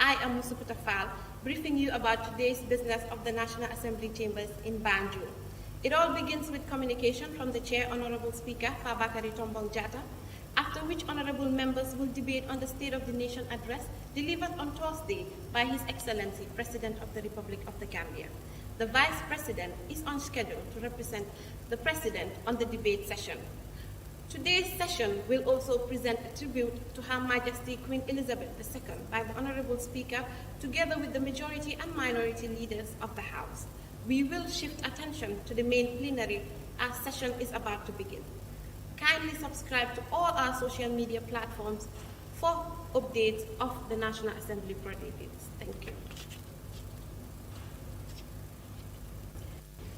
I am Musupata Fall, briefing you about today's business of the National Assembly Chambers in Banjul. It all begins with communication from the Chair, Honorable Speaker Fabakary Tombong Jatta, after which honorable members will debate on the State of the Nation address delivered on Thursday by His Excellency, President of the Republic of the Gambia. The Vice President is on schedule to represent the President on the debate session. Today's session will also present a tribute to Her Majesty Queen Elizabeth II by the Honorable Speaker, together with the majority and minority leaders of the House. We will shift attention to the main plenary as session is about to begin. Kindly subscribe to all our social media platforms for updates of the National Assembly proceedings. Thank you.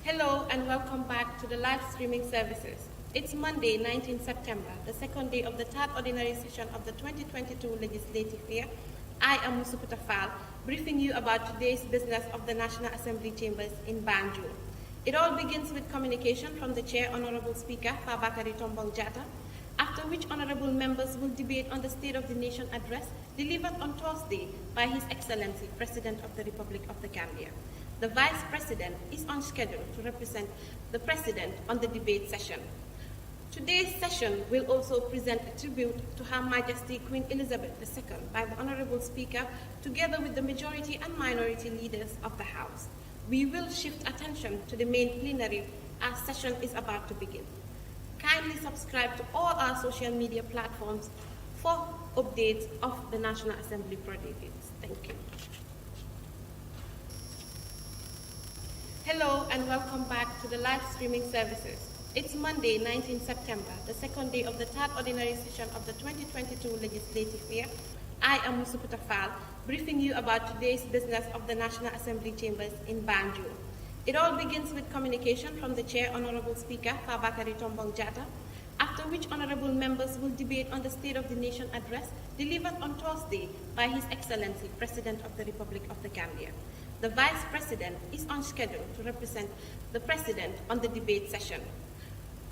Hello and welcome back to the live streaming services. It's Monday, 19 September, the second day of the third ordinary session of the 2022 legislative year. I am Musupata Fall, briefing you about today's business of the National Assembly Chambers in Banjul. It all begins with communication from the Chair, Honorable Speaker Fabakary Tombong Jatta, after which honorable members will debate on the State of the Nation address delivered on Thursday by His Excellency, President of the Republic of the Gambia. The Vice President is on schedule to represent the President on the debate session. Today's session will also present a tribute to Her Majesty Queen Elizabeth II by the Honorable Speaker, together with the majority and minority leaders of the House. We will shift attention to the main plenary as session is about to begin. Kindly subscribe to all our social media platforms for updates of the National Assembly proceedings. Thank you. Hello and welcome back to the live streaming services. It's Monday, 19 September, the second day of the third ordinary session of the 2022 legislative year. I am Musupata Fall, briefing you about today's business of the National Assembly Chambers in Banjul. It all begins with communication from the Chair, Honorable Speaker Fabakary Tombong Jatta, after which honorable members will debate on the State of the Nation address delivered on Thursday by His Excellency, President of the Republic of the Gambia. The Vice President is on schedule to represent the President on the debate session.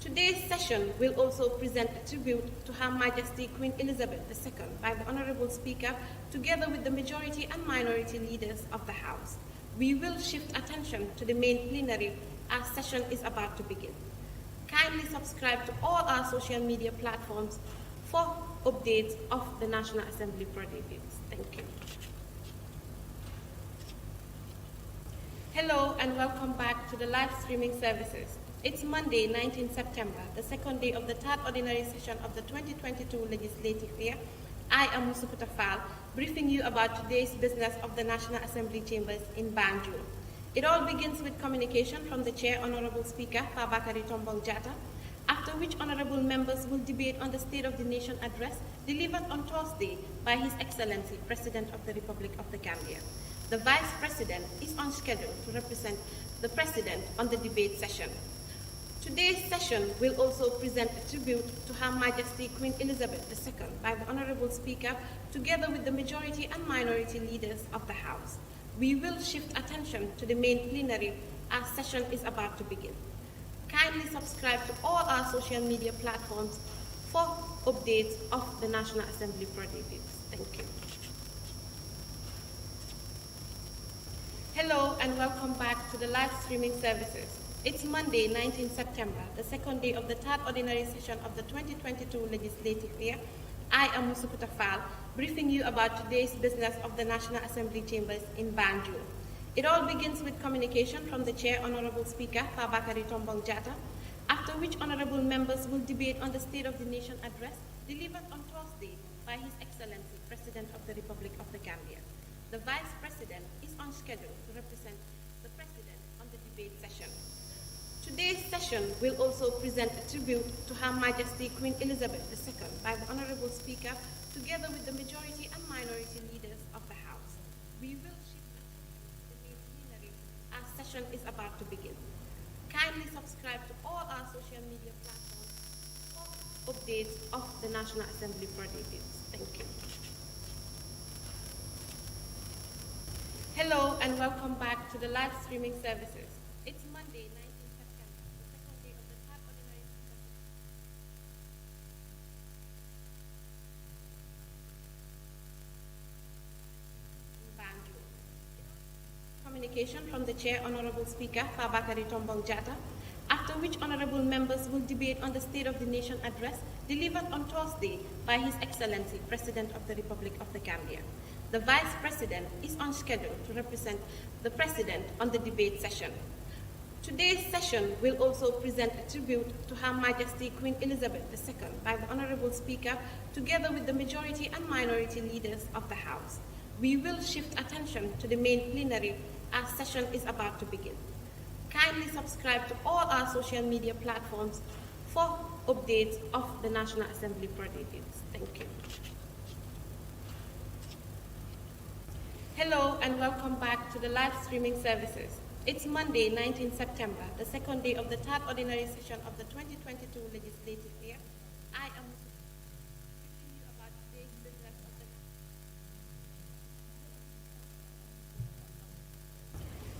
Today's session will also present a tribute to Her Majesty Queen Elizabeth II by the Honorable Speaker, together with the majority and minority leaders of the House. We will shift attention to the main plenary as session is about to begin. Kindly subscribe to all our social media platforms for updates of the National Assembly proceedings. Thank you. Hello and welcome back to the live streaming services. It's Monday, 19 September, the second day of the third ordinary session of the 2022 legislative year. I am Musupata Fall, briefing you about today's business of the National Assembly Chambers in Banjul. It all begins with communication from the Chair, Honorable Speaker Fabakary Tombong Jatta, after which honorable members will debate on the State of the Nation address delivered on Thursday by His Excellency, President of the Republic of the Gambia. The Vice President is on schedule to represent the President on the debate session. Today's session will also present a tribute to Her Majesty Queen Elizabeth II by the Honorable Speaker, together with the majority and minority leaders of the House. We will shift attention to the main plenary as session is about to begin. Kindly subscribe to all our social media platforms for updates of the National Assembly proceedings. Thank you. Hello and welcome back to the live streaming services. It's Monday, 19 September, the second day of the third ordinary session of the 2022 legislative year. I am Musupata Fall, briefing you about today's business of the National Assembly Chambers in Banjul. It all begins with communication from the Chair, Honorable Speaker Fabakary Tombong Jatta, after which honorable members will debate on the State of the Nation address delivered on Thursday by His Excellency, President of the Republic of the Gambia. The Vice President is on schedule to represent the President on the debate session. Today's session will also present a tribute to Her Majesty Queen Elizabeth II by the Honorable Speaker, together with the majority and minority leaders of the House. We will shift the main plenary as session is about to begin. Kindly subscribe to all our social media platforms for updates of the National Assembly proceedings. Thank you. Hello and welcome back to the live streaming services. It's Monday, 19 September, the second day of the third ordinary session. communication from the Chair, Honorable Speaker Fabakary Tombong Jatta, after which honorable members will debate on the State of the Nation address delivered on Thursday by His Excellency, President of the Republic of the Gambia. The Vice President is on schedule to represent the President on the debate session. Today's session will also present a tribute to Her Majesty Queen Elizabeth II by the Honorable Speaker, together with the majority and minority leaders of the House. We will shift attention to the main plenary as session is about to begin. Kindly subscribe to all our social media platforms for updates of the National Assembly proceedings. Thank you. Hello and welcome back to the live streaming services. It's Monday, 19 September, the second day of the third ordinary session of the 2022 legislative year. I am speaking to you about today's business of the...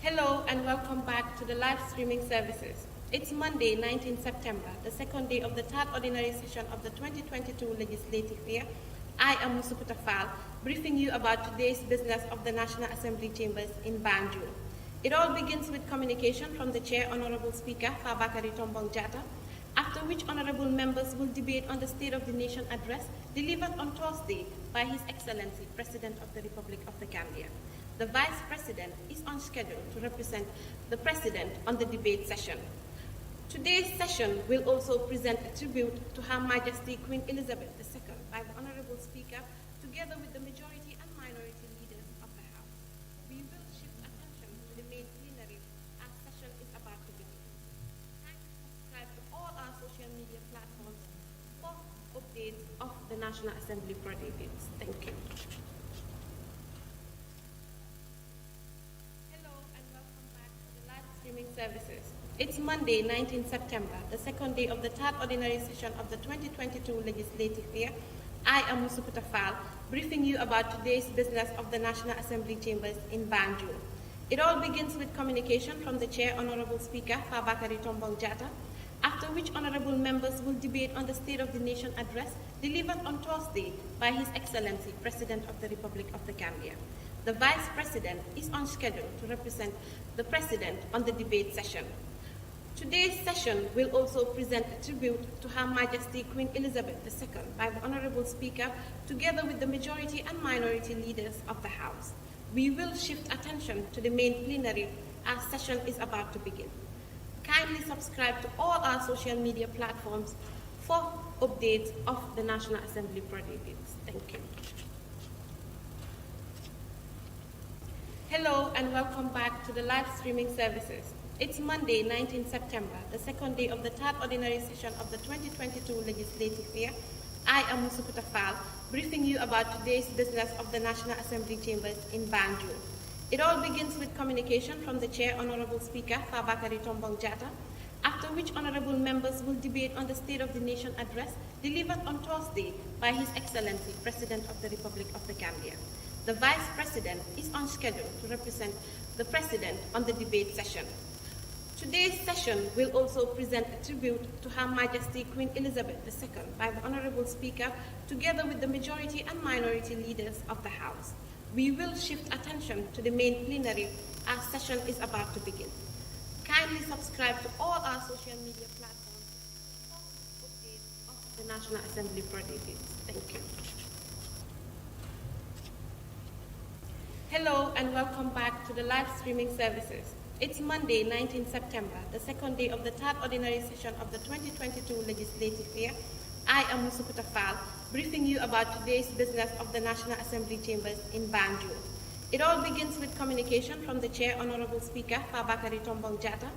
Hello and welcome back to the live streaming services. It's Monday, 19 September, the second day of the third ordinary session of the 2022 legislative year. I am Musuputa Fall, briefing you about today's business of the National Assembly chambers in Banjul. It all begins with communication from the Chair, Honorable Speaker Fabakary Tombong Jatta, after which honorable members will debate on the State of the Nation address delivered on Thursday by His Excellency, President of the Republic of the Gambia. The Vice President is on schedule to represent the President on the debate session. Today's session will also present a tribute to Her Majesty Queen Elizabeth II by the Honorable Speaker, together with the majority and minority leaders of the House. We will shift attention to the main plenary as session is about to begin. Kindly subscribe to all our social media platforms for updates of the National Assembly proceedings. Thank you. Hello and welcome back to the live streaming services. It's Monday, 19 September, the second day of the third ordinary session of the 2022 legislative year. I am Musuputa Fall, briefing you about today's business of the National Assembly chambers in Banjul. It all begins with communication from the Chair, Honorable Speaker Fabakary Tombong Jatta, after which honorable members will debate on the State of the Nation address delivered on Thursday by His Excellency, President of the Republic of the Gambia. The Vice President is on schedule to represent the President on the debate session. Today's session will also present a tribute to Her Majesty Queen Elizabeth II by the Honorable Speaker, together with the majority and minority leaders of the House. We will shift attention to the main plenary as session is about to begin. Kindly subscribe to all our social media platforms for updates of the National Assembly proceedings. Thank you. Hello and welcome back to the live streaming services. It's Monday, 19 September, the second day of the third ordinary session of the 2022 legislative year. I am Musuputa Fall, briefing you about today's business of the National Assembly chambers in Banjul. It all begins with communication from the Chair, Honorable Speaker Fabakary Tombong Jatta, after which honorable members will debate on the State of the Nation address delivered on Thursday by His Excellency, President of the Republic of the Gambia. The Vice President is on schedule to represent the President on the debate session. Today's session will also present a tribute to Her Majesty Queen Elizabeth II by the Honorable Speaker, together with the majority and minority leaders of the House. We will shift attention to the main plenary as session is about to begin. Kindly subscribe to all our social media platforms for updates of the National Assembly proceedings. Thank you. Hello and welcome back to the live streaming services. It's Monday, 19 September, the second day of the third ordinary session of the 2022 legislative year. I am Musuputa Fall, briefing you about today's business of the National Assembly chambers in Banjul. It all begins with communication from the Chair, Honorable Speaker Fabakary Tombong Jatta,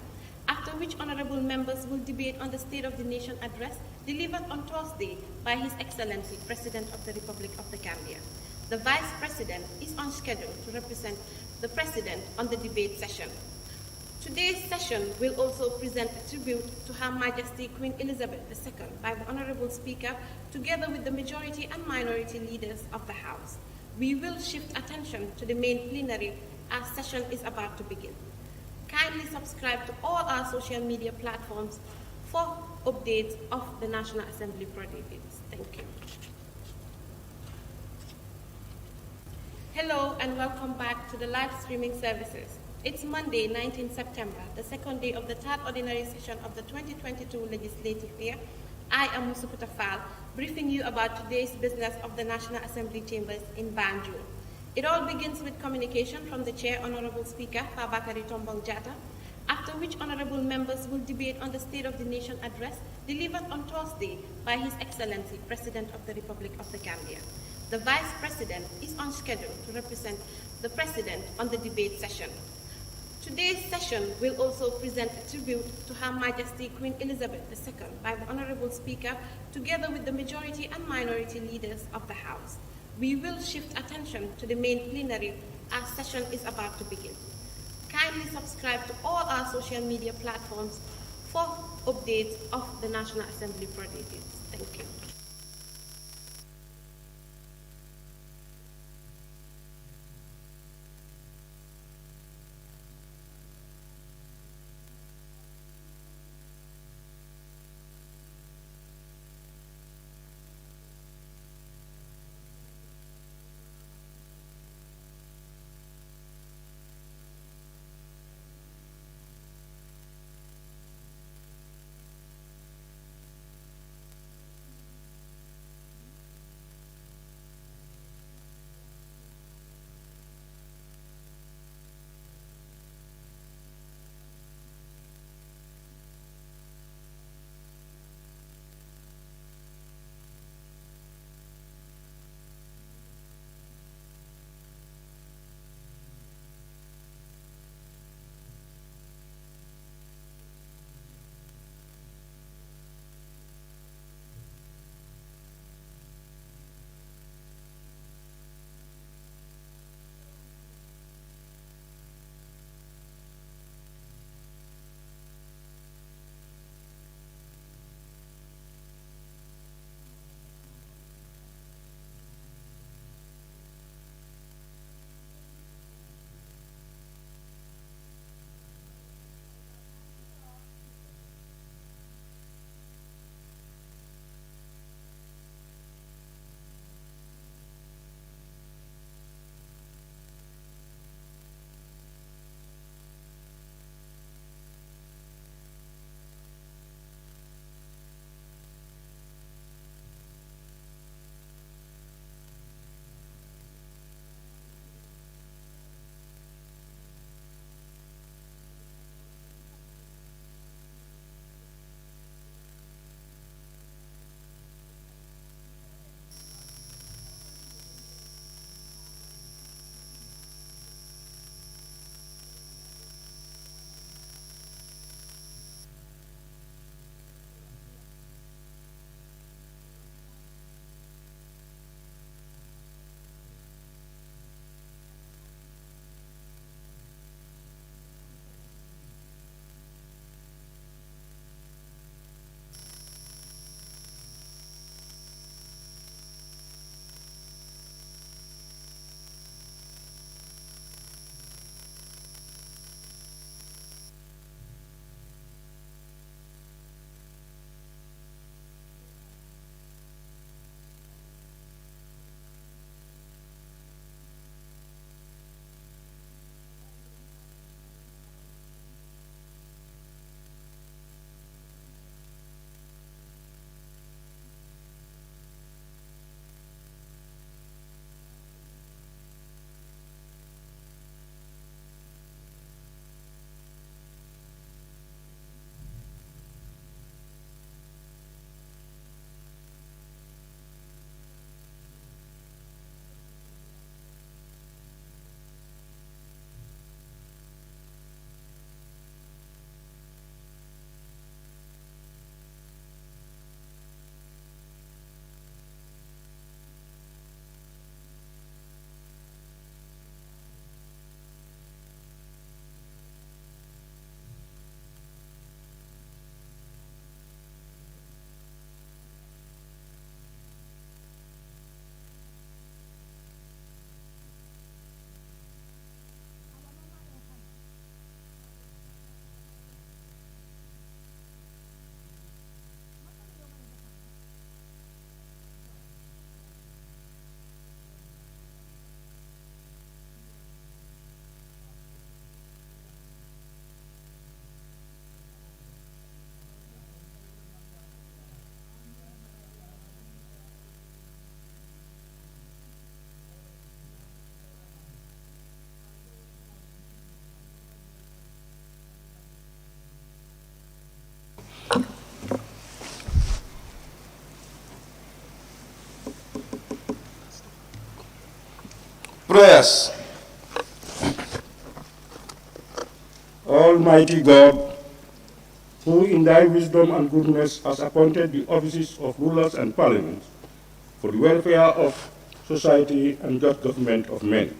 after which honorable members will debate on the State of the Nation address delivered on Thursday by His Excellency, President of the Republic of the Gambia. The Vice President is on schedule to represent the President on the debate session. Today's session will also present a tribute to Her Majesty Queen Elizabeth II by the Honorable Speaker, together with the majority and minority leaders of the House. We will shift attention to the main plenary as session is about to begin. Kindly subscribe to all our social media platforms for updates of the National Assembly proceedings. Thank you. Hello and welcome back to the live streaming services. It's Monday, 19 September, the second day of the third ordinary session of the 2022 legislative year. I am Musuputa Fall, briefing you about today's business of the National Assembly chambers in Banjul. It all begins with communication from the Chair, Honorable Speaker Fabakary Tombong Jatta, after which honorable members will debate on the State of the Nation address delivered on Thursday by His Excellency, President of the Republic of the Gambia. The Vice President is on schedule to represent the President on the debate session. Today's session will also present a tribute to Her Majesty Queen Elizabeth II by the Honorable Speaker, together with the majority and minority leaders of the House. We will shift attention to the main plenary as session is about to begin. Kindly subscribe to all our social media platforms for updates of the National Assembly proceedings. Thank you. prayers. Almighty God, who in thy wisdom and goodness has appointed the offices of rulers and parliaments for the welfare of society and just government of men,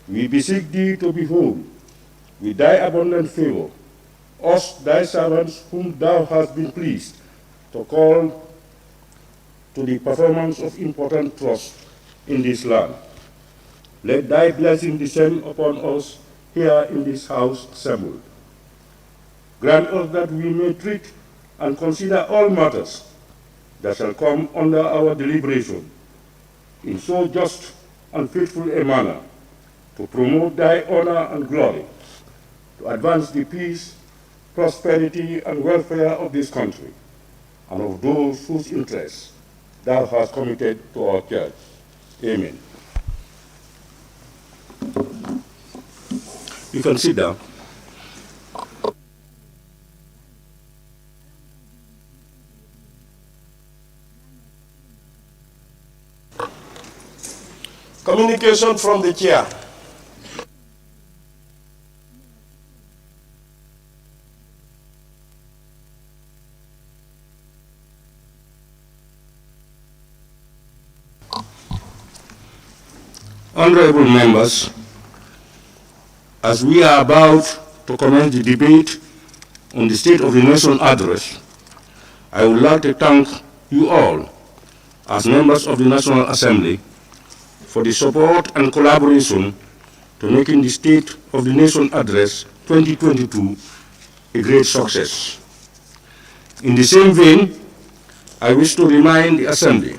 we beseech thee to behold with thy abundant favor us, thy servants, whom thou hast been pleased to call to the performance of important trusts in this land. Let thy blessing descend upon us here in this house assembled. Grant us that we may treat and consider all matters that shall come under our deliberation in so just and faithful a manner to promote thy honor and glory, to advance the peace, prosperity, and welfare of this country, and of those whose interests thou hast committed to our church. Amen. You can sit down. Communication from the chair. Honorable members, as we are about to commence the debate on the State of the Nation address, I would like to thank you all, as members of the National Assembly, for the support and collaboration to making the State of the Nation address 2022 a great success. In the same vein, I wish to remind the Assembly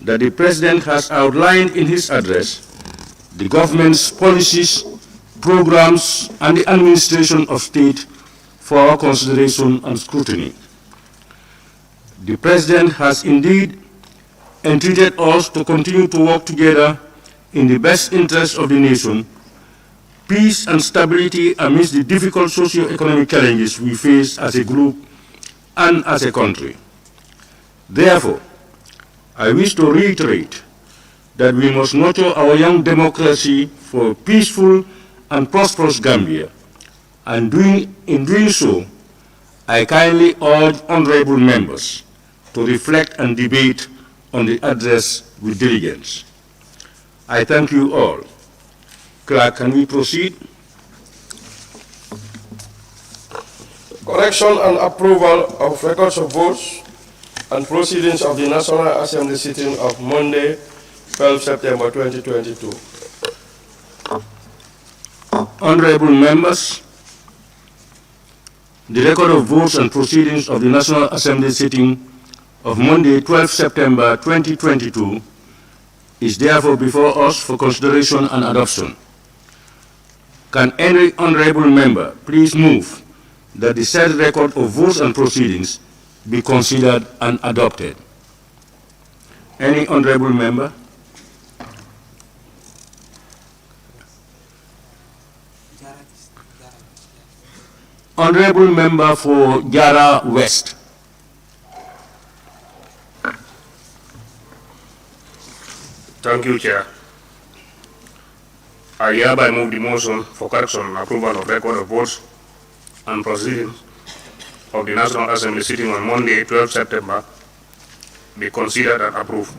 that the President has outlined in his address the government's policies, programs, and the administration of state for our consideration and scrutiny. The President has indeed entreated us to continue to work together in the best interest of the nation, peace and stability amidst the difficult socio-economic challenges we face as a group and as a country. Therefore, I wish to reiterate that we must nurture our young democracy for a peaceful and prosperous Gambia, and in doing so, I kindly urge honorable members to reflect and debate on the address with diligence. I thank you all. Clerk, can we proceed? Correction and approval of records of votes and proceedings of the National Assembly sitting of Monday, 12 September 2022. Honorable members, the record of votes and proceedings of the National Assembly sitting of Monday, 12 September 2022 is therefore before us for consideration and adoption. Can any honorable member please move that the said record of votes and proceedings be considered and adopted? Any honorable member? Honorable member for Jara West. Thank you, Chair. I hereby move the motion for correction and approval of record of votes and proceedings of the National Assembly sitting on Monday, 12 September, be considered and approved.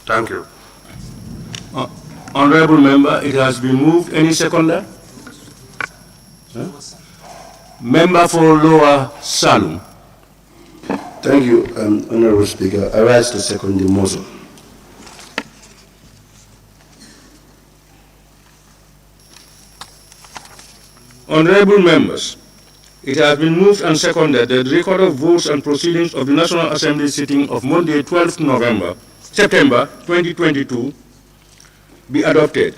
Thank you. Honorable member, it has been moved. Any seconder? Huh? Member for Lower Salum. Thank you, Honorable Speaker. I rise to second the motion. Honorable members, it has been moved and seconded that the record of votes and proceedings of the National Assembly sitting of Monday, 12 September 2022 be adopted.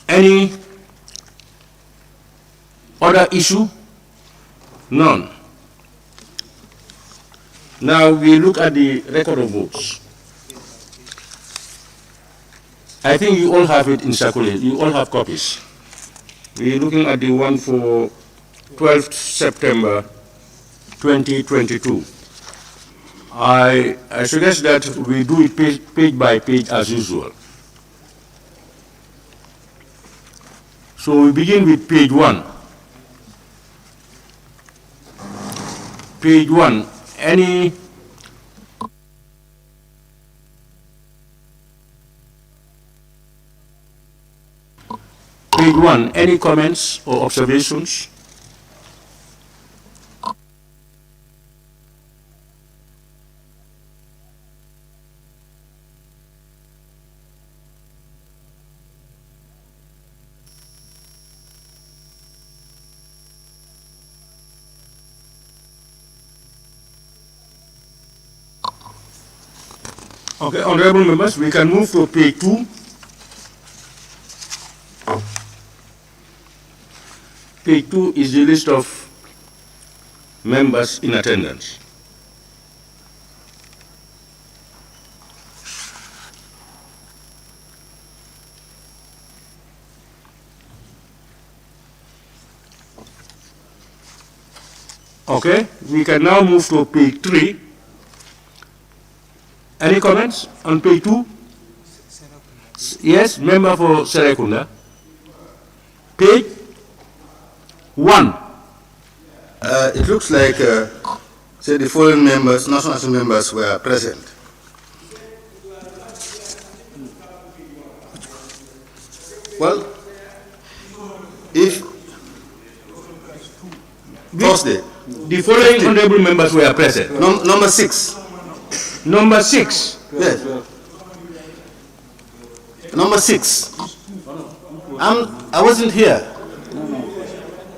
Any other issue? None. Now we look at the record of votes. I think you all have it in circulation. You all have copies. We're looking at the one for 12th September 2022. I suggest that we do it page by page as usual. So we begin with page 1. Page 1, any comments or observations? Okay, honorable members, we can move to page 2. Page 2 is the list of members in attendance. Okay, we can now move to page 3. Any comments on page 2? Yes, member for Serekunda. Page 1. It looks like, say, the foreign members, National Assembly members were present. Well, if Thursday, The following honorable members were present. number 6. Number 6. Yes. Number 6. I wasn't here.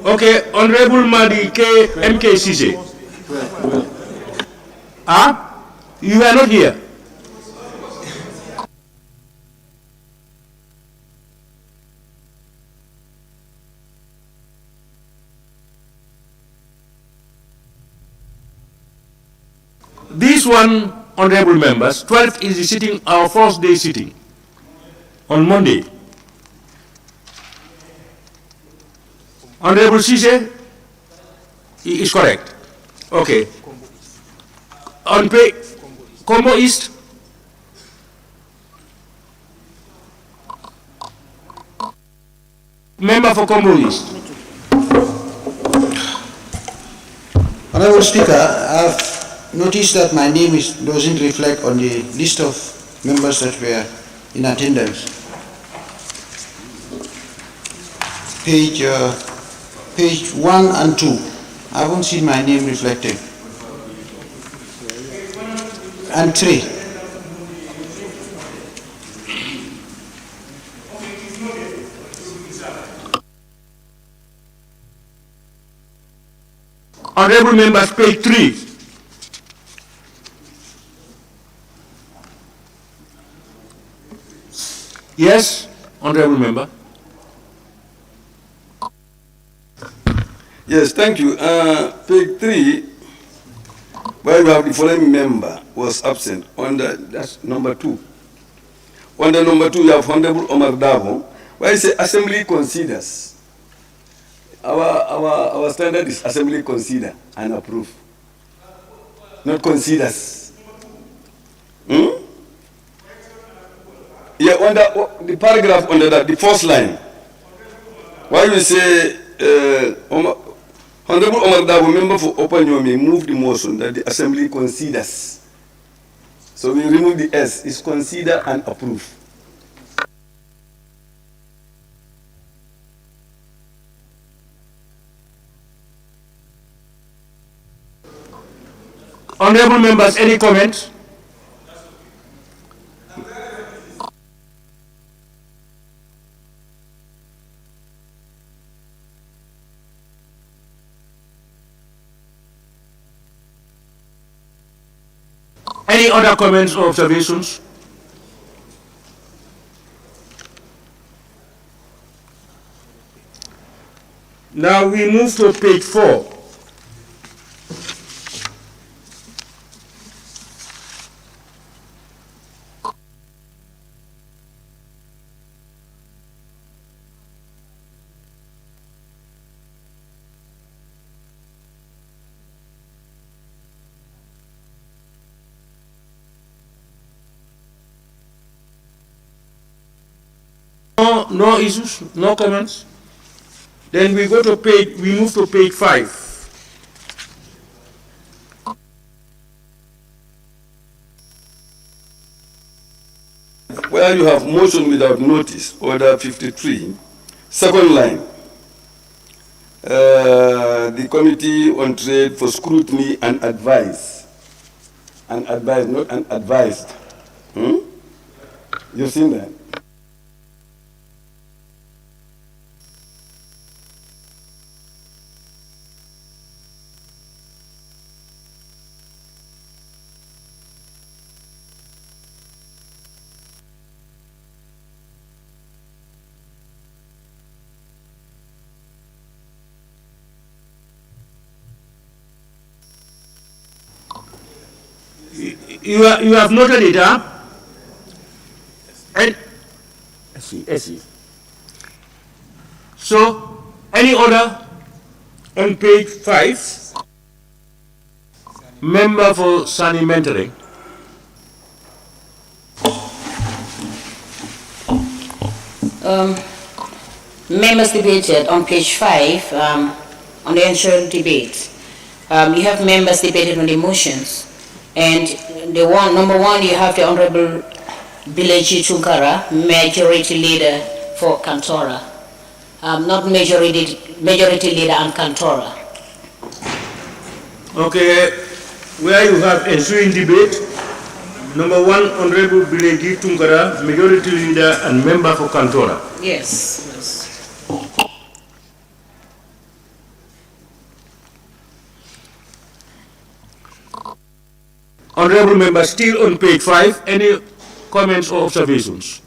Okay, Honorable Madi K. MKCC. You were not here. This one, honorable members, 12th is the sitting, our first day sitting, on Monday. Honorable Cisse is correct. Okay. On page, Combo East. Member for Combo East. Honorable Speaker, I've noticed that my name doesn't reflect on the list of members that were in attendance. Page 1 and 2, I haven't seen my name reflected. And 3. Honorable members, page 3. Yes, honorable member. Yes, thank you. Page 3, where you have the following member was absent. That's number 2. Under number 2, you have Honorable Omar Dabo, where you say Assembly considers. Our standard is Assembly consider and approve, not considers. Yeah, under the paragraph under that, the first line, why you say Honorable Omar Dabo, member for Opanyomi, move the motion that the Assembly considers. So we remove the S, it's consider and approve. Honorable members, any comments? Any other comments or observations? Now we move to page 4. No issues, no comments? Then we move to page 5. Where you have motion without notice, order 53, second line. The Committee on Trade for scrutiny and advice. And advised, not unadvised. You've seen that? You have noted it, huh? And I see. So, any order on page 5? Member for Sani Mentoring. Members debated on page 5 on the ensuing debate. You have members debated on the motions. And number one, you have the Honorable Bileji Chunkara, Majority Leader for Kantora. Not Majority Leader and Kantora. Okay, where you have ensuing debate, number 1, Honorable Bileji Chunkara, Majority Leader and Member for Kantora. Yes. Honorable Member, still on page 5, any comments or observations?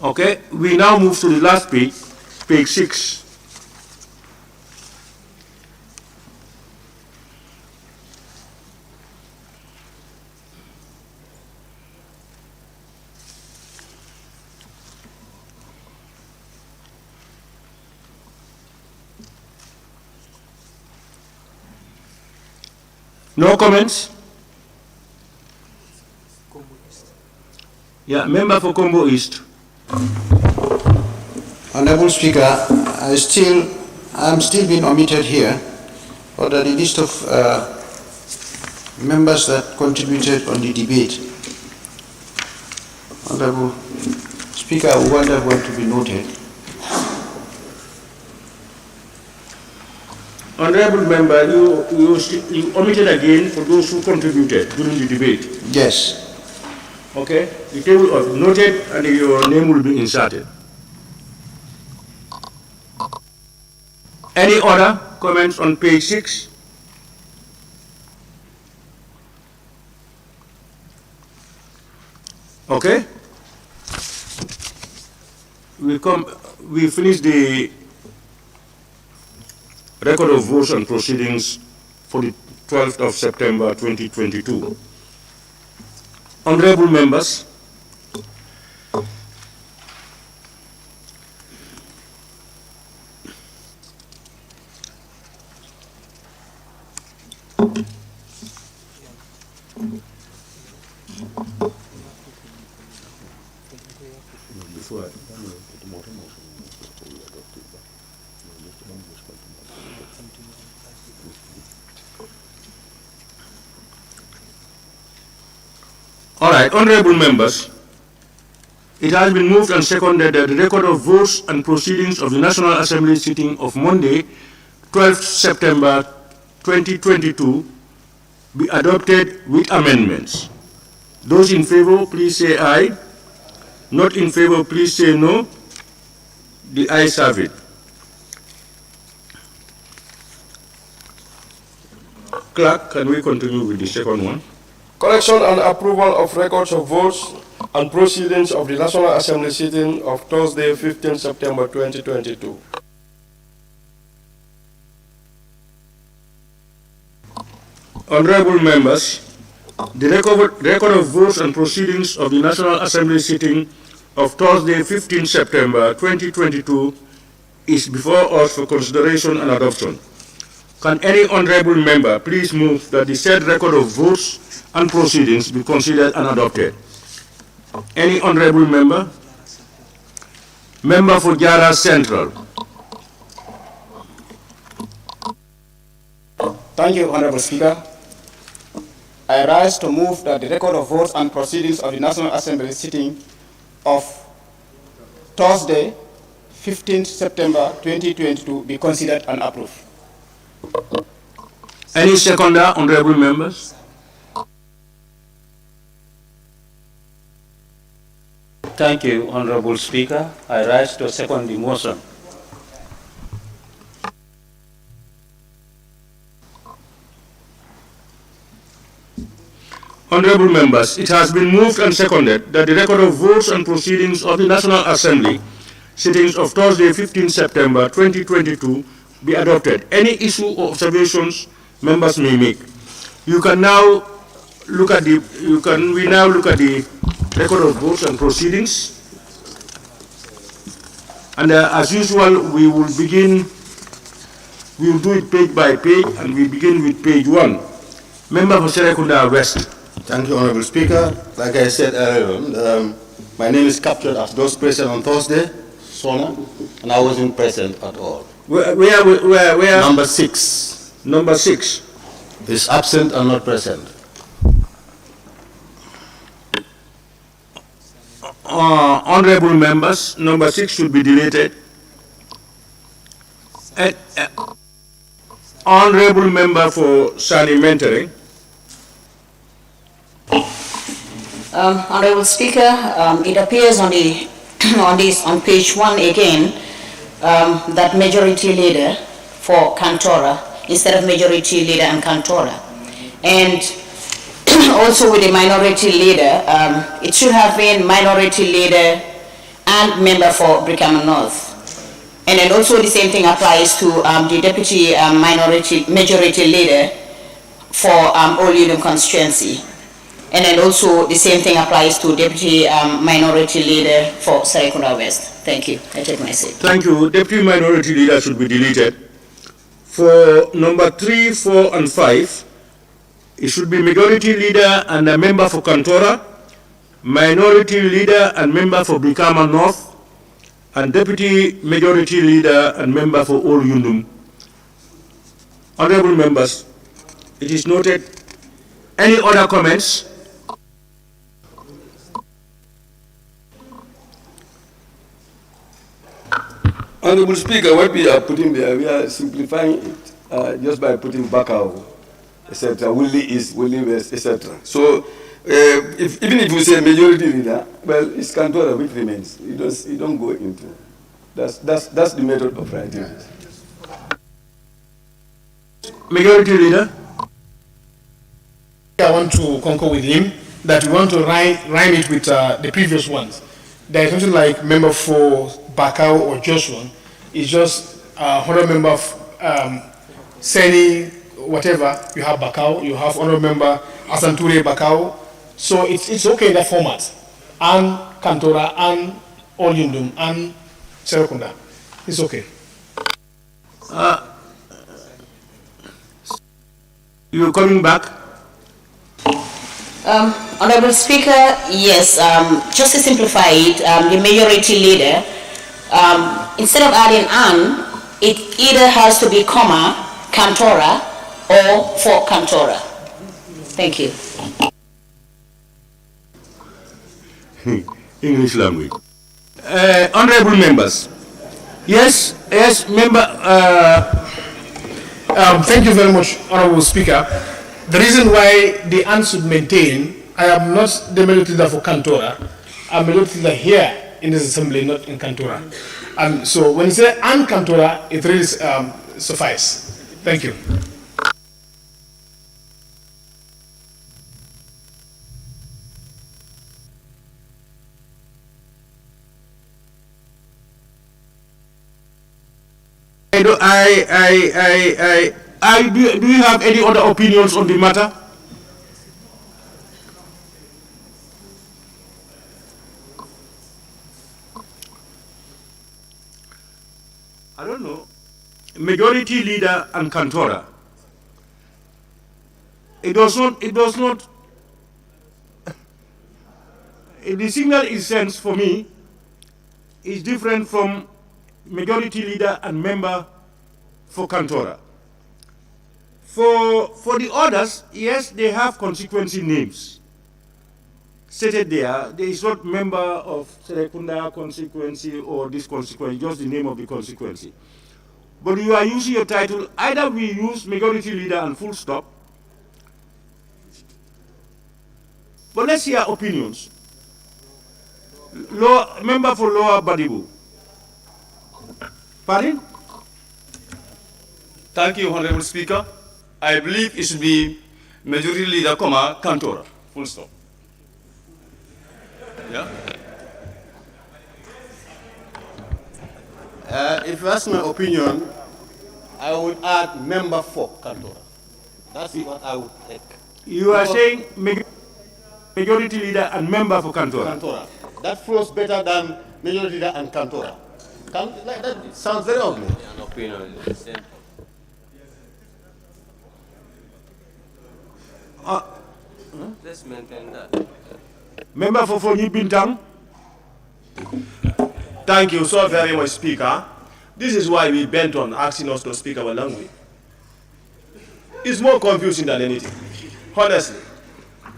Okay, we now move to the last page, page 6. No comments? Yeah, member for Combo East. Honorable Speaker, I'm still being omitted here, or the list of members that contributed on the debate. Honorable Speaker, I wonder what to be noted. Honorable member, you omitted again for those who contributed during the debate. Yes. Okay, the table of noted and your name will be inserted. Any other comments on page 6? Okay. We finish the record of votes and proceedings for the 12th of September 2022. Honorable members, all right, honorable members, it has been moved and seconded that the record of votes and proceedings of the National Assembly sitting of Monday, 12th September 2022 be adopted with amendments. Those in favor, please say aye. Not in favor, please say no. The ayes have it. Clerk, can we continue with the second one? Collection and approval of records of votes and proceedings of the National Assembly sitting of Thursday, 15 September 2022. Honorable members, the record of votes and proceedings of the National Assembly sitting of Thursday, 15 September 2022 is before us for consideration and adoption. Can any honorable member please move that the said record of votes and proceedings be considered and adopted? Any honorable member? Member for Jara Central. Thank you, Honorable Speaker. I rise to move that the record of votes and proceedings of the National Assembly sitting of Thursday, 15th September 2022 be considered and approved. Any seconder, honorable members? Thank you, Honorable Speaker. I rise to second the motion. Honorable members, it has been moved and seconded that the record of votes and proceedings of the National Assembly sittings of Thursday, 15 September 2022 be adopted. Any issue or observations members may make. We now look at the record of votes and proceedings. And as usual, we will do it page by page, and we begin with page 1. Member for Serekunda West. Thank you, Honorable Speaker. Like I said earlier, my name is captured as those present on Thursday, Sona, and I wasn't present at all. Where? Number 6. Number 6. Is absent and not present. Honorable members, number 6 should be deleted. Honorable member for Sanimentary. Honorable Speaker, it appears on on page 1 again that majority leader for Kantora instead of majority leader and Kantora, and also with the minority leader, it should have been minority leader and member for Brikama North. And then also the same thing applies to the deputy majority leader for All Union constituency. And then also the same thing applies to deputy minority leader for Serekunda West. Thank you. I take my seat. Thank you. Deputy minority leader should be deleted. For number 3, 4, and 5, it should be majority leader and a member for Kantora, minority leader and member for Brikama North, and deputy majority leader and member for All Yundum. Honorable members, it is noted. Any other comments? Honorable Speaker, what we are putting there, we are simplifying it just by putting Bakau, etc., Wuli East, Wuli West, etc. So, even if you say majority leader, well, it's Kantora which remains. You don't go into. That's the method of writing it. Majority leader. I want to concur with him that we want to rhyme it with the previous ones. There is something like member for Bakau or Joshua. It's just 100 member of Seni, whatever. You have Bakau, you have 100 member Asanture Bakau. So it's okay in that format. And Kantora and All Yundum and Serekunda. It's okay. You're coming back? Honorable Speaker, yes, just to simplify it, the majority leader, instead of adding an, it either has to be comma, Kantora, or for Kantora. Thank you. English language. Honorable members. Yes, member. Thank you very much, Honorable Speaker. The reason why the AN should maintain, I am not the majority leader for Kantora. I'm a majority leader here in this assembly, not in Kantora. So when you say AN Kantora, it really suffices. Thank you. Do you have any other opinions on the matter? I don't know. Majority leader and Kantora. the signal it sends for me is different from majority leader and member for Kantora. For the others, yes, they have constituency names stated there. There is not member of Serekunda constituency or this constituency, just the name of the constituency. But you are using your title, either we use majority leader and full stop. But let's hear opinions. Member for Lower Badibu. Pardon? Thank you, Honorable Speaker. I believe it should be Majority Leader, Kantora. Full stop. Yeah? If you ask my opinion, I would add member for Kantora. That's what I would take. You are saying majority leader and member for Kantora. Kantora. That flows better than majority leader and Kantora. That sounds very ugly. An opinion is the same. Let's maintain that. Member for Fonyi Bintang. Thank you so very much, Speaker. This is why we bent on asking us to speak our language. It's more confusing than anything, honestly.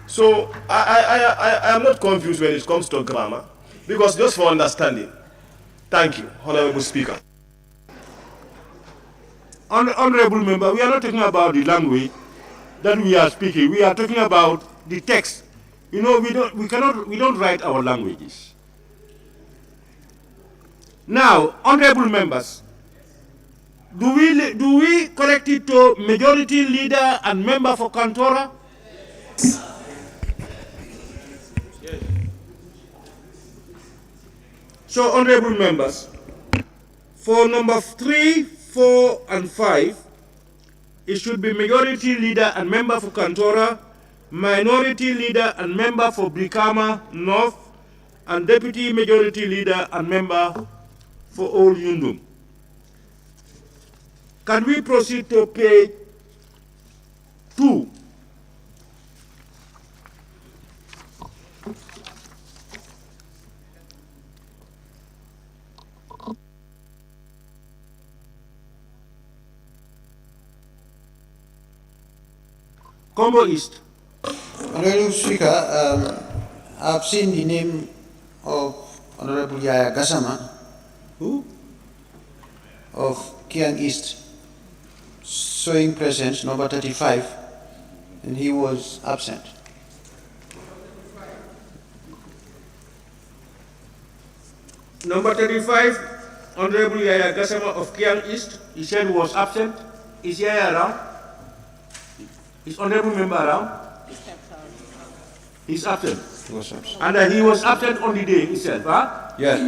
So I am not confused when it comes to grammar, because just for understanding. Thank you, Honorable Speaker. Honorable member, we are not talking about the language that we are speaking. We are talking about the text. You know, we don't write our languages. Now, honorable members, do we correct it to majority leader and member for Kantora? Yes. So, honorable members, for number 3, 4, and 5, it should be majority leader and member for Kantora, minority leader and member for Brikama North, and deputy majority leader and member for Old Yundum. Can we proceed to page 2? Combo East. Honorable Speaker, I've seen the name of Honorable Yaya Gassama. Who? Of Kiang East, showing presence, number 35, and he was absent. Number 35, Honorable Yaya Gassama of Kiang East, he said he was absent. Is Yaya around? Is Honorable member around? He's absent. He was absent. And he was absent on the day itself, huh? Yes.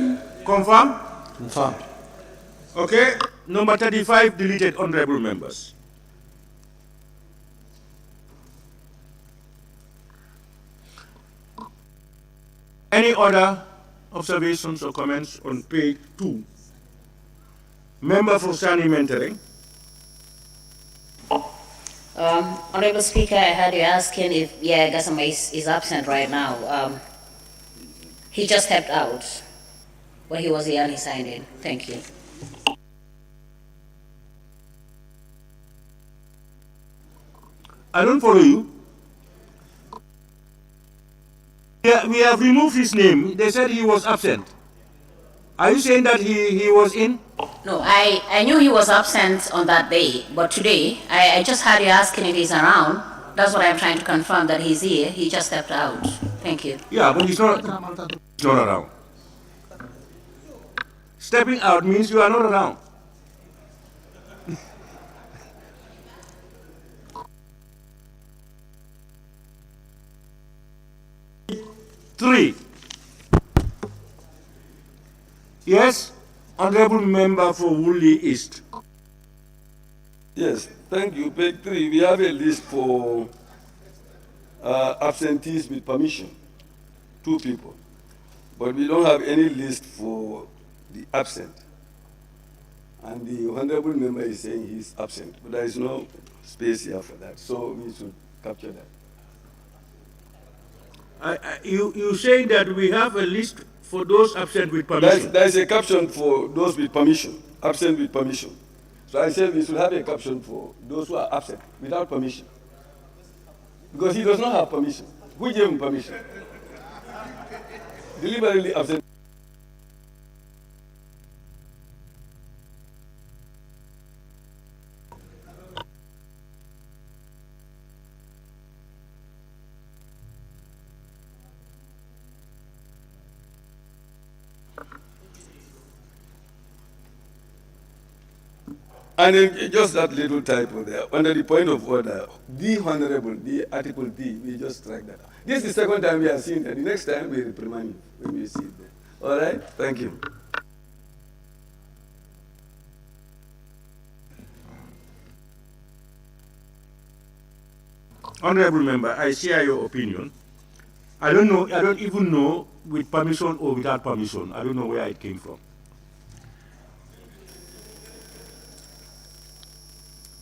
Confirm? Confirmed. Okay. Number 35, deleted honorable members. Any other observations or comments on page 2? Member for Sani Mentoring. Honorable Speaker, I heard you asking if Yaya Gassama is absent right now. He just stepped out. When he was here and he signed in. Thank you. I don't follow you. Yeah, we have removed his name. They said he was absent. Are you saying that he was in? No, I knew he was absent on that day, but today, I just heard you asking if he's around. That's what I'm trying to confirm, that he's here. He just stepped out. Thank you. Yeah, but he's not around. Stepping out means you are not around. Three. Yes, honorable member for Woolly East. Yes, thank you. Page 3, we have a list for absentees with permission, 2 people. But we don't have any list for the absent. And the honorable member is saying he's absent, but there is no space here for that. So we should capture that. You say that we have a list for those absent with permission. There is a caption for those with permission, absent with permission. So I said we should have a caption for those who are absent without permission. Because he does not have permission. Who gave him permission? Deliberately absent. And then just that little typo there, under the point of order, the Honorable, the Article D, we just strike that out. This is the second time we are seeing that. The next time we reprimand you when we see it there. All right? Thank you. Honorable Member, I share your opinion. I don't even know with permission or without permission. I don't know where it came from.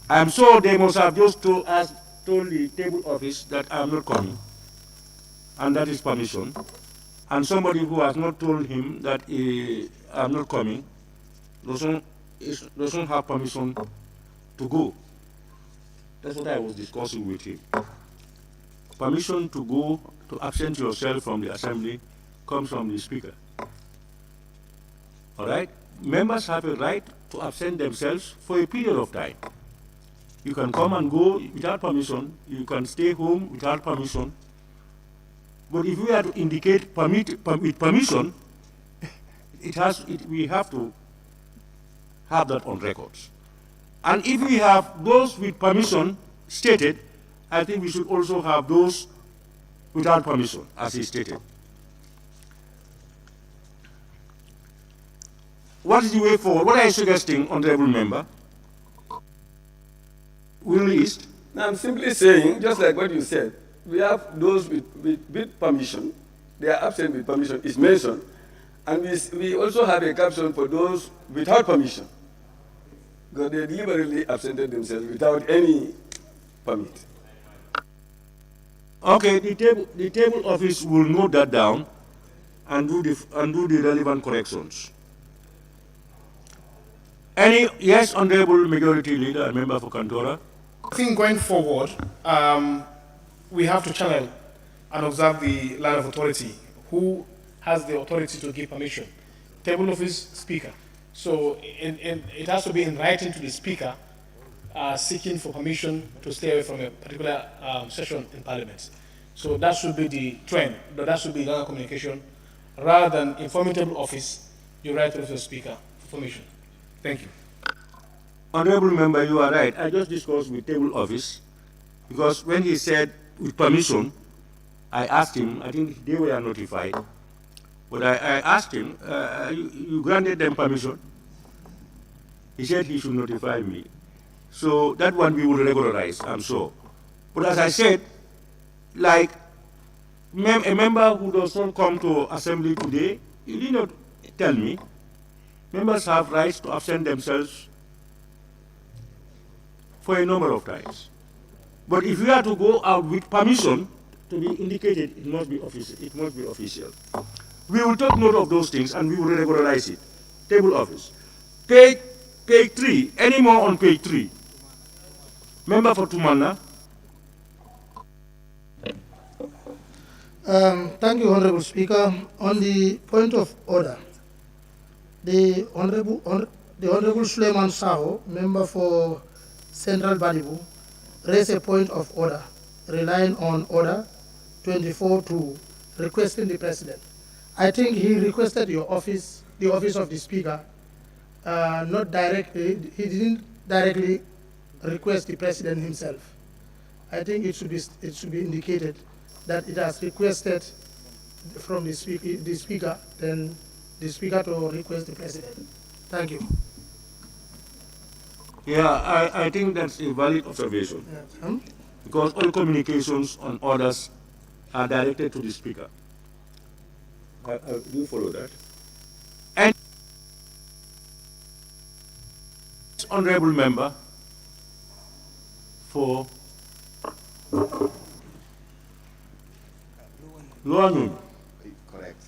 I'm sure they must have just told the table office that I'm not coming, and that is permission. And somebody who has not told him that I'm not coming doesn't have permission to go. That's what I was discussing with him. Permission to go, to absent yourself from the assembly, comes from the speaker. All right? Members have a right to absent themselves for a period of time. You can come and go without permission. You can stay home without permission. But if we are to indicate with permission, we have to have that on records. And if we have those with permission stated, I think we should also have those without permission, as he stated. What is the way forward? What are you suggesting, Honorable Member? Will East? Now, I'm simply saying, just like what you said, we have those with permission. They are absent with permission, is mentioned. And we also have a caption for those without permission, because they deliberately absented themselves without any permit. Okay, the table office will note that down and do the relevant corrections. Yes, Honorable Majority Leader and Member for Kantora. I think going forward, we have to channel and observe the line of authority. Who has the authority to give permission? Table office, speaker. So it has to be in writing to the speaker seeking for permission to stay away from a particular session in Parliament. So that should be the trend. That should be the communication. Rather than informing table office, you write to the speaker for permission. Thank you. Honorable Member, you are right. I just discussed with table office, because when he said with permission, I asked him, I think they were notified, but I asked him, you granted them permission? He said he should notify me. So that one we will regularize, I'm sure. But as I said, like a member who does not come to assembly today, you did not tell me. Members have rights to absent themselves for a number of times. But if you are to go out with permission to be indicated, it must be official. We will take note of those things and we will regularize it. Table office. Page 3, any more on page 3? Member for Tumana. Thank you, Honorable Speaker. On the point of order, the Honorable Suleiman Saho, member for Central Balibu, raised a point of order relying on Order 24-2, requesting the President. I think he requested your office, the office of the Speaker, not directly. He didn't directly request the President himself. I think it should be indicated that it has requested from the Speaker, then the Speaker to request the President. Thank you. Yeah, I think that's a valid observation. Yeah. Because all communications on orders are directed to the Speaker. Do you follow that? And Honorable Member for Correct.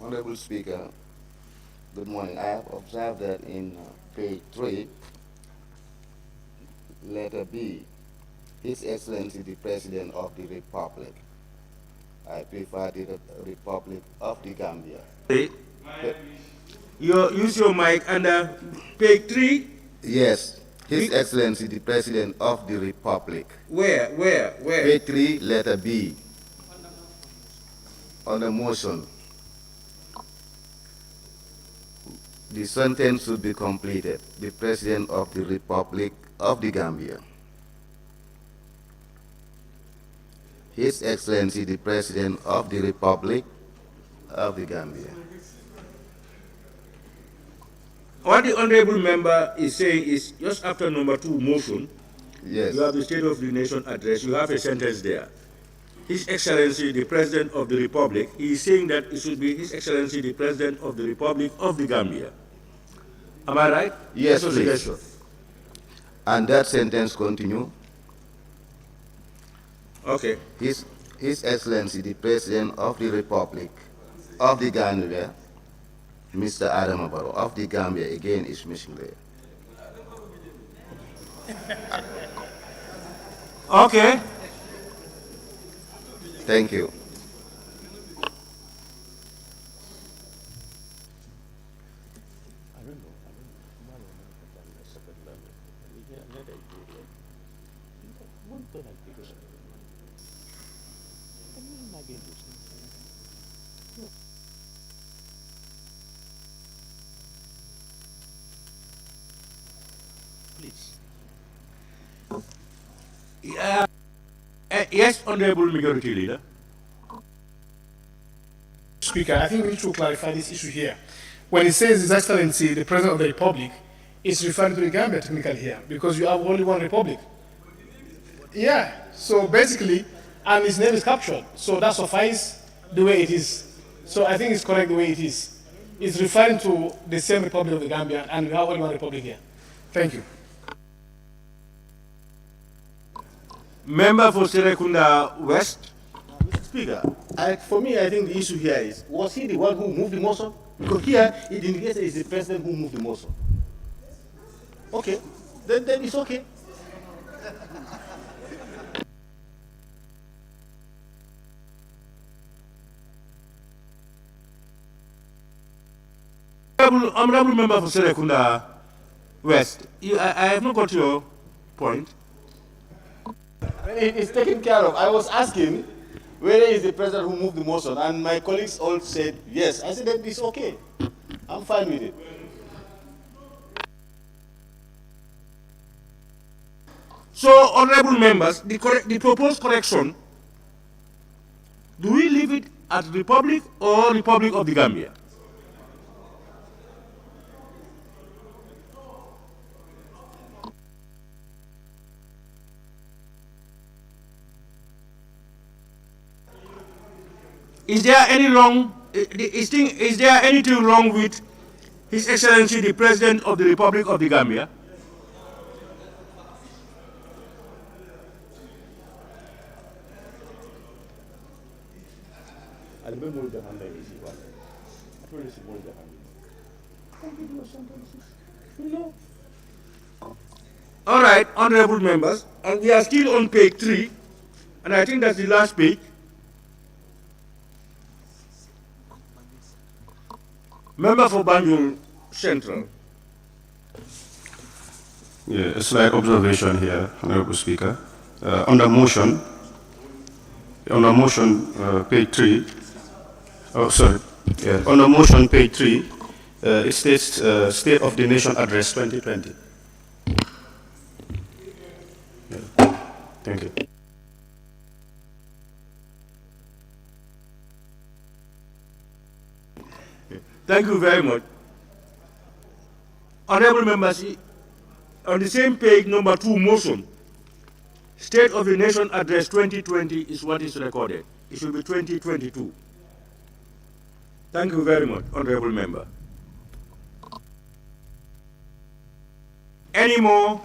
Honorable Speaker, good morning. I have observed that in page 3, letter B, His Excellency the President of the Republic. I prefer the Republic of the Gambia. You use your mic under page 3? Yes, His Excellency the President of the Republic. Where? Page 3, letter B. On the motion, the sentence should be completed. The President of the Republic of the Gambia. His Excellency the President of the Republic of the Gambia. What the honorable member is saying is just after number 2 motion, yes, you have the State of the Nation address, you have a sentence there. His Excellency the President of the Republic, he is saying that it should be His Excellency the President of the Republic of the Gambia. Am I right? Yes, please. And that sentence continue. Okay. His Excellency the President of the Republic of the Gambia, Mr. Adam Barrow of the Gambia, again is missing there. Okay. Thank you. Yes, Honorable Majority Leader. Speaker, I think we need to clarify this issue here. When it says His Excellency, the President of the Republic, it's referring to the Gambia technically here, because you have only one republic. Yeah, so basically, and his name is captured, so that suffices the way it is. So I think it's correct the way it is. It's referring to the same Republic of the Gambia, and we have only one republic here. Thank you. Member for Serekunda West. Mr. Speaker, for me, I think the issue here is, was he the one who moved the motion? Because here, it indicates it's the president who moved the motion. Okay, then it's okay. Honorable member for Serekunda West, I have not got your point. It's taken care of. I was asking whether it's the president who moved the motion, and my colleagues all said yes. I said that it's okay. I'm fine with it. So, honorable members, the proposed correction, do we leave it as Republic or Republic of the Gambia? Is there any wrong? Is there anything wrong with His Excellency the President of the Republic of the Gambia? All right, honorable members, and we are still on page 3, and I think that's the last page. Member for Banjul Central. Yeah, a slight observation here, Honorable Speaker. On the motion, page 3, oh, sorry. Yeah, on the motion, page 3, it states State of the Nation Address 2020. Yeah. Thank you. Thank you very much. Honorable members, on the same page, number 2 motion, State of the Nation Address 2020 is what is recorded. It should be 2022. Thank you very much, honorable member. Any more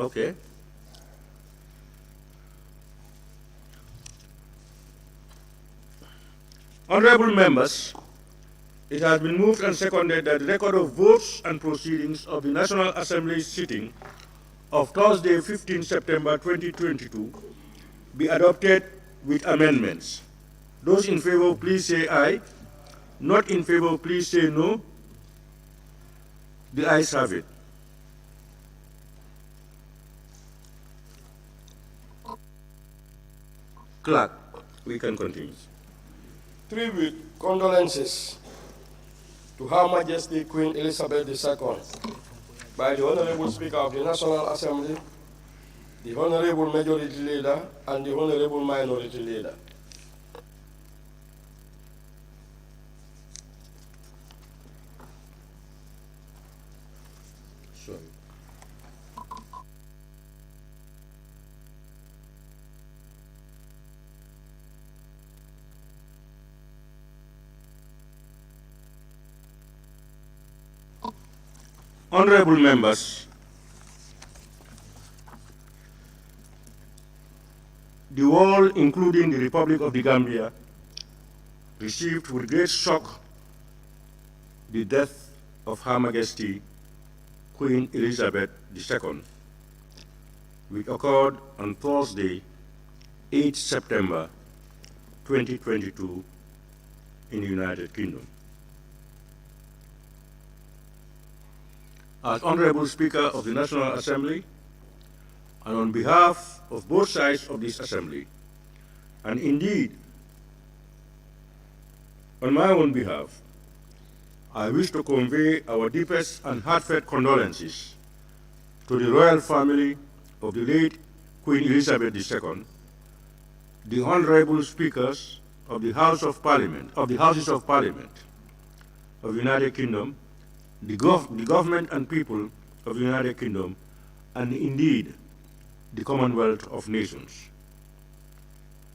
Okay. Honorable members, it has been moved and seconded that the record of votes and proceedings of the National Assembly sitting of Thursday, 15 September 2022 be adopted with amendments. Those in favor, please say aye. Not in favor, please say no. The ayes have it. Clerk, we can continue. Tribute, condolences to Her Majesty Queen Elizabeth II by the Honorable Speaker of the National Assembly, the Honorable Majority Leader, and the Honorable Minority Leader. Honorable members, the world, including the Republic of the Gambia, received with great shock the death of Her Majesty Queen Elizabeth II, which occurred on Thursday, 8 September 2022 in the United Kingdom. As Honorable Speaker of the National Assembly, and on behalf of both sides of this Assembly, and indeed on my own behalf, I wish to convey our deepest and heartfelt condolences to the royal family of the late Queen Elizabeth II, the Honorable Speakers of the Houses of Parliament of the United Kingdom, the government and people of the United Kingdom, and indeed the Commonwealth of Nations.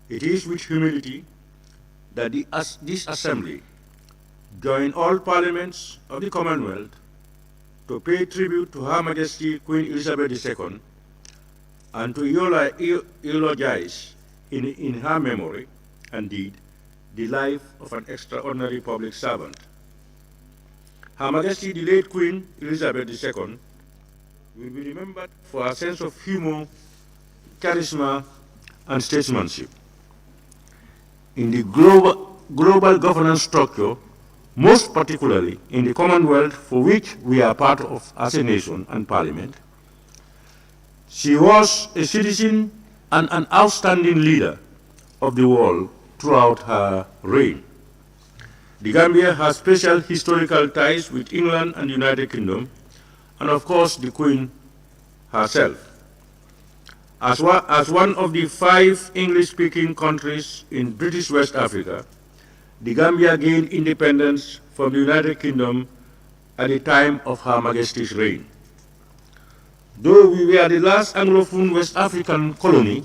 It is with humility that this Assembly join all parliaments of the Commonwealth to pay tribute to Her Majesty Queen Elizabeth II and to eulogize in her memory and deed the life of an extraordinary public servant. Her Majesty the late Queen Elizabeth II will be remembered for her sense of humor, charisma, and statesmanship. In the global governance structure, most particularly in the Commonwealth for which we are part of as a nation and parliament, she was a citizen and an outstanding leader of the world throughout her reign. The Gambia has special historical ties with England and the United Kingdom, and of course the Queen herself. As one of the 5 English-speaking countries in British West Africa, the Gambia gained independence from the United Kingdom at the time of Her Majesty's reign. Though we were the last Anglophone West African colony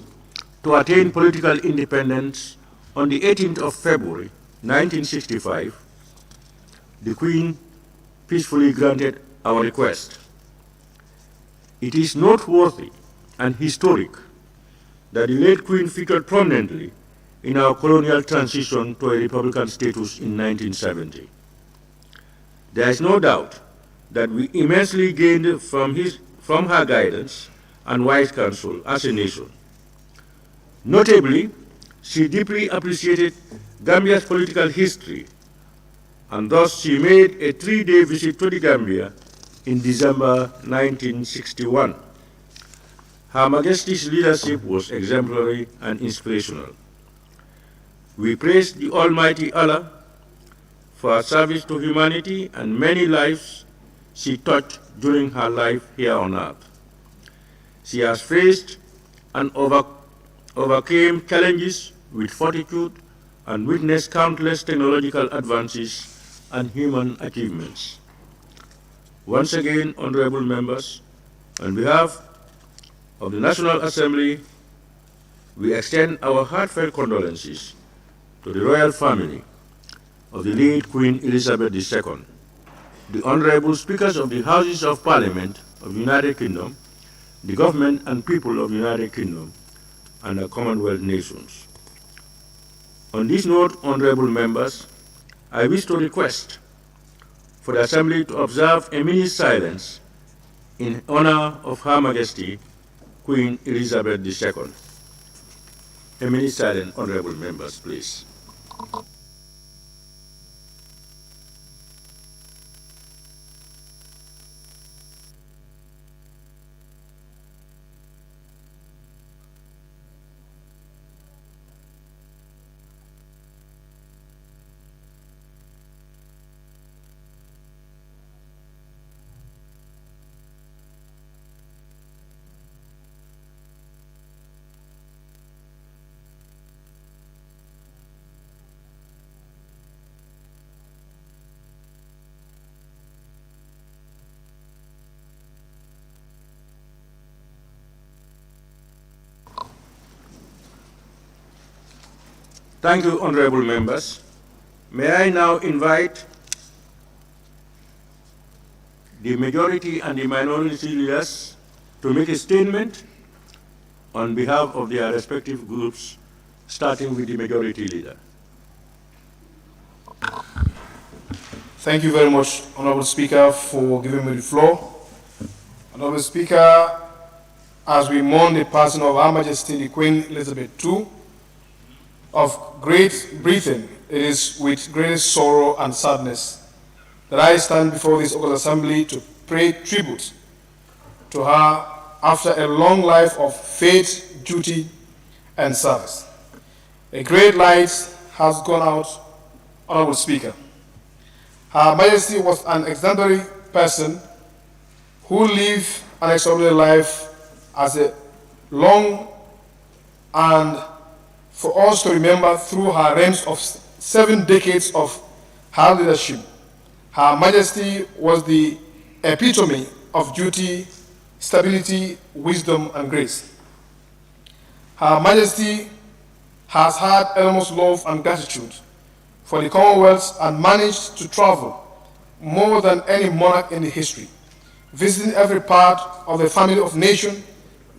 to attain political independence on the 18th of February 1965, the Queen peacefully granted our request. It is noteworthy and historic that the late Queen featured prominently in our colonial transition to a republican status in 1970. There is no doubt that we immensely gained from her guidance and wise counsel as a nation. Notably, she deeply appreciated Gambia's political history, and thus she made a 3-day visit to the Gambia in December 1961. Her Majesty's leadership was exemplary and inspirational. We praise the Almighty Allah for her service to humanity and many lives she touched during her life here on earth. She has faced and overcame challenges with fortitude and witnessed countless technological advances and human achievements. Once again, honorable members, on behalf of the National Assembly, we extend our heartfelt condolences to the royal family of the late Queen Elizabeth II, the honorable speakers of the Houses of Parliament of the United Kingdom, the government and people of the United Kingdom and the Commonwealth nations. On this note, honorable members, I wish to request for the Assembly to observe a minute's silence in honor of Her Majesty Queen Elizabeth II. A minute's silence, honorable members, please. Thank you, honorable members. May I now invite the majority and the minority leaders to make a statement on behalf of their respective groups, starting with the majority leader. Thank you very much, Honorable Speaker, for giving me the floor. Honorable Speaker, as we mourn the passing of Her Majesty the Queen Elizabeth II of Great Britain, it is with greatest sorrow and sadness that I stand before this August Assembly to pay tribute to her after a long life of faith, duty, and service. A great light has gone out, Honorable Speaker. Her Majesty was an exemplary person who lived an extraordinary life as a long and for us to remember through her reign of 7 decades of her leadership. Her Majesty was the epitome of duty, stability, wisdom, and grace. Her Majesty has had enormous love and gratitude for the Commonwealth and managed to travel more than any monarch in the history, visiting every part of the family of nation,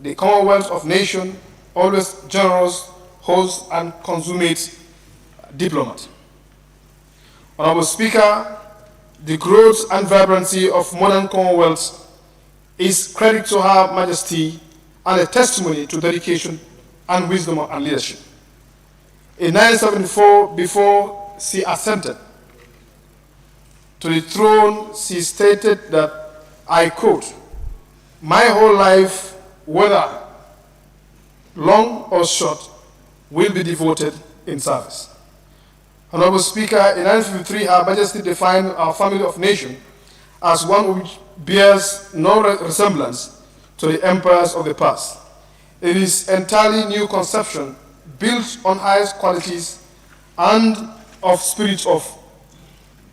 the Commonwealth of Nations, always generous, host, and consummate diplomat. Honorable Speaker, the growth and vibrancy of modern Commonwealth is credit to Her Majesty and a testimony to dedication and wisdom and leadership. In 1974, before she ascended to the throne, she stated that, I quote, "My whole life, whether long or short, will be devoted in service." Honorable Speaker, in 1953, Her Majesty defined our family of nations as one which bears no resemblance to the empires of the past. It is entirely new conception built on highest qualities and of spirit of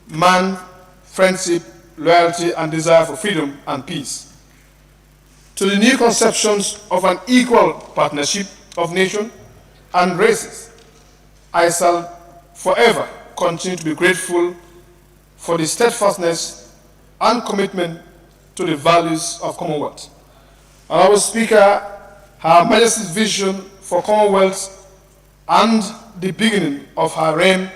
man, friendship, loyalty, and desire for freedom and peace. To the new conceptions of an equal partnership of nations and races, I shall forever continue to be grateful for the steadfastness and commitment to the values of Commonwealth. Honorable Speaker, Her Majesty's vision for Commonwealth and the beginning of her reign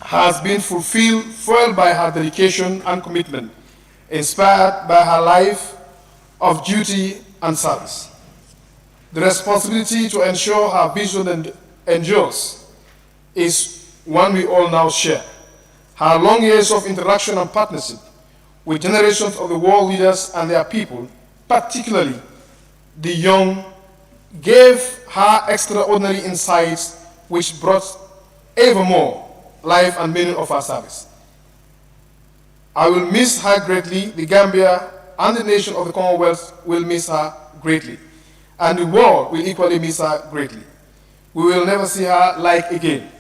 has been fulfilled, fueled by her dedication and commitment, inspired by her life of duty and service. The responsibility to ensure her vision endures is one we all now share. Her long years of interaction and partnership with generations of the world leaders and their people, particularly the young, gave her extraordinary insights which brought ever more life and meaning of her service. I will miss her greatly. The Gambia and the nation of the Commonwealth will miss her greatly, and the world will equally miss her greatly. We will never see her like again.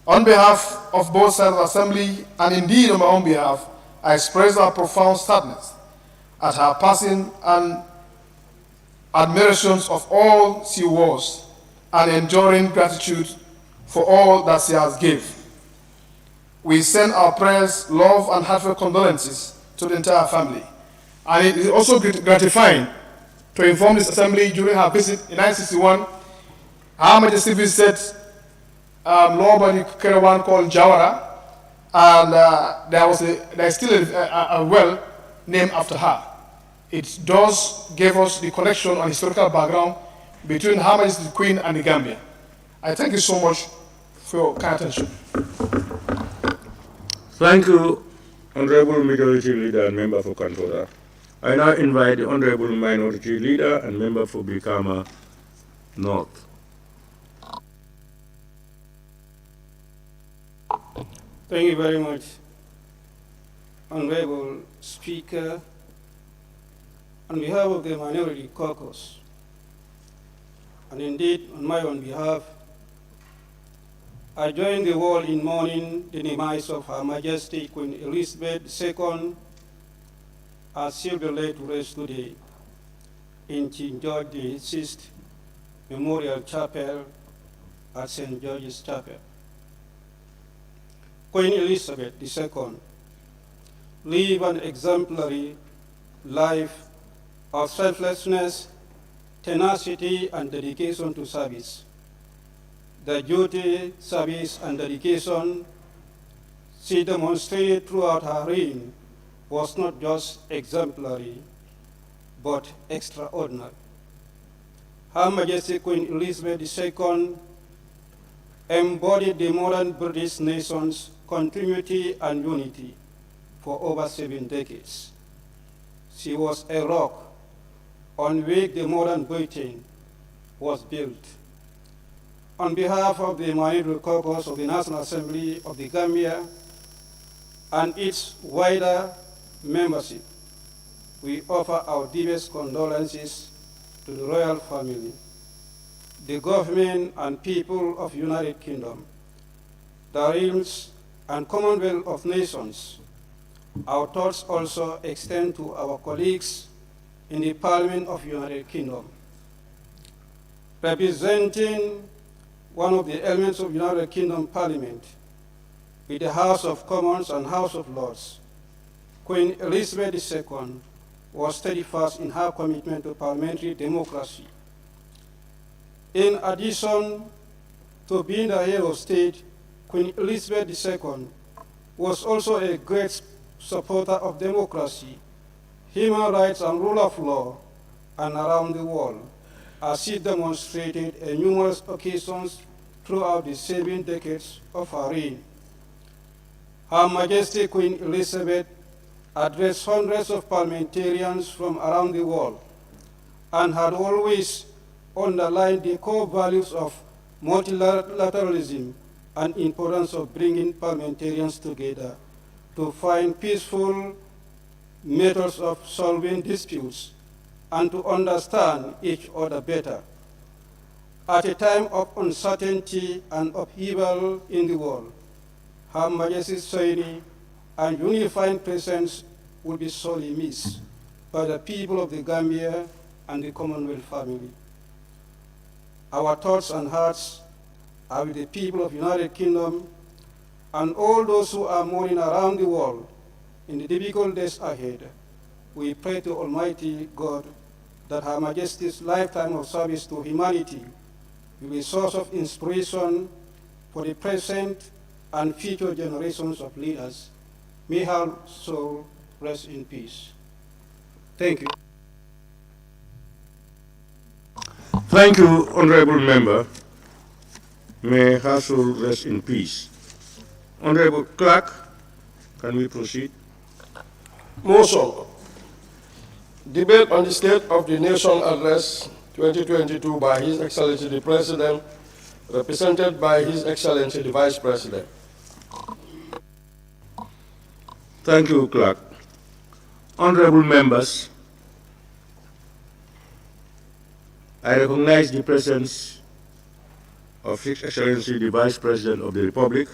On behalf of both sides of the Assembly, and indeed on my own behalf, I express our profound sadness at her passing and admirations of all she was, and enduring gratitude for all that she has given. We send our prayers, love, and heartfelt condolences to the entire family. And it is also gratifying to inform this assembly during her visit in 1961, Her Majesty visited law body Kerawan called Jawara, and there's still a well named after her. It does give us the connection and historical background between Her Majesty the Queen and the Gambia. I thank you so much for your kind attention. Thank you, Honorable Majority Leader and Member for Kantora. I now invite the Honorable Minority Leader and Member for Bikama North. Thank you very much, Honorable Speaker. On behalf of the Minority Caucus, and indeed on my own behalf, I join the world in mourning the demise of Her Majesty Queen Elizabeth II, as she will lay to rest today in King George VI Memorial Chapel at St. George's Chapel. Queen Elizabeth II lived an exemplary life of selflessness, tenacity, and dedication to service. The duty, service, and dedication she demonstrated throughout her reign was not just exemplary, but extraordinary. Her Majesty Queen Elizabeth II embodied the modern British nation's continuity and unity for over 7 decades. She was a rock on which the modern Britain was built. On behalf of the Minority Caucus of the National Assembly of the Gambia and its wider membership, we offer our deepest condolences to the royal family, the government and people of the United Kingdom, the realms and Commonwealth of Nations. Our thoughts also extend to our colleagues in the Parliament of the United Kingdom. Representing one of the elements of the United Kingdom Parliament, with the House of Commons and House of Lords, Queen Elizabeth II was steadfast in her commitment to parliamentary democracy. In addition to being the head of state, Queen Elizabeth II was also a great supporter of democracy, human rights, and rule of law, and around the world, as she demonstrated on numerous occasions throughout the 7 decades of her reign. Her Majesty Queen Elizabeth addressed hundreds of parliamentarians from around the world and had always underlined the core values of multilateralism and importance of bringing parliamentarians together to find peaceful methods of solving disputes and to understand each other better. At a time of uncertainty and upheaval in the world, Her Majesty's shiny and unifying presence will be sorely missed by the people of the Gambia and the Commonwealth family. Our thoughts and hearts are with the people of the United Kingdom and all those who are mourning around the world in the difficult days ahead. We pray to Almighty God that Her Majesty's lifetime of service to humanity will be a source of inspiration for the present and future generations of leaders. May her soul rest in peace. Thank you. Thank you, Honorable Member. May her soul rest in peace. Honorable Clerk, can we proceed? Motion. Debate on the State of the Nation Address 2022 by His Excellency the President, represented by His Excellency the Vice President. Thank you, Clerk. Honorable members, I recognize the presence of His Excellency the Vice President of the Republic,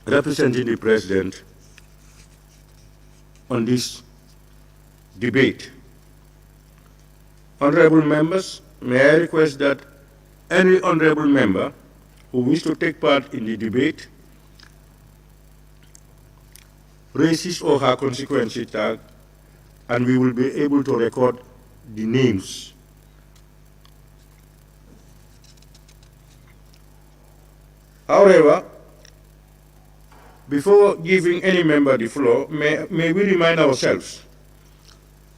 representing the President on this debate. Honorable members, may I request that any honorable member who wishes to take part in the debate raise his or her constituency tag and we will be able to record the names. However, before giving any member the floor, may we remind ourselves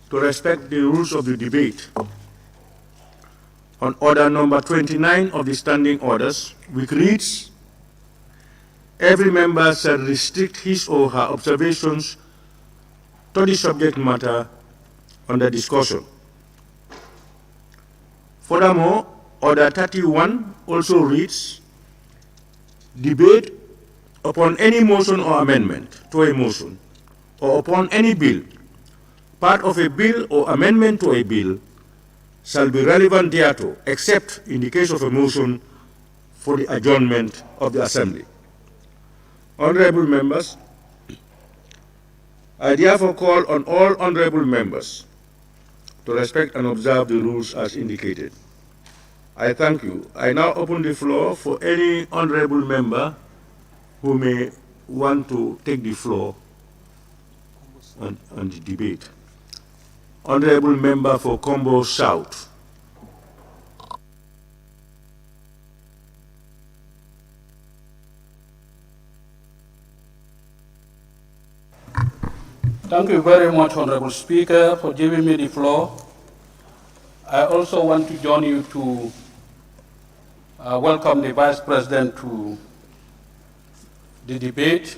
to respect the rules of the debate. On order number 29 of the standing orders, which reads, every member shall restrict his or her observations to the subject matter under discussion. Furthermore, order 31 also reads, debate upon any motion or amendment to a motion, or upon any bill, part of a bill or amendment to a bill, shall be relevant thereto, except in the case of a motion for the adjournment of the Assembly. Honorable members, I therefore call on all honorable members to respect and observe the rules as indicated. I thank you. I now open the floor for any honorable member who may want to take the floor on the debate. Honorable member for Combo South. Thank you very much, Honorable Speaker, for giving me the floor. I also want to join you to welcome the Vice President to the debate.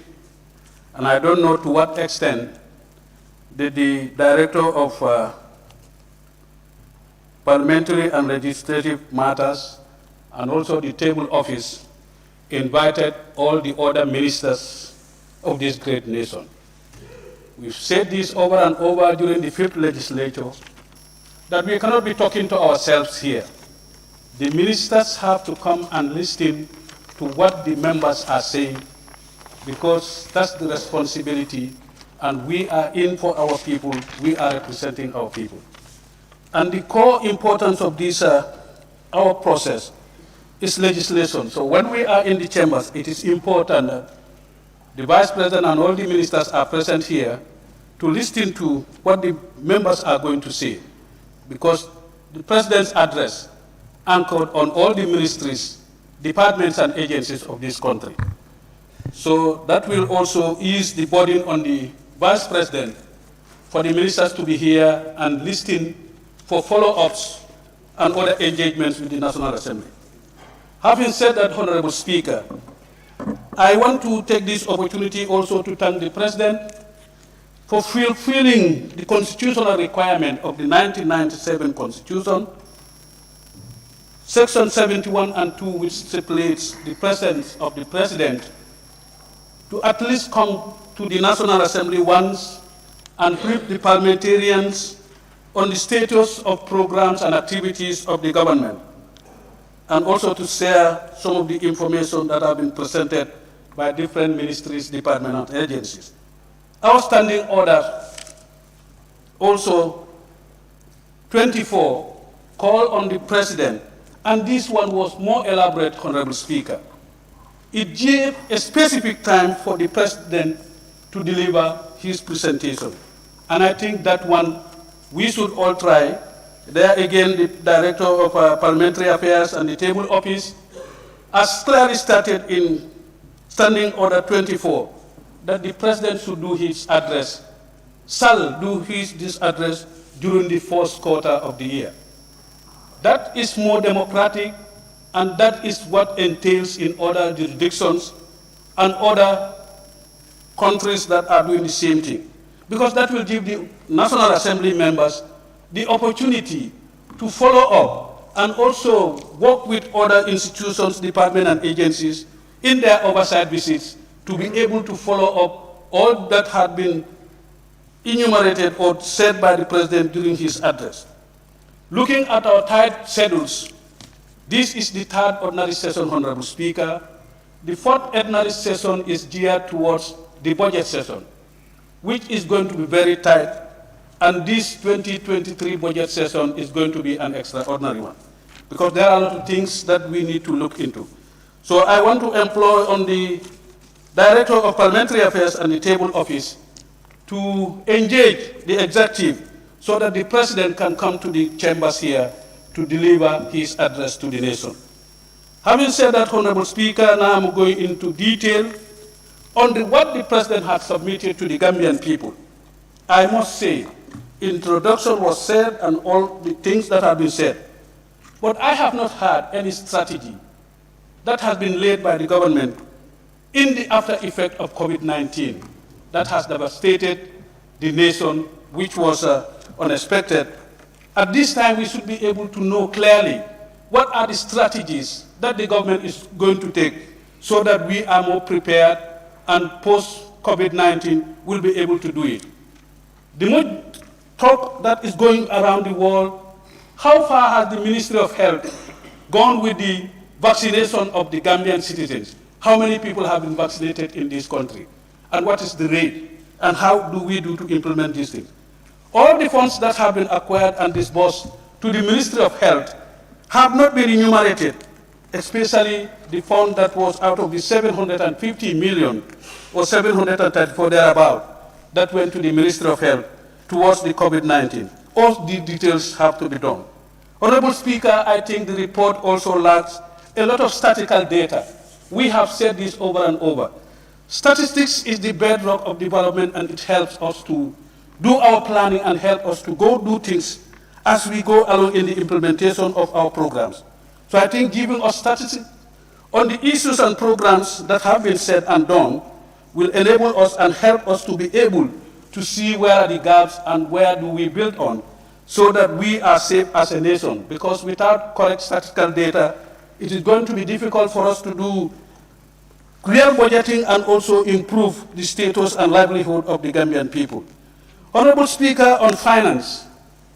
And I don't know to what extent did the Director of Parliamentary and Legislative Matters and also the Table Office invited all the other ministers of this great nation. We've said this over and over during the 5th legislature, that we cannot be talking to ourselves here. The ministers have to come and listen to what the members are saying, because that's the responsibility, and we are in for our people, we are representing our people. And the core importance of this, our process, is legislation. So when we are in the chambers, it is important that the Vice President and all the ministers are present here to listen to what the members are going to say, because the President's address anchored on all the ministries, departments, and agencies of this country. So that will also ease the burden on the Vice President for the ministers to be here and listen for follow-ups and other engagements with the National Assembly. Having said that, Honorable Speaker, I want to take this opportunity also to thank the President for fulfilling the constitutional requirement of the 1997 Constitution, Section 71 and 2, which stipulates the presence of the President to at least come to the National Assembly once and brief the parliamentarians on the status of programs and activities of the government, and also to share some of the information that have been presented by different ministries, departments, and agencies. Our standing order, also 24, call on the President, and this one was more elaborate, Honorable Speaker. It gave a specific time for the President to deliver his presentation. And I think that one we should all try. There again, the Director of Parliamentary Affairs and the Table Office has clearly stated in Standing Order 24 that the President should do his address, shall do this address during the first quarter of the year. That is more democratic, and that is what entails in other jurisdictions and other countries that are doing the same thing. Because that will give the National Assembly members the opportunity to follow up and also work with other institutions, departments, and agencies in their oversight visits to be able to follow up all that had been enumerated or said by the President during his address. Looking at our tight schedules, this is the 3rd ordinary session, Honorable Speaker. The 4th ordinary session is geared towards the budget session, which is going to be very tight, and this 2023 budget session is going to be an extraordinary one, because there are a lot of things that we need to look into. So I want to employ on the Director of Parliamentary Affairs and the Table Office to engage the executive so that the president can come to the chambers here to deliver his address to the nation. Having said that, Honorable Speaker, now I'm going into detail on what the president has submitted to the Gambian people. I must say, introduction was said and all the things that have been said, but I have not heard any strategy that has been laid by the government in the after effect of COVID-19 that has devastated the nation, which was unexpected. At this time, we should be able to know clearly what are the strategies that the government is going to take so that we are more prepared and post-COVID-19 will be able to do it. The more talk that is going around the world, how far has the Ministry of Health gone with the vaccination of the Gambian citizens? How many people have been vaccinated in this country? And what is the rate? And how do we do to implement these things? All the funds that have been acquired and disbursed to the Ministry of Health have not been enumerated, especially the fund that was out of the 750 million or 734 thereabout that went to the Ministry of Health towards the COVID-19. All the details have to be done. Honorable Speaker, I think the report also lacks a lot of statistical data. We have said this over and over. Statistics is the bedrock of development, and it helps us to do our planning and help us to go do things as we go along in the implementation of our programs. So I think giving us statistics on the issues and programs that have been said and done will enable us and help us to be able to see where are the gaps and where do we build on so that we are safe as a nation. Because without correct statistical data, it is going to be difficult for us to do real budgeting and also improve the status and livelihood of the Gambian people. Honorable Speaker, on finance,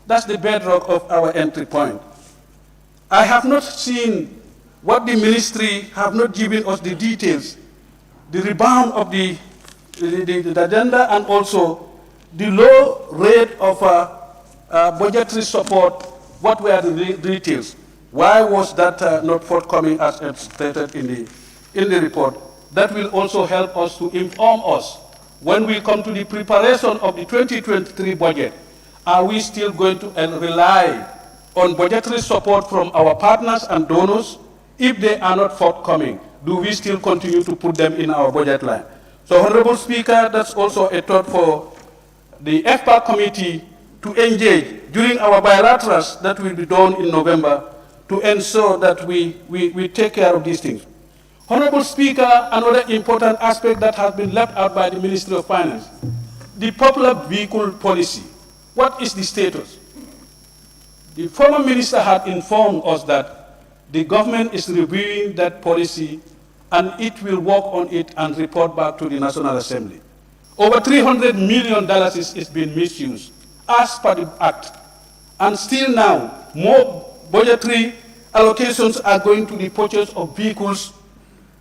that's the bedrock of our entry point. I have not seen what the ministry have not given us the details, the rebound of the agenda and also the low rate of budgetary support. What were the details? Why was that not forthcoming as stated in the report? That will also help us to inform us when we come to the preparation of the 2023 budget. Are we still going to rely on budgetary support from our partners and donors? If they are not forthcoming, do we still continue to put them in our budget line? So, Honorable Speaker, that's also a thought for the FPA committee to engage during our bilaterals that will be done in November to ensure that we take care of these things. Honorable Speaker, another important aspect that has been left out by the Ministry of Finance, the popular vehicle policy. What is the status? The former minister had informed us that the government is reviewing that policy and it will work on it and report back to the National Assembly. Over $300 million is being misused as per the Act. And still now, more budgetary allocations are going to the purchase of vehicles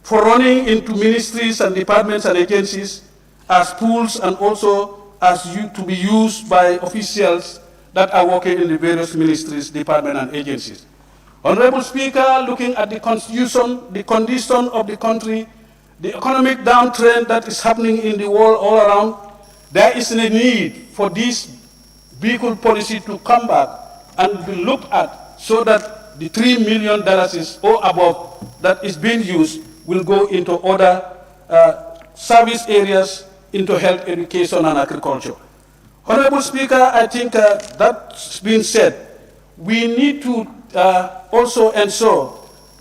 for running into ministries and departments and agencies as pools and also as to be used by officials that are working in the various ministries, departments, and agencies. Honorable Speaker, looking at the constitution, the condition of the country, the economic downtrend that is happening in the world all around, there is a need for this vehicle policy to come back and be looked at so that the $3 million or above that is being used will go into other service areas, into health, education, and agriculture. Honorable Speaker, I think that's been said. We need to also ensure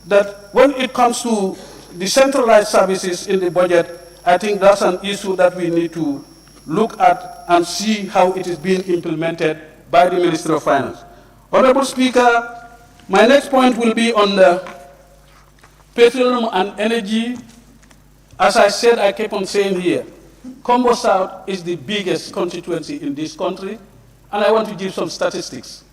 that when it comes to decentralized services in the budget, I think that's an issue that we need to look at and see how it is being implemented by the Ministry of Finance. Honorable Speaker, my next point will be on the petroleum and energy. As I said, I keep on saying here, Combo South is the biggest constituency in this country, and I want to give some statistics.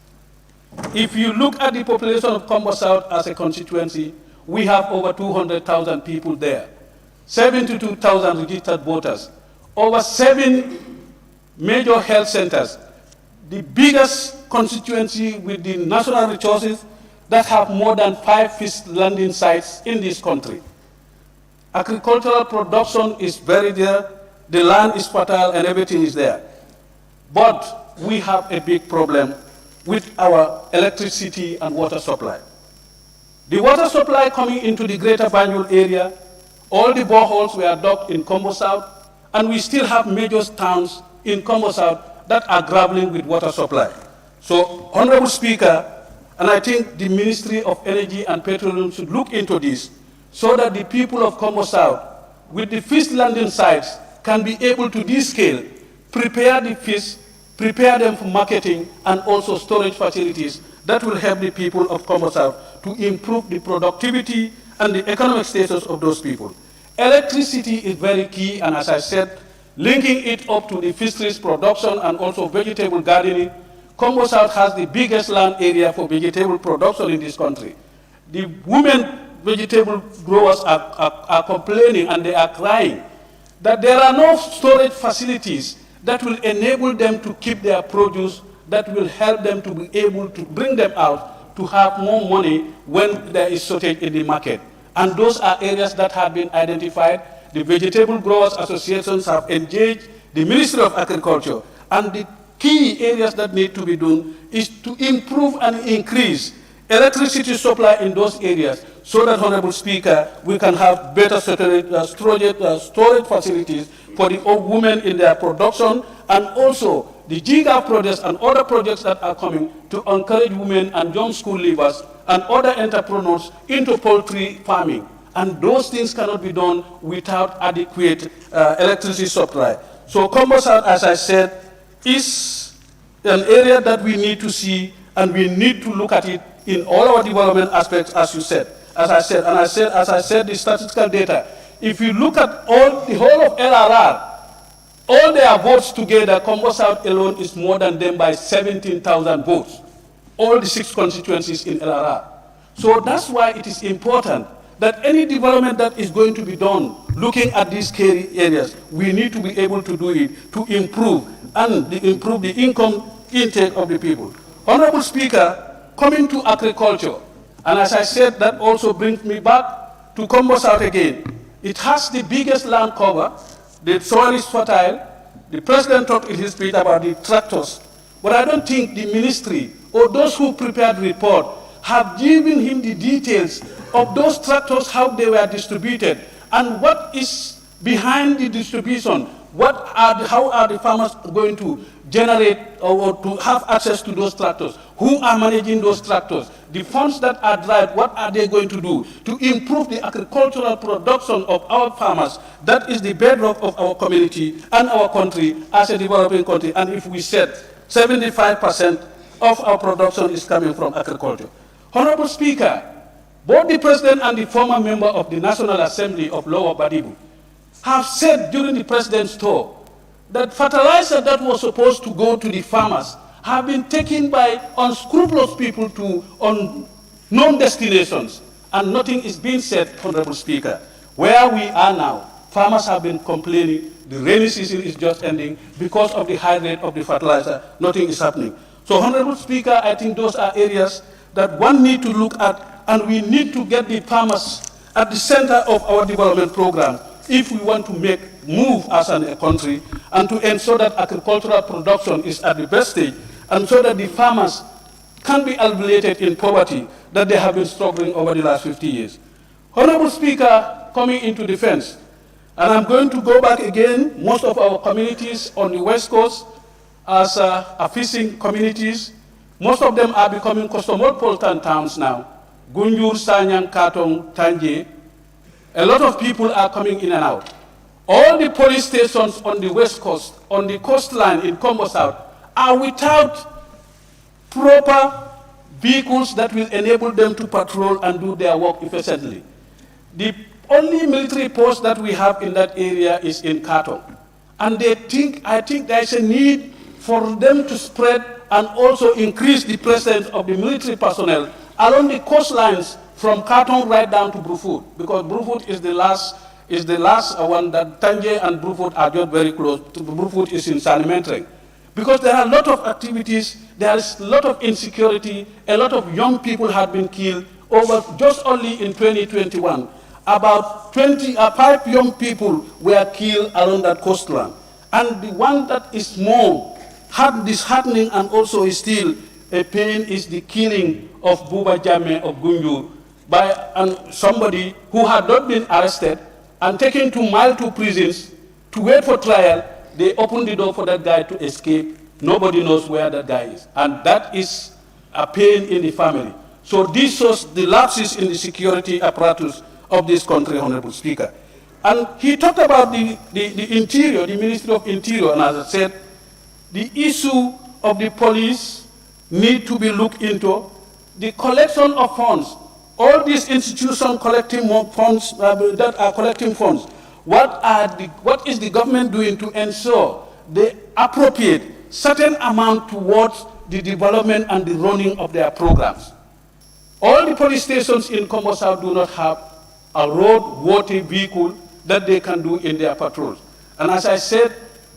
If you look at the population of Combo South as a constituency, we have over 200,000 people there, 72,000 registered voters, over 7 major health centers, the biggest constituency with the national resources that have more than 5 fish landing sites in this country. Agricultural production is very there. the land is fertile and everything is there. But we have a big problem with our electricity and water supply. The water supply coming into the greater Banjul area, all the boreholes were dug in Combo South, and we still have major towns in Combo South that are grappling with water supply. So, Honorable Speaker, and I think the Ministry of Energy and Petroleum should look into this so that the people of Combo South, with the fish landing sites, can be able to descale, prepare the fish, prepare them for marketing, and also storage facilities that will help the people of Combo South to improve the productivity and the economic status of those people. Electricity is very key, and as I said, linking it up to the fisheries production and also vegetable gardening, Combo South has the biggest land area for vegetable production in this country. The women vegetable growers are complaining and they are crying that there are no storage facilities that will enable them to keep their produce, that will help them to be able to bring them out to have more money when there is shortage in the market. And those are areas that have been identified. The vegetable growers associations have engaged the Ministry of Agriculture, and the key areas that need to be done is to improve and increase electricity supply in those areas so that, Honorable Speaker, we can have better storage facilities for the women in their production, and also the GIGA projects and other projects that are coming to encourage women and young school leavers and other entrepreneurs into poultry farming. And those things cannot be done without adequate electricity supply. So Combo South, as I said, is an area that we need to see, and we need to look at it in all our development aspects, as you said. As I said, the statistical data. If you look at the whole of LRR, all their votes together, Combo South alone is more than them by 17,000 votes. All the 6 constituencies in LRR. So that's why it is important that any development that is going to be done, looking at these key areas, we need to be able to do it to improve improve the income intake of the people. Honorable Speaker, coming to agriculture, and as I said, that also brings me back to Combo South again. It has the biggest land cover, the soil is fertile. The President talked in his speech about the tractors, but I don't think the ministry or those who prepared the report have given him the details of those tractors, how they were distributed, and what is behind the distribution. How are the farmers going to generate or to have access to those tractors? Who are managing those tractors? The funds that are derived, what are they going to do to improve the agricultural production of our farmers? That is the bedrock of our community and our country as a developing country. And if we said 75% of our production is coming from agriculture. Honorable Speaker, both the President and the former member of the National Assembly of Lower Badibu have said during the President's tour that fertilizer that was supposed to go to the farmers have been taken by unscrupulous people to unknown destinations, and nothing is being said, Honorable Speaker. Where we are now, farmers have been complaining, the rainy season is just ending, because of the high rate of the fertilizer, nothing is happening. So, Honorable Speaker, I think those are areas that one need to look at, and we need to get the farmers at the center of our development program if we want to move as a country, and to ensure that agricultural production is at the best stage, and so that the farmers can be alleviated in poverty that they have been struggling over the last 50 years. Honorable Speaker, coming into defense, and I'm going to go back again, most of our communities on the West Coast as fishing communities, most of them are becoming cosmopolitan towns now. Gunjur, Sanyang, Katong, Tanje. A lot of people are coming in and out. All the police stations on the West Coast, on the coastline in Combo South, are without proper vehicles that will enable them to patrol and do their work efficiently. The only military post that we have in that area is in Katong. And I think there is a need for them to spread and also increase the presence of the military personnel along the coastlines from Katong right down to Brufut, because Brufut is the last one that Tanje and Brufut are just very close. Brufut is in Sanimentreng. Because there are a lot of activities, there is a lot of insecurity, a lot of young people have been killed over just only in 2021. about 5 young people were killed along that coastline. And the one that is more disheartening and also is still a pain is the killing of Buba Jammeh of Gunjur by somebody who had not been arrested and taken to Mile 2 prisons to wait for trial. They opened the door for that guy to escape. Nobody knows where that guy is. And that is a pain in the family. So this shows the lapses in the security apparatus of this country, Honorable Speaker. And he talked about the Interior, the Ministry of Interior, and as I said, the issue of the police need to be looked into. The collection of funds, all these institutions collecting more funds that are collecting funds, what is the government doing to ensure they appropriate certain amount towards the development and the running of their programs? All the police stations in Kombo South do not have a road-worthy vehicle that they can do in their patrols. And as I said,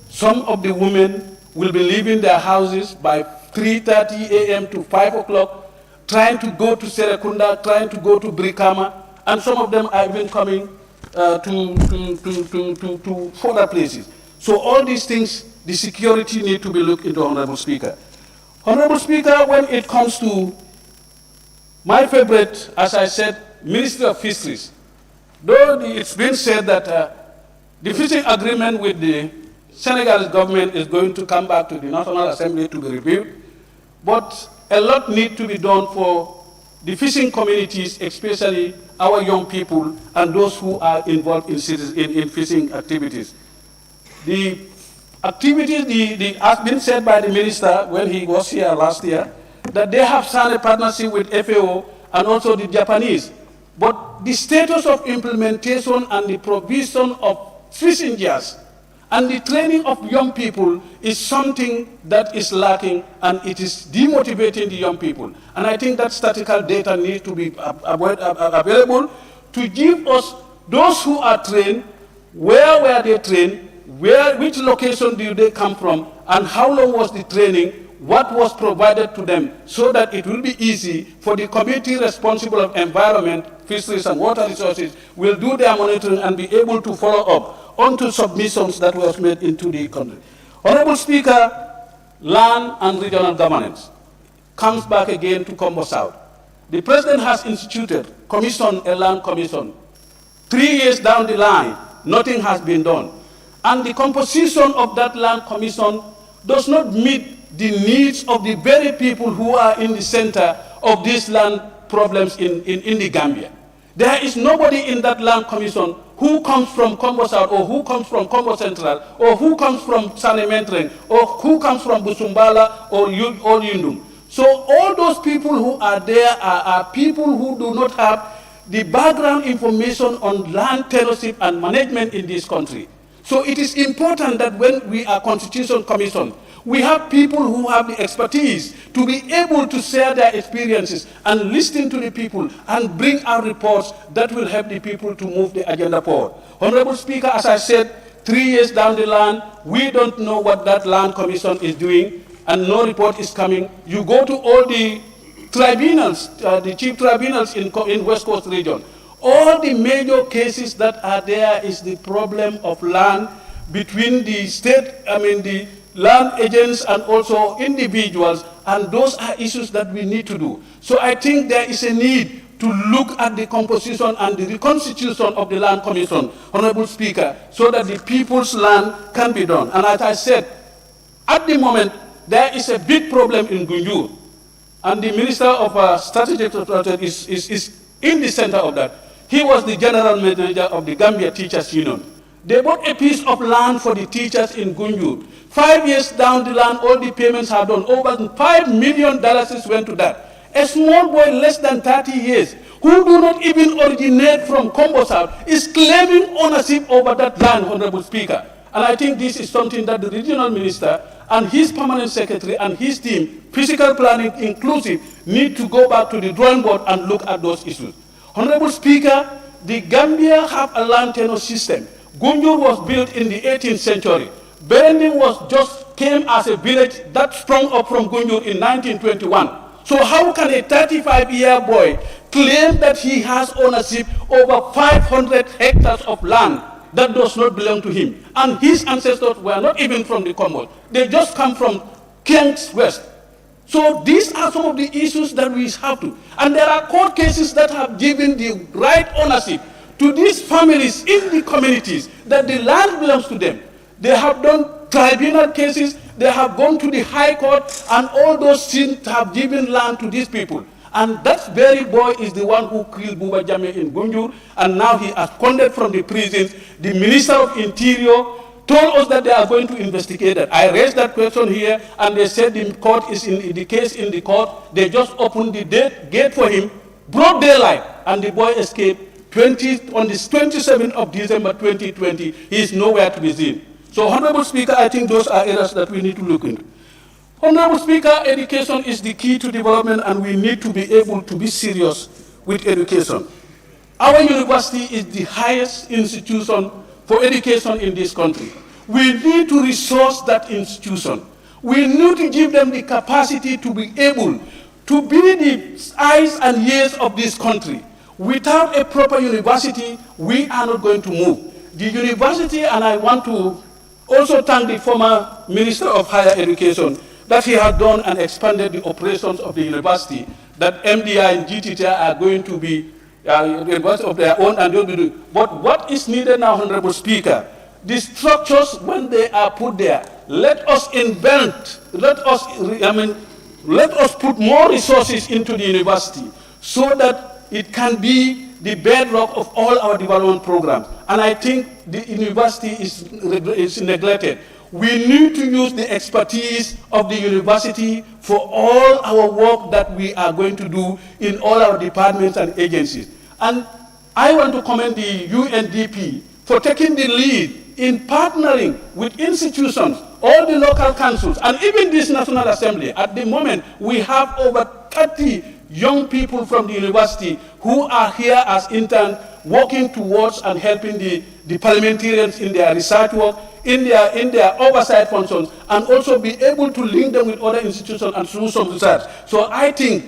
some of the women will be leaving their houses by 3:30 a.m. to 5 o'clock, trying to go to Serekunda, trying to go to Brikama, and some of them are even coming to further places. So all these things, the security need to be looked into, Honorable Speaker. Honorable Speaker, when it comes to my favorite, as I said, Ministry of Fisheries, though it's been said that the fishing agreement with the Senegalese government is going to come back to the National Assembly to be reviewed, but a lot needs to be done for the fishing communities, especially our young people and those who are involved in fishing activities. The activities, has been said by the minister when he was here last year, that they have signed a partnership with FAO and also the Japanese. But the status of implementation and the provision of fishing gears and the training of young people is something that is lacking, and it is demotivating the young people. And I think that statistical data needs to be available to give us those who are trained, where were they trained, which location do they come from, and how long was the training, what was provided to them, so that it will be easy for the committee responsible of environment, fisheries, and water resources will do their monitoring and be able to follow up onto submissions that was made into the country. Honorable Speaker, land and regional governance comes back again to Kombo South. The President has commissioned a land commission. 3 years down the line, nothing has been done. And the composition of that land commission does not meet the needs of the very people who are in the center of these land problems in the Gambia. There is nobody in that land commission who comes from Kombo South, or who comes from Kombo Central, or who comes from Sanementreng, or who comes from Busumbala or Yundum. So all those people who are there are people who do not have the background information on land tenureship and management in this country. So it is important that when we are Constitution Commission, we have people who have the expertise to be able to share their experiences and listen to the people and bring out reports that will help the people to move the agenda forward. Honorable Speaker, as I said, 3 years down the line, we don't know what that land commission is doing, and no report is coming. You go to all the tribunals, the chief tribunals in West Coast region. All the major cases that are there is the problem of land between the the land agents and also individuals, and those are issues that we need to do. So I think there is a need to look at the composition and the reconstitution of the land commission, Honorable Speaker, so that the people's land can be done. And as I said, at the moment, there is a big problem in Gunjur, and the Minister of Strategic Development is in the center of that. He was the general manager of the Gambia Teachers Union. They bought a piece of land for the teachers in Gunjur. 5 years down the line, all the payments are done. Over $5 million went to that. A small boy less than 30 years, who do not even originate from Kombo South, is claiming ownership over that land, Honorable Speaker. And I think this is something that the regional minister and his permanent secretary and his team, physical planning inclusive, need to go back to the drawing board and look at those issues. Honorable Speaker, the Gambia have a land tenure system. Gunjur was built in the 18th century. Berending came as a village that sprung up from Gunjur in 1921. So how can a 35-year boy claimed that he has ownership over 500 hectares of land that does not belong to him. And his ancestors were not even from the Commonwealth. They just come from Kings West. So these are some of the issues that we have to. And there are court cases that have given the right ownership to these families in the communities that the land belongs to them. They have done tribunal cases, they have gone to the High Court, and all those things have given land to these people. And that very boy is the one who killed Buba Jammeh in Gunjur, and now he has absconded from the prisons. The Minister of Interior told us that they are going to investigate that. I raised that question here, and they said the court is in the case in the court. They just opened the gate for him, broad daylight, and the boy escaped. On the 27th of December 2020, he is nowhere to be seen. So, Honorable Speaker, I think those are areas that we need to look into. Honorable Speaker, education is the key to development, and we need to be able to be serious with education. Our university is the highest institution for education in this country. We need to resource that institution. We need to give them the capacity to be able to be the eyes and ears of this country. Without a proper university, we are not going to move. The university, and I want to also thank the former Minister of Higher Education, that he has done and expanded the operations of the university, that MDI and GTTI are going to be university of their own, and they'll be doing. But what is needed now, Honorable Speaker, the structures, when they are put there, let us invent, let us put more resources into the university so that it can be the bedrock of all our development programs. And I think the university is neglected. We need to use the expertise of the university for all our work that we are going to do in all our departments and agencies. And I want to commend the UNDP for taking the lead in partnering with institutions, all the local councils, and even this National Assembly. At the moment, we have over 30 young people from the university who are here as interns, working towards and helping the parliamentarians in their research work, in their oversight functions, and also be able to link them with other institutions and do some research. So I think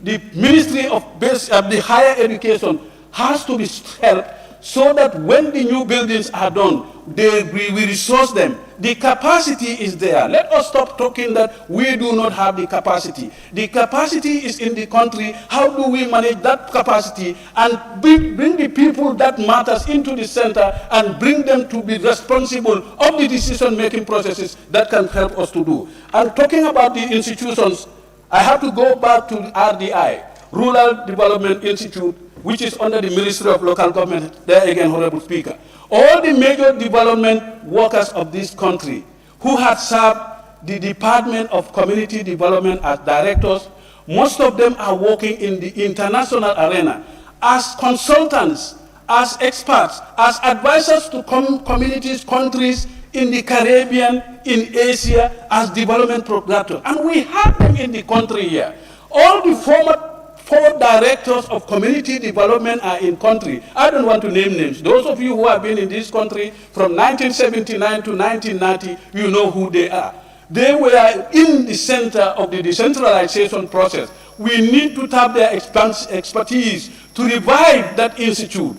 the Ministry of the Higher Education has to be helped so that when the new buildings are done, we resource them. The capacity is there. Let us stop talking that we do not have the capacity. The capacity is in the country. How do we manage that capacity and bring the people that matters into the center and bring them to be responsible of the decision-making processes that can help us to do? And talking about the institutions, I have to go back to RDI, Rural Development Institute, which is under the Ministry of Local Government. There again, Honorable Speaker. All the major development workers of this country who had served the Department of Community Development as directors, most of them are working in the international arena as consultants, as experts, as advisors to communities, countries in the Caribbean, in Asia, as development programs. And we have them in the country here. All the former 4 directors of community development are in country. I don't want to name names. Those of you who have been in this country from 1979 to 1990, you know who they are. They were in the center of the decentralization process. We need to tap their expertise to revive that institute.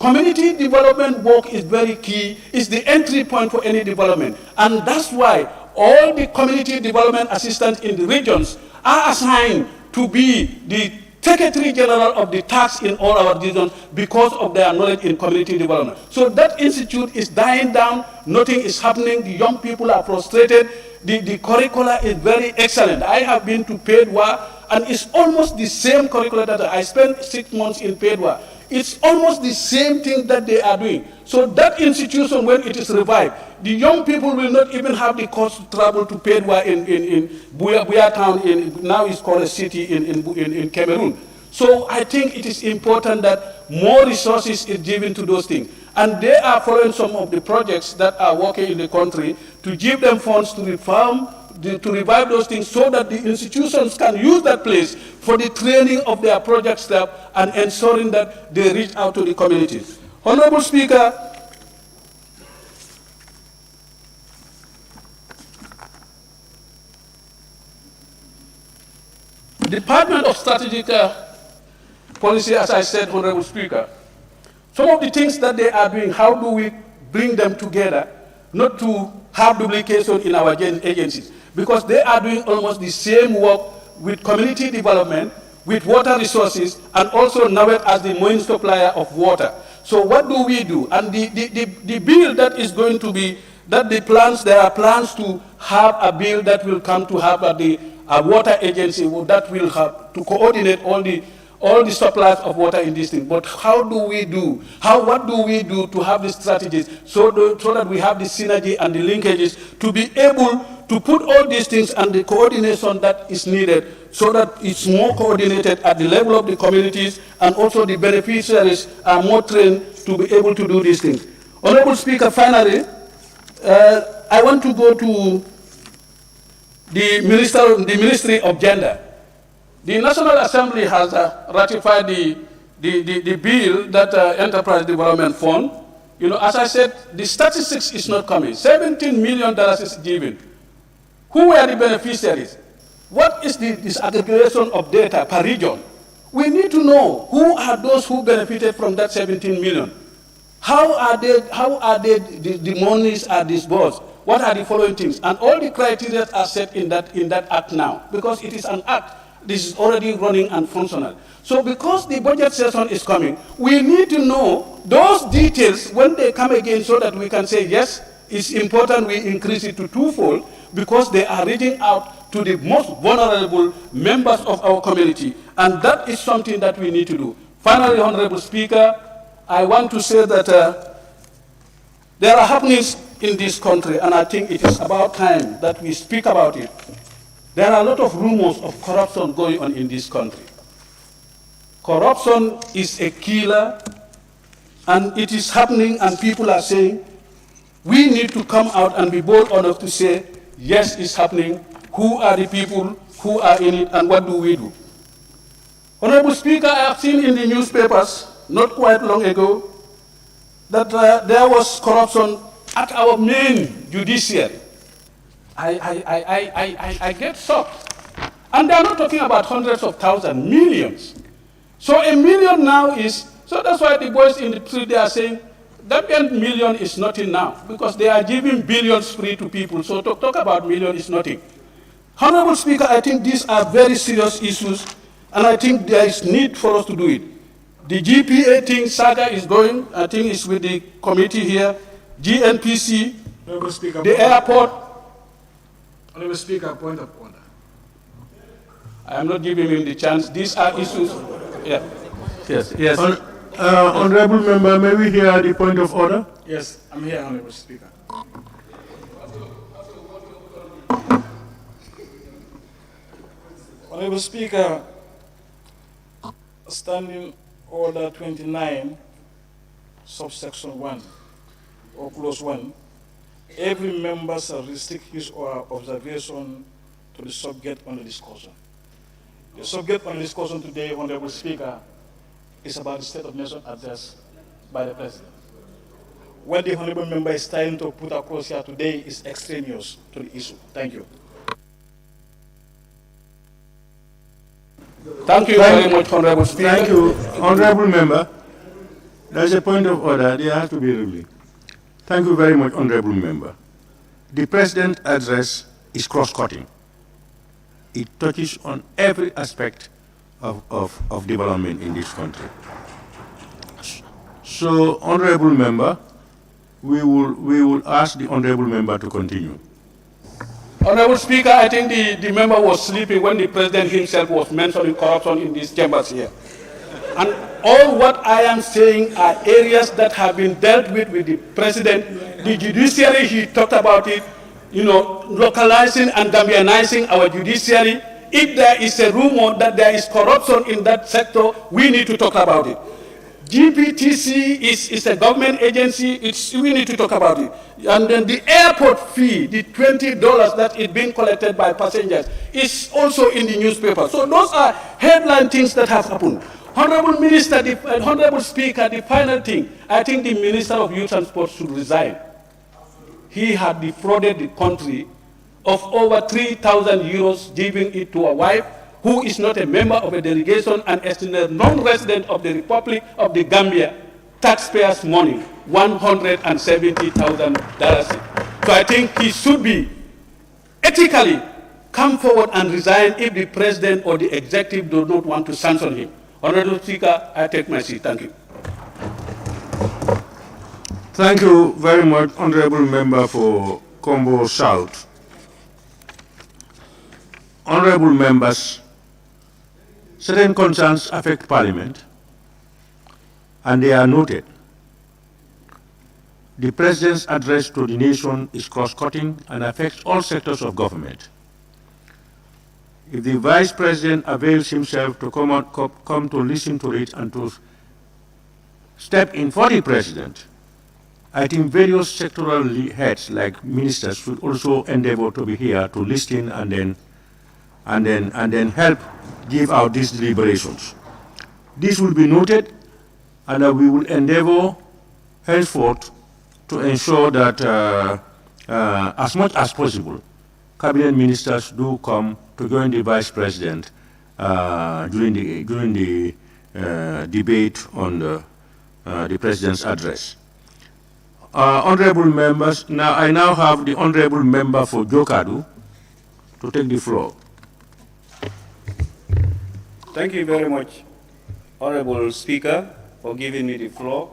Community development work is very key. It's the entry point for any development. And that's why all the community development assistants in the regions are assigned to be the Secretary General of the tax in all our regions because of their knowledge in community development. So that institute is dying down, nothing is happening, the young people are frustrated, the curricula is very excellent. I have been to Pedwa, and it's almost the same curricula that I spent 6 months in Pedwa. It's almost the same thing that they are doing. So that institution, when it is revived, the young people will not even have the cost to travel to Pedwa in Buya town, now it's called a city in Cameroon. So I think it is important that more resources is given to those things. And they are following some of the projects that are working in the country to give them funds to reform, to revive those things so that the institutions can use that place for the training of their project staff and ensuring that they reach out to the communities. Honorable Speaker, the Department of Strategic policy, as I said, Honorable Speaker. Some of the things that they are doing, how do we bring them together, not to have duplication in our agencies? Because they are doing almost the same work with community development, with water resources, and also NAWET as the main supplier of water. So what do we do? And the bill that is going to be, that there are plans to have a bill that will come to have a water agency that will have to coordinate all the supplies of water in this thing. But what do we do to have the strategies so that we have the synergy and the linkages to be able to put all these things and the coordination that is needed so that it's more coordinated at the level of the communities, and also the beneficiaries are more trained to be able to do these things. Honorable Speaker, finally, I want to go to the Ministry of Gender. The National Assembly has ratified the bill that Enterprise Development Fund. You know, as I said, the statistics is not coming. $17 million is given. Who are the beneficiaries? What is the disaggregation of data per region? We need to know who are those who benefited from that 17 million. How are the monies are disbursed? What are the following things? And all the criteria are set in that act now, because it is an act. This is already running and functional. So because the budget session is coming, we need to know those details when they come again so that we can say, yes, it's important we increase it to twofold, because they are reaching out to the most vulnerable members of our community. And that is something that we need to do. Finally, Honorable Speaker, I want to say that there are happenings in this country, and I think it is about time that we speak about it. There are a lot of rumors of corruption going on in this country. Corruption is a killer, and it is happening, and people are saying, we need to come out and be bold enough to say, yes, it's happening. Who are the people who are in it, and what do we do? Honorable Speaker, I have seen in the newspapers not quite long ago that there was corruption at our main judiciary. I get shocked. And they are not talking about hundreds of thousands, millions. So a million now is, so that's why the boys in the street, they are saying, Gambian million is nothing now, because they are giving billions free to people. So to talk about million is nothing. Honorable Speaker, I think these are very serious issues, and I think there is need for us to do it. The GPA thing, saga is going, I think it's with the committee here, GNPC, Speaker, the airport. Honorable Speaker, point of order. I am not giving him the chance. These are issues. Yeah. Yes. Honorable member, may we hear the point of order? Yes, I'm here, Honorable Speaker. Honorable Speaker, Standing Order 29, subsection 1, or clause 1, every member shall restrict his or her observation to the subject under discussion. The subject under discussion today, Honorable Speaker, is about the State of Nation address by the President. What the Honorable Member is trying to put across here today is extraneous to the issue. Thank you. Thank you very much, Honorable Speaker. Thank you, Honorable Member. There's a point of order. There has to be ruling. Thank you very much, Honorable Member. The President's address is cross-cutting. It touches on every aspect of development in this country. So, Honorable Member, we will ask the Honorable Member to continue. Honorable Speaker, I think the member was sleeping when the President himself was mentioning corruption in these chambers here. And all what I am saying are areas that have been dealt with the President. The judiciary, he talked about it, you know, localizing and Gambianizing our judiciary. If there is a rumor that there is corruption in that sector, we need to talk about it. GPTC is a government agency, we need to talk about it. And then the airport fee, the $20 that is being collected by passengers, is also in the newspaper. So those are headline things that have happened. Honorable Minister, Honorable Speaker, the final thing, I think the Minister of Youth and Sports should resign. He had defrauded the country of over 3,000 euros, giving it to a wife who is not a member of a delegation and is a non-resident of the Republic of the Gambia, taxpayers' money, $170,000. So I think he should be ethically come forward and resign if the president or the executive do not want to sanction him. Honorable Speaker, I take my seat. Thank you. Thank you very much, Honorable Member for Combo South. Honorable members, certain concerns affect Parliament, and they are noted. The President's address to the nation is cross-cutting and affects all sectors of government. If the Vice President avails himself to come to listen to it and to step in for the President, I think various sectoral heads, like ministers, should also endeavor to be here to listen and then help give out these deliberations. This will be noted, and we will endeavor henceforth to ensure that as much as possible, cabinet ministers do come to join the Vice President during the debate on the President's address. Honorable members, I now have the Honorable Member for Jokadu to take the floor. Thank you very much, Honorable Speaker, for giving me the floor.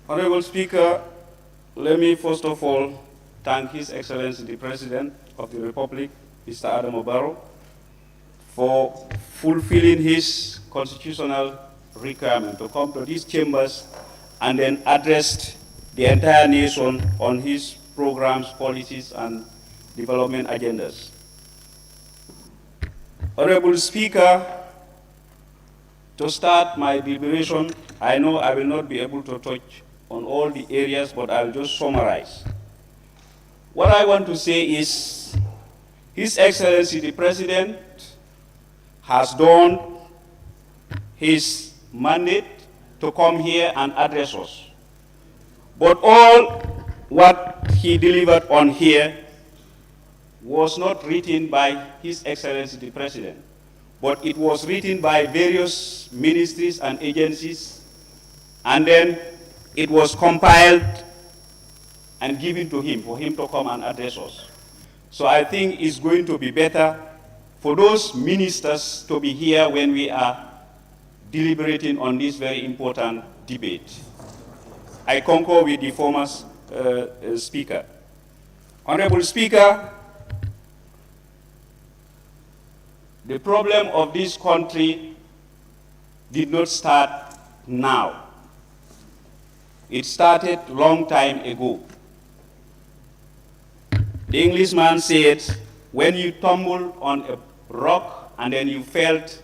Honorable Speaker, let me first of all thank His Excellency the President of the Republic, Mr. Adamo Barrow, for fulfilling his constitutional requirement to come to these chambers and then address the entire nation on his programs, policies, and development agendas. Honorable Speaker, to start my deliberation, I know I will not be able to touch on all the areas, but I'll just summarize. What I want to say is, His Excellency the President has done his mandate to come here and address us. But all what he delivered on here was not written by His Excellency the President, but it was written by various ministries and agencies, and then it was compiled and given to him for him to come and address us. So I think it's going to be better for those ministers to be here when we are deliberating on this very important debate. I concur with the former speaker. Honorable Speaker, the problem of this country did not start now. It started a long time ago. The Englishman said, when you tumble on a rock and then you felt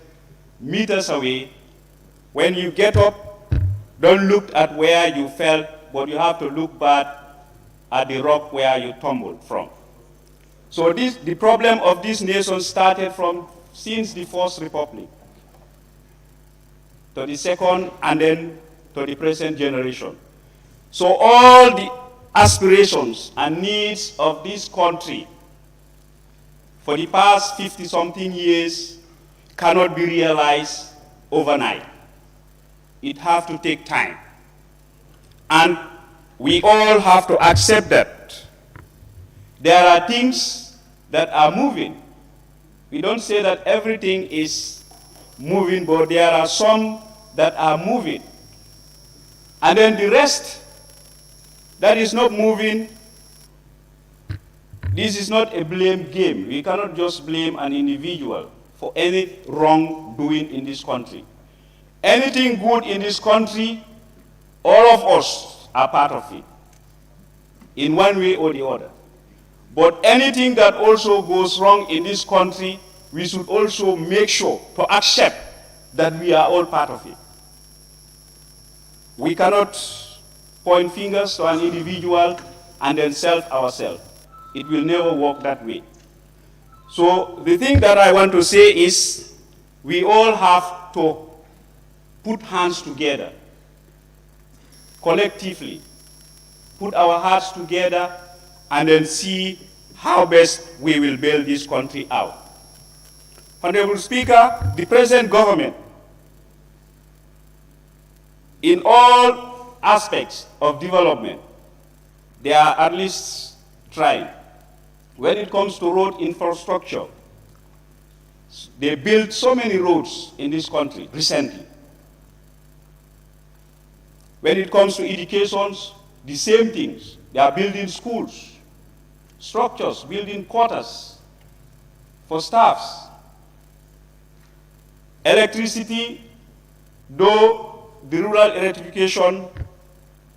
meters away, when you get up, don't look at where you fell, but you have to look back at the rock where you tumbled from. So the problem of this nation started since the First Republic to the second and then to the present generation. So all the aspirations and needs of this country for the past 50-something years cannot be realized overnight. It has to take time. And we all have to accept that. There are things that are moving. We don't say that everything is moving, but there are some that are moving. And then the rest that is not moving, this is not a blame game. We cannot just blame an individual for any wrongdoing in this country. Anything good in this country, all of us are part of it, in one way or the other. But anything that also goes wrong in this country, we should also make sure to accept that we are all part of it. We cannot point fingers to an individual and then self ourselves. It will never work that way. So the thing that I want to say is, we all have to put hands together, collectively, put our hearts together, and then see how best we will build this country out. Honorable Speaker, the present government, in all aspects of development, they are at least trying. When it comes to road infrastructure, they built so many roads in this country recently. When it comes to education, the same things. They are building schools, structures, building quarters for staffs. Electricity, though the rural electrification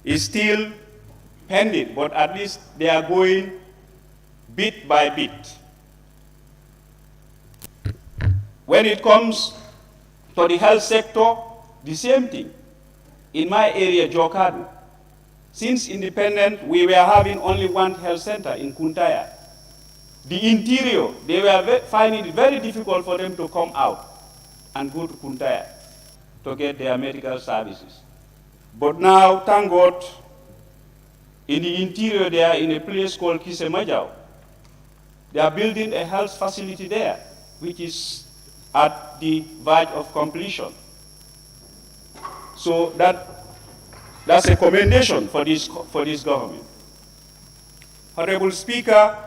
is still pending, but at least they are going bit by bit. When it comes to the health sector, the same thing. In my area, Jokadu, since independence, we were having only one health center in Kuntaya. The interior, they were finding it very difficult for them to come out and go to Kuntaya to get their medical services. But now, thank God, in the interior there, in a place called Kisemajao, they are building a health facility there, which is at the verge of completion. So that's a commendation for this government. Honorable Speaker,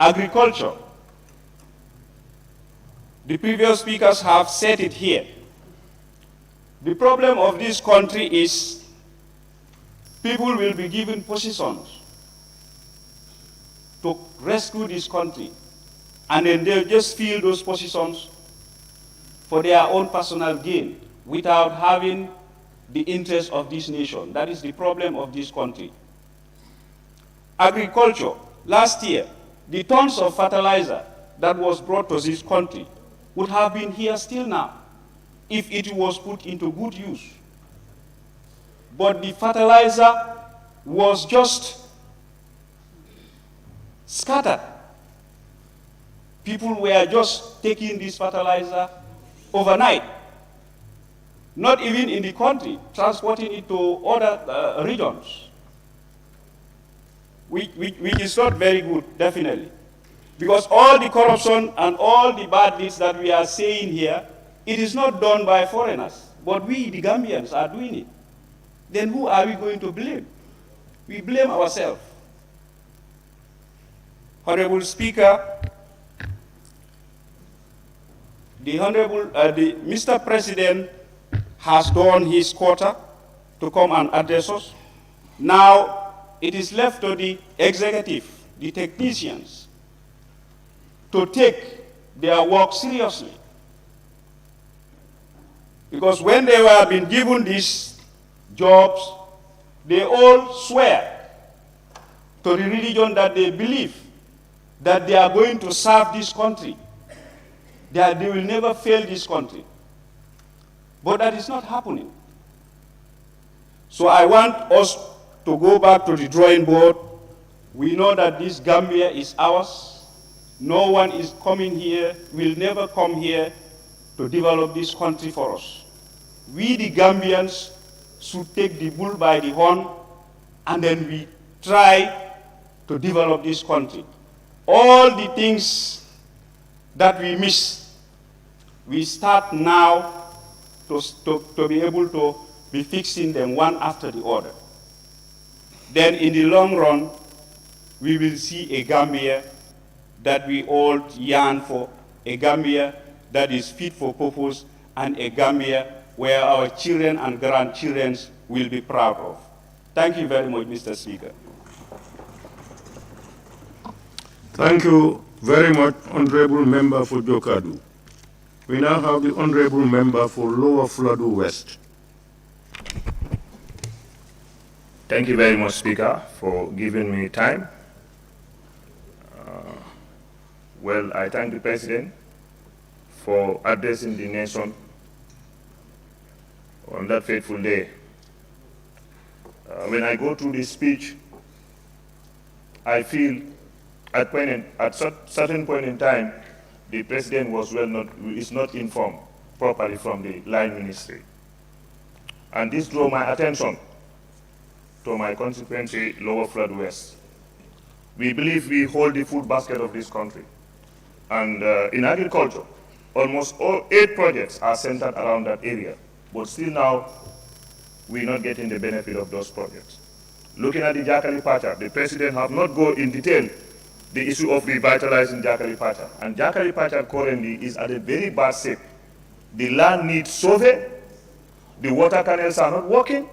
agriculture. The previous speakers have said it here. The problem of this country is people will be given positions to rescue this country, and then they'll just fill those positions for their own personal gain without having the interest of this nation. That is the problem of this country. Agriculture. Last year, the tons of fertilizer that was brought to this country would have been here still now if it was put into good use. But the fertilizer was just scattered. People were just taking this fertilizer overnight, not even in the country, transporting it to other regions, which is not very good, definitely. Because all the corruption and all the bad deeds that we are saying here, it is not done by foreigners, but we, the Gambians, are doing it. Then who are we going to blame? We blame ourselves. Honorable Speaker, Mr. President has done his quota to come and address us. Now it is left to the executive, the technicians, to take their work seriously. Because when they were being given these jobs, they all swear to the religion that they believe that they are going to serve this country, that they will never fail this country. But that is not happening. So I want us to go back to the drawing board. We know that this Gambia is ours. No one is coming here, will never come here to develop this country for us. We, the Gambians, should take the bull by the horn, and then we try to develop this country. All the things that we miss, we start now to be able to be fixing them one after the other. Then in the long run, we will see a Gambia that we all yearn for, a Gambia that is fit for purpose, and a Gambia where our children and grandchildren will be proud of. Thank you very much, Mr. Speaker. Thank you very much, Honorable Member for Jokadu. We now have the Honorable Member for Lower Fladu West. Thank you very much, Speaker, for giving me time. Well, I thank the President for addressing the nation on that fateful day. When I go through this speech, I feel at certain point in time, the President is not informed properly from the line ministry. And this drew my attention to my constituency, Lower Flood West. We believe we hold the food basket of this country. And in agriculture, almost all 8 projects are centered around that area. But still now, we're not getting the benefit of those projects. Looking at the Jakali Pacha, the president have not gone in detail the issue of revitalizing Jakali Pacha. And Jakali Pacha currently is at a very bad shape. The land needs survey, the water canals are not working,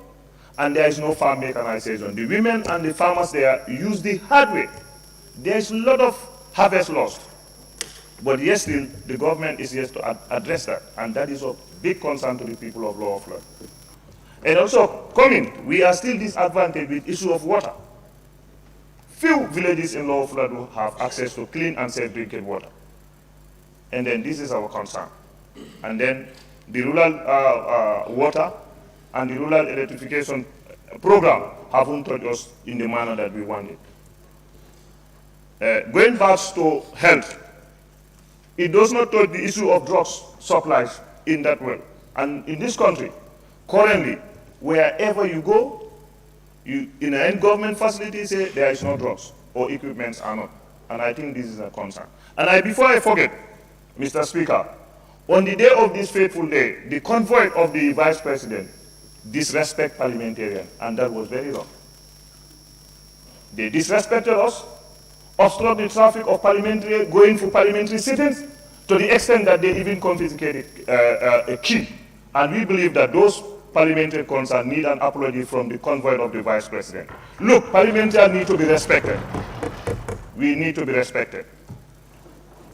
and there is no farm mechanization. The women and the farmers there use the hard way. There is a lot of harvest lost. But yet still, the government is yet to address that, and that is of big concern to the people of Lower Flood. And also, we are still disadvantaged with issue of water. Few villages in Lower Flood will have access to clean and safe drinking water. And then this is our concern. And then the rural water and the rural electrification program haven't touched us in the manner that we wanted. Going back to health, it does not touch the issue of drugs supplies in that way. And in this country, currently, wherever you go, in any government facility say there is no drugs or equipments are not. And I think this is a concern. And before I forget, Mr. Speaker, on the day of this fateful day, the convoy of the Vice President disrespect parliamentarians, and that was very wrong. They disrespected us, obstruct the traffic of parliamentary, going for parliamentary sittings, to the extent that they even confiscated a key. And we believe that those parliamentary concerns need an apology from the convoy of the Vice President. Look, parliamentarians need to be respected. We need to be respected.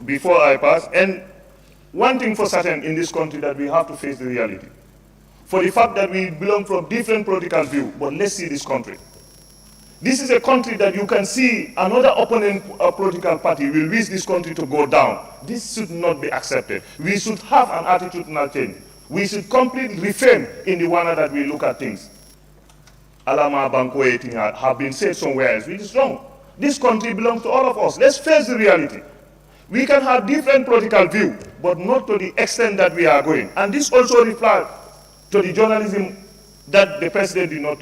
Before I pass, and one thing for certain in this country that we have to face the reality. For the fact that we belong from different political views, but let's see this country. This is a country that you can see another opponent political party will wish this country to go down. This should not be accepted. We should have an attitudinal change. We should completely refrain in the manner that we look at things. Alama Banko have been said somewhere else, which is wrong. This country belongs to all of us. Let's face the reality. We can have different political views, but not to the extent that we are going. And this also reflects to the journalism that the president did not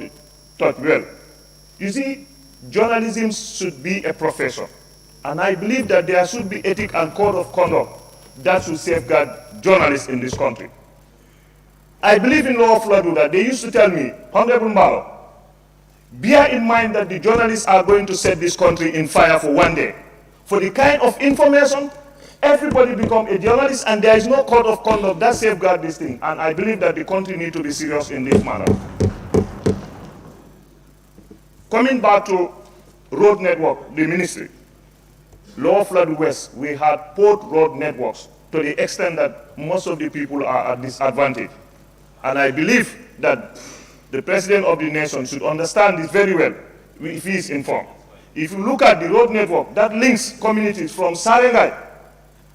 touch well. You see, journalism should be a profession. And I believe that there should be ethic and code of conduct that should safeguard journalists in this country. I believe in law of Florida that they used to tell me, Honorable Mbalo, bear in mind that the journalists are going to set this country in fire for one day. For the kind of information, everybody become a journalist, and there is no code of conduct that safeguards this thing. And I believe that the country needs to be serious in this manner. Coming back to road network, the ministry, Lower Flood West, we had port road networks to the extent that most of the people are at disadvantage. And I believe that the President of the nation should understand this very well if he is informed. If you look at the road network that links communities from Sarengai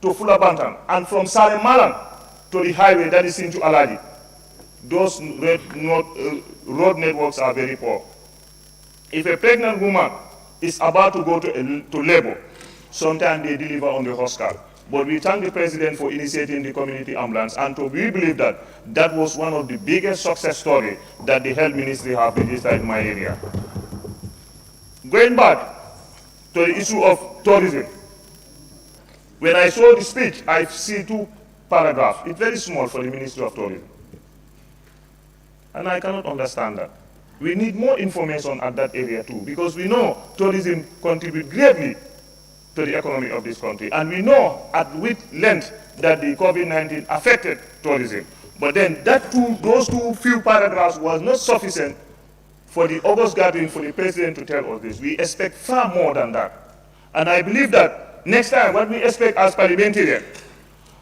to Fulabantan and from Saremalan to the highway that is into Aladi, those road networks are very poor. If a pregnant woman is about to go to labor, sometimes they deliver on the hospital. But we thank the President for initiating the community ambulance, and we believe that that was one of the biggest success stories that the health ministry have registered in my area. Going back to the issue of tourism, when I saw the speech, I see 2 paragraphs. It's very small for the Ministry of Tourism. And I cannot understand that. We need more information at that area too, because we know tourism contributes greatly to the economy of this country. And we know at which length that the COVID-19 affected tourism. But then those few paragraphs was not sufficient for the August gathering for the President to tell us this. We expect far more than that. And I believe that next time, what we expect as parliamentarians,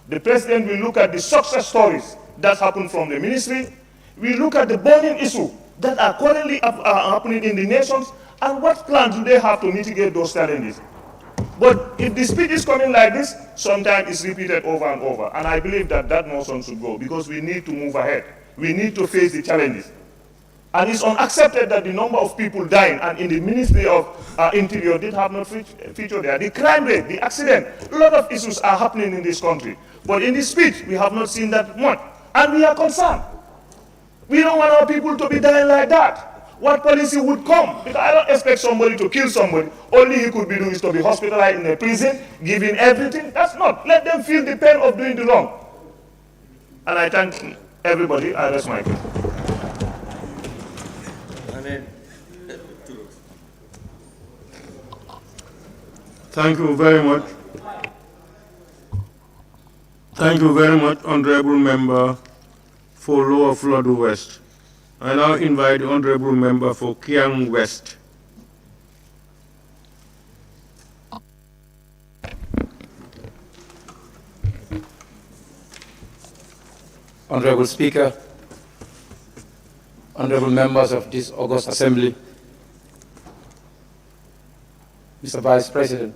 the President will look at the success stories that happen from the ministry. We look at the burning issues that are currently happening in the nations, and what plans do they have to mitigate those challenges. But if the speech is coming like this, sometimes it's repeated over and over. And I believe that that motion should go, because we need to move ahead. We need to face the challenges. And it's unacceptable that the number of people dying, and in the Ministry of Interior did have not featured there. The crime rate, the accident, a lot of issues are happening in this country. But in this speech, we have not seen that much. And we are concerned. We don't want our people to be dying like that. what policy would come. Because I don't expect somebody to kill somebody. Only he could be doing is to be hospitalized in a prison, giving everything. That's not. Let them feel the pain of doing the wrong. And I thank everybody. I rest my case. Thank you very much. Thank you very much, Honorable Member for Lower Florida West. I now invite the Honorable Member for Kiang West. Honorable Speaker, honorable members of this august assembly, Mr. Vice President,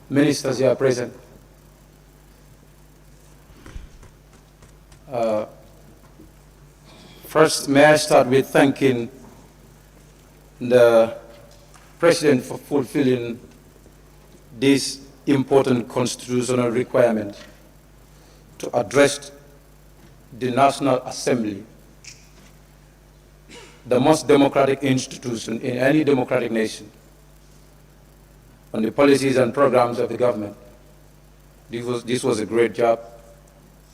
ministers here present, first, may I start with thanking the President for fulfilling this important constitutional requirement to address the National Assembly, the most democratic institution in any democratic nation, on the policies and programs of the government. This was a great job,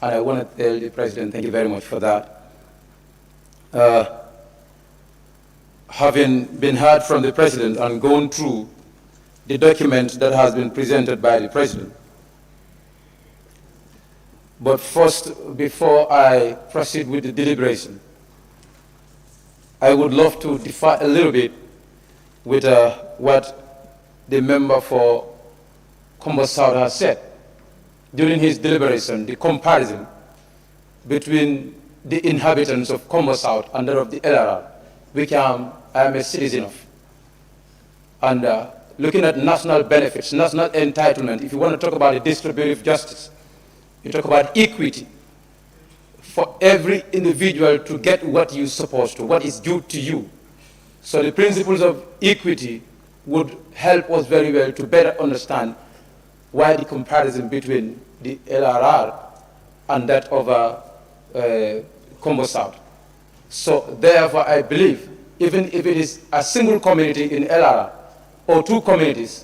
and I want to tell the President thank you very much for that. Having been heard from the President and gone through the document that has been presented by the President, but first, before I proceed with the deliberation, I would love to differ a little bit with what the member for Combo South has said. During his deliberation, the comparison between the inhabitants of Combo South and that of the LRR, which I am a citizen of. And looking at national benefits, national entitlement, if you want to talk about the distributive justice, you talk about equity for every individual to get what you're supposed to, what is due to you. So the principles of equity would help us very well to better understand why the comparison between the LRR and that of Combo South. So therefore I believe, even if it is a single community in LRR or two communities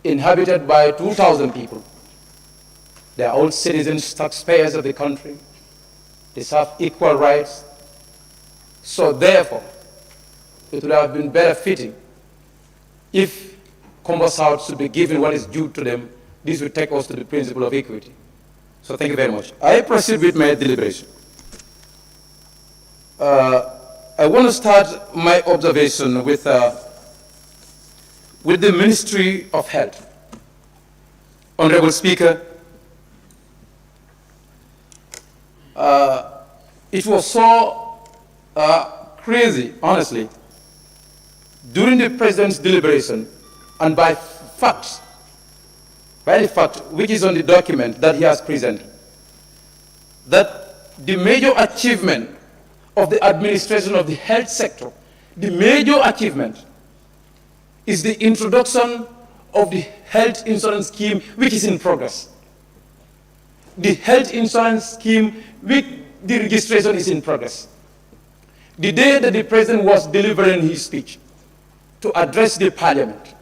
inhabited by 2,000 people, they are all citizens, taxpayers of the country. They have equal rights. So therefore, it would have been better fitting if Combo South should be given what is due to them. This would take us to the principle of equity. So thank you very much. I proceed with my deliberation. I want to start my observation with the Ministry of Health. Honorable Speaker, it was so crazy, honestly, during the President's deliberation, and by the fact which is on the document that he has presented, that the major achievement of the administration of the health sector, the major achievement is the introduction of the health insurance scheme which is in progress. The health insurance scheme with the registration is in progress. The day that the President was delivering his speech to address the Parliament,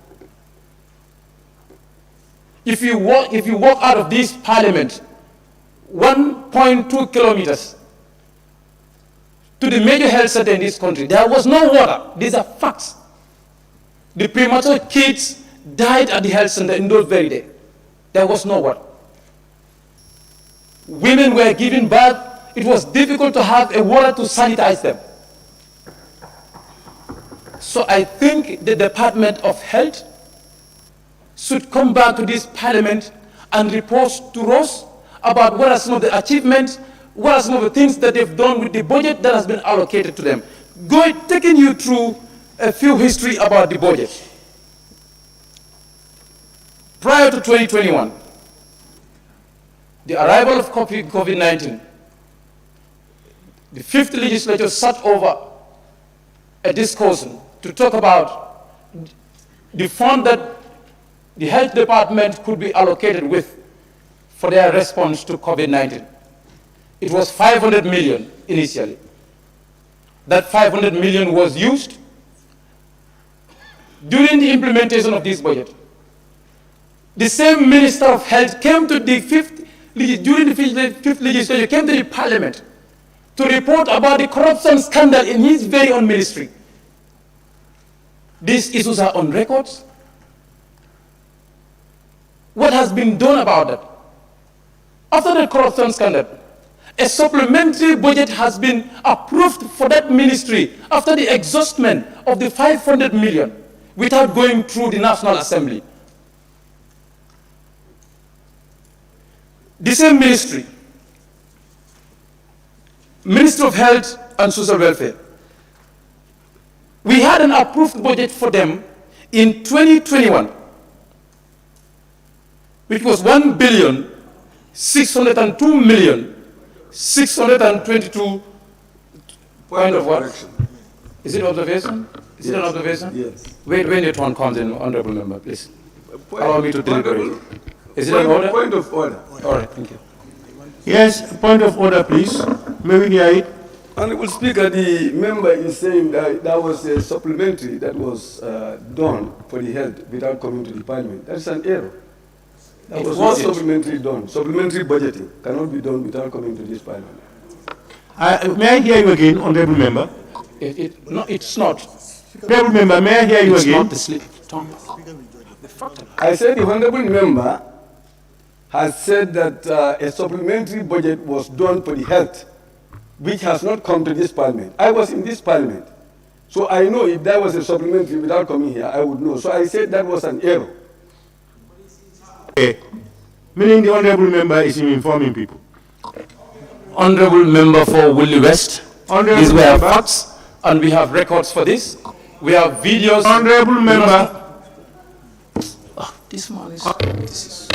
if you walk out of this Parliament 1.2 kilometers to the major health center in this country, there was no water. These are facts. The premature kids died at the health center in those very days. There was no water. Women were giving birth. It was difficult to have a water to sanitize them. So I think the Department of Health should come back to this Parliament and report to us about what are some of the achievements, what are some of the things that they've done with the budget that has been allocated to them. Taking you through a few history about the budget. Prior to 2021, the arrival of COVID-19, the 5th legislature sat over a discussion to talk about the fund that the health department could be allocated with for their response to COVID-19. It was 500 million initially. that 500 million was used during the implementation of this budget. The same Minister of Health came to the during the fifth legislature, came to the Parliament to report about the corruption scandal in his very own ministry. These issues are on records. What has been done about that? After the corruption scandal, a supplementary budget has been approved for that ministry after the exhaustion of the 500 million without going through the National Assembly. The same ministry, Ministry of Health and Social Welfare, we had an approved budget for them in 2021, which was 1,602,622. Point of what? Is it observation? Is it an observation? Yes. Wait, when your turn comes in, honorable member, please. Allow me to deliberate. Is it an order? Point of order. All right, thank you. Yes, point of order, please. May we hear it? Honorable Speaker, the member is saying that that was a supplementary that was done for the health without coming to the Parliament. That's an error. That was not supplementary done. Supplementary budgeting cannot be done without coming to this Parliament. May I hear you again, honorable member? No, it's not. Honorable member, may I hear you again? It's not the slip tongue. I said the honorable member has said that a supplementary budget was done for the health, which has not come to this Parliament. I was in this Parliament, so I know if there was a supplementary without coming here, I would know. So I said that was an error. Okay. Meaning the honorable member is informing people. Honorable member for Willie West, these were facts, and we have records for this. We have videos. Honorable member. This man is.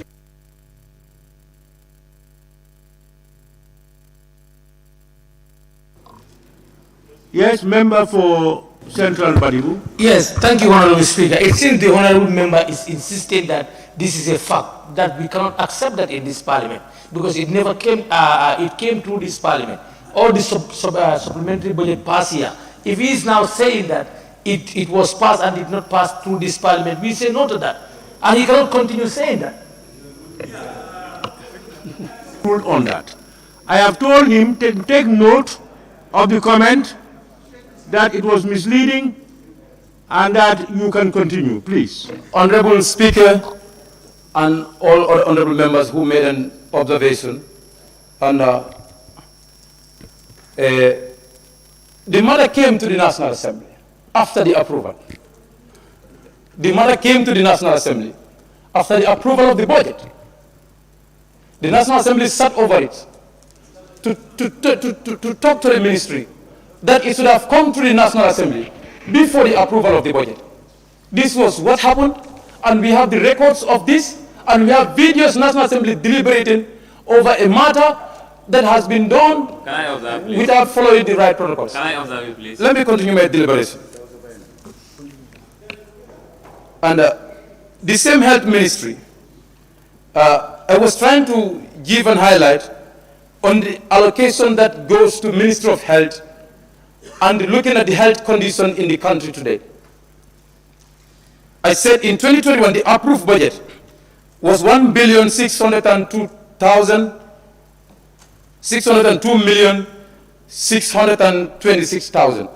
Yes, member for Central Badibu. Yes, thank you, Honorable Speaker. It seems the Honorable member is insisting that this is a fact, that we cannot accept that in this Parliament, because it never came, it came through this Parliament. All the supplementary budget passed here. If he is now saying that it was passed and did not pass through this Parliament, we say no to that. And he cannot continue saying that. On that. I have told him to take note of the comment that it was misleading and that you can continue, please. Honorable Speaker and all other honorable members who made an observation, and the matter came to the National Assembly after the approval. The matter came to the National Assembly after the approval of the budget. The National Assembly sat over it to talk to the ministry that it should have come to the National Assembly before the approval of the budget. This was what happened, and we have the records of this, and we have videos National Assembly deliberating over a matter that has been done without following the right protocols. Can I observe it, please? Let me continue my deliberation. And the same health ministry, I was trying to give and highlight on the allocation that goes to Ministry of Health and looking at the health condition in the country today. I said in 2021, the approved budget was 1,602,626,000.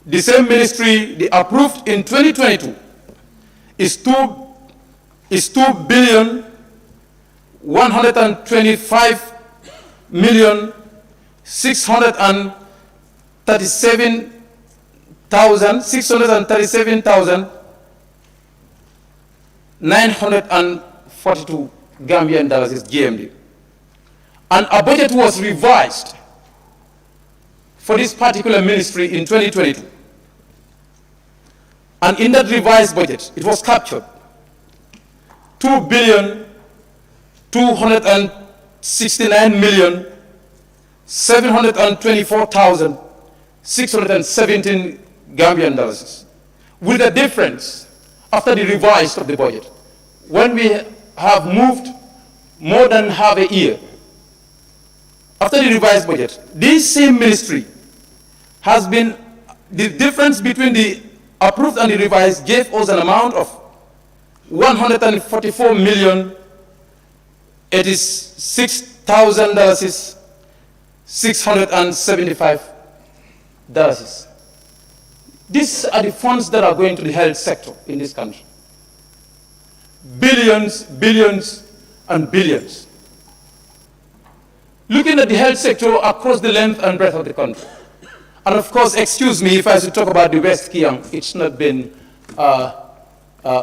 The same ministry, the approved in 2022, is 2,637,942 Gambian dollars is GMD. And a budget was revised for this particular ministry in 2022. And in that revised budget, it was captured 2,269,724,617 Gambian dollars. With the difference after the revise of the budget, when we have moved more than half a year after the revised budget, this same ministry has been the difference between the approved and the revised gave us an amount of $144,086,675. These are the funds that are going to the health sector in this country. Billions, billions, and billions. Looking at the health sector across the length and breadth of the country. And of course, excuse me if I should talk about the West Kiang, it's not been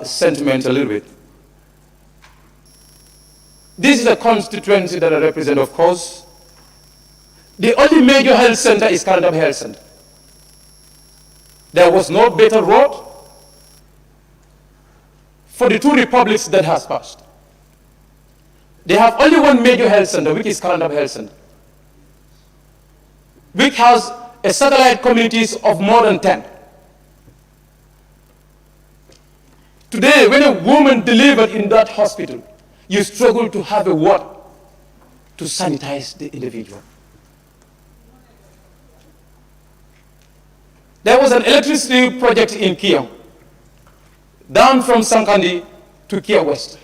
sentiment a little bit. This is a constituency that I represent, of course. The only major health center is Karandam Health Center. There was no better road for the two republics that has passed. They have only one major health center, which is Karandam Health Center, which has a satellite communities of more than 10. Today, when a woman delivered in that hospital, you struggle to have a word to sanitize the individual. There was an electricity project in Kia, down from Sankandi to Kia West.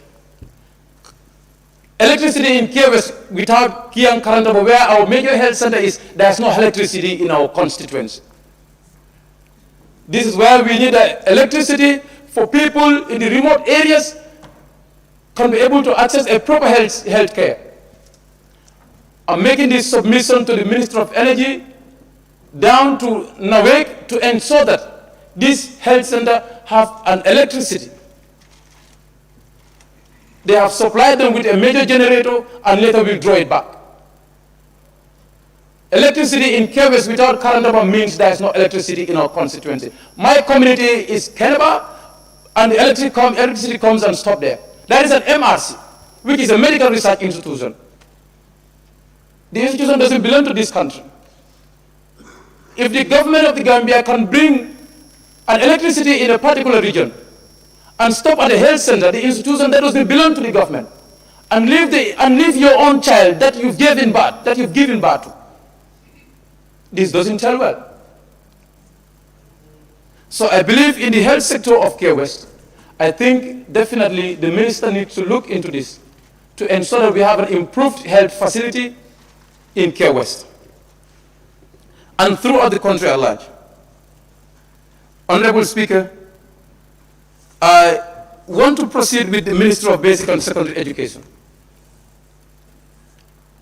Electricity in Kia West, without Kia and Karandaba, where our major health center is, there's no electricity in our constituency. This is where we need electricity for people in the remote areas can be able to access a proper health care. I'm making this submission to the Minister of Energy down to Nawek to ensure that this health center have an electricity. They have supplied them with a major generator and later will draw it back. Electricity in Kewes without Karandaba means there is no electricity in our constituency. My community is Keneba, and the electricity comes and stops there. There is an MRC, which is a medical research institution. The institution doesn't belong to this country. If the government of the Gambia can bring an electricity in a particular region and stop at the health center, the institution that doesn't belong to the government, and leave your own child that you've given birth to, this doesn't tell well. So I believe in the health sector of Care West. I think definitely the minister needs to look into this to ensure that we have an improved health facility in Care West and throughout the country at large. Honorable Speaker, I want to proceed with the Minister of Basic and Secondary Education.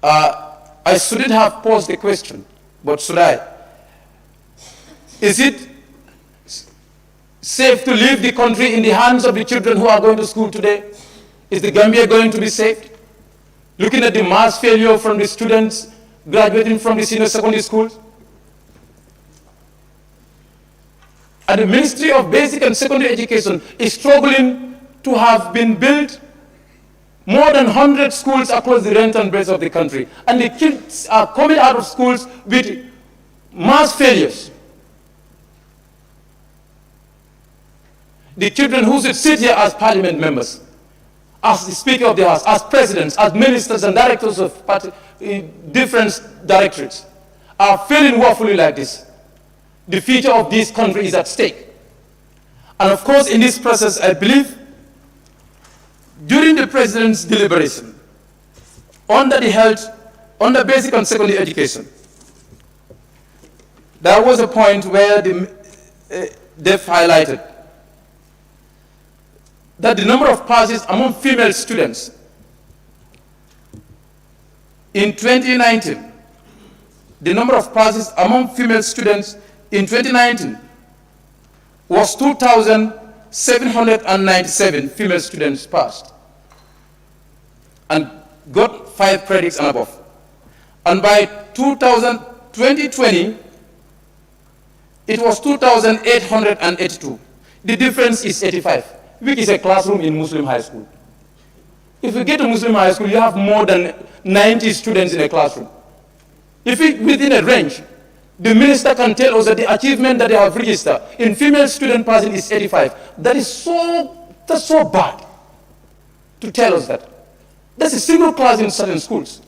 I shouldn't have posed the question, but should I? Is it safe to leave the country in the hands of the children who are going to school today? Is the Gambia going to be saved? Looking at the mass failure from the students graduating from the senior secondary schools? And the Ministry of Basic and Secondary Education is struggling to have been built more than 100 schools across the length and breadth of the country. And the kids are coming out of schools with mass failures. The children who should sit here as parliament members, as the Speaker of the House, as presidents, as ministers and directors of different directorates, are failing woefully like this. The future of this country is at stake. And of course, in this process, I believe, during the President's deliberation, under basic and secondary education, there was a point where they've highlighted that the number of passes among female students in 2019, the number of passes among female students in 2019 was 2,797 female students passed and got 5 credits and above. And by 2020, it was 2,882. The difference is 85, which is a classroom in Muslim high school. If you get to Muslim high school, you have more than 90 students in a classroom. If it within a range, the minister can tell us that the achievement that they have registered in female student passing is 85. That's so bad to tell us that. That's a single class in certain schools.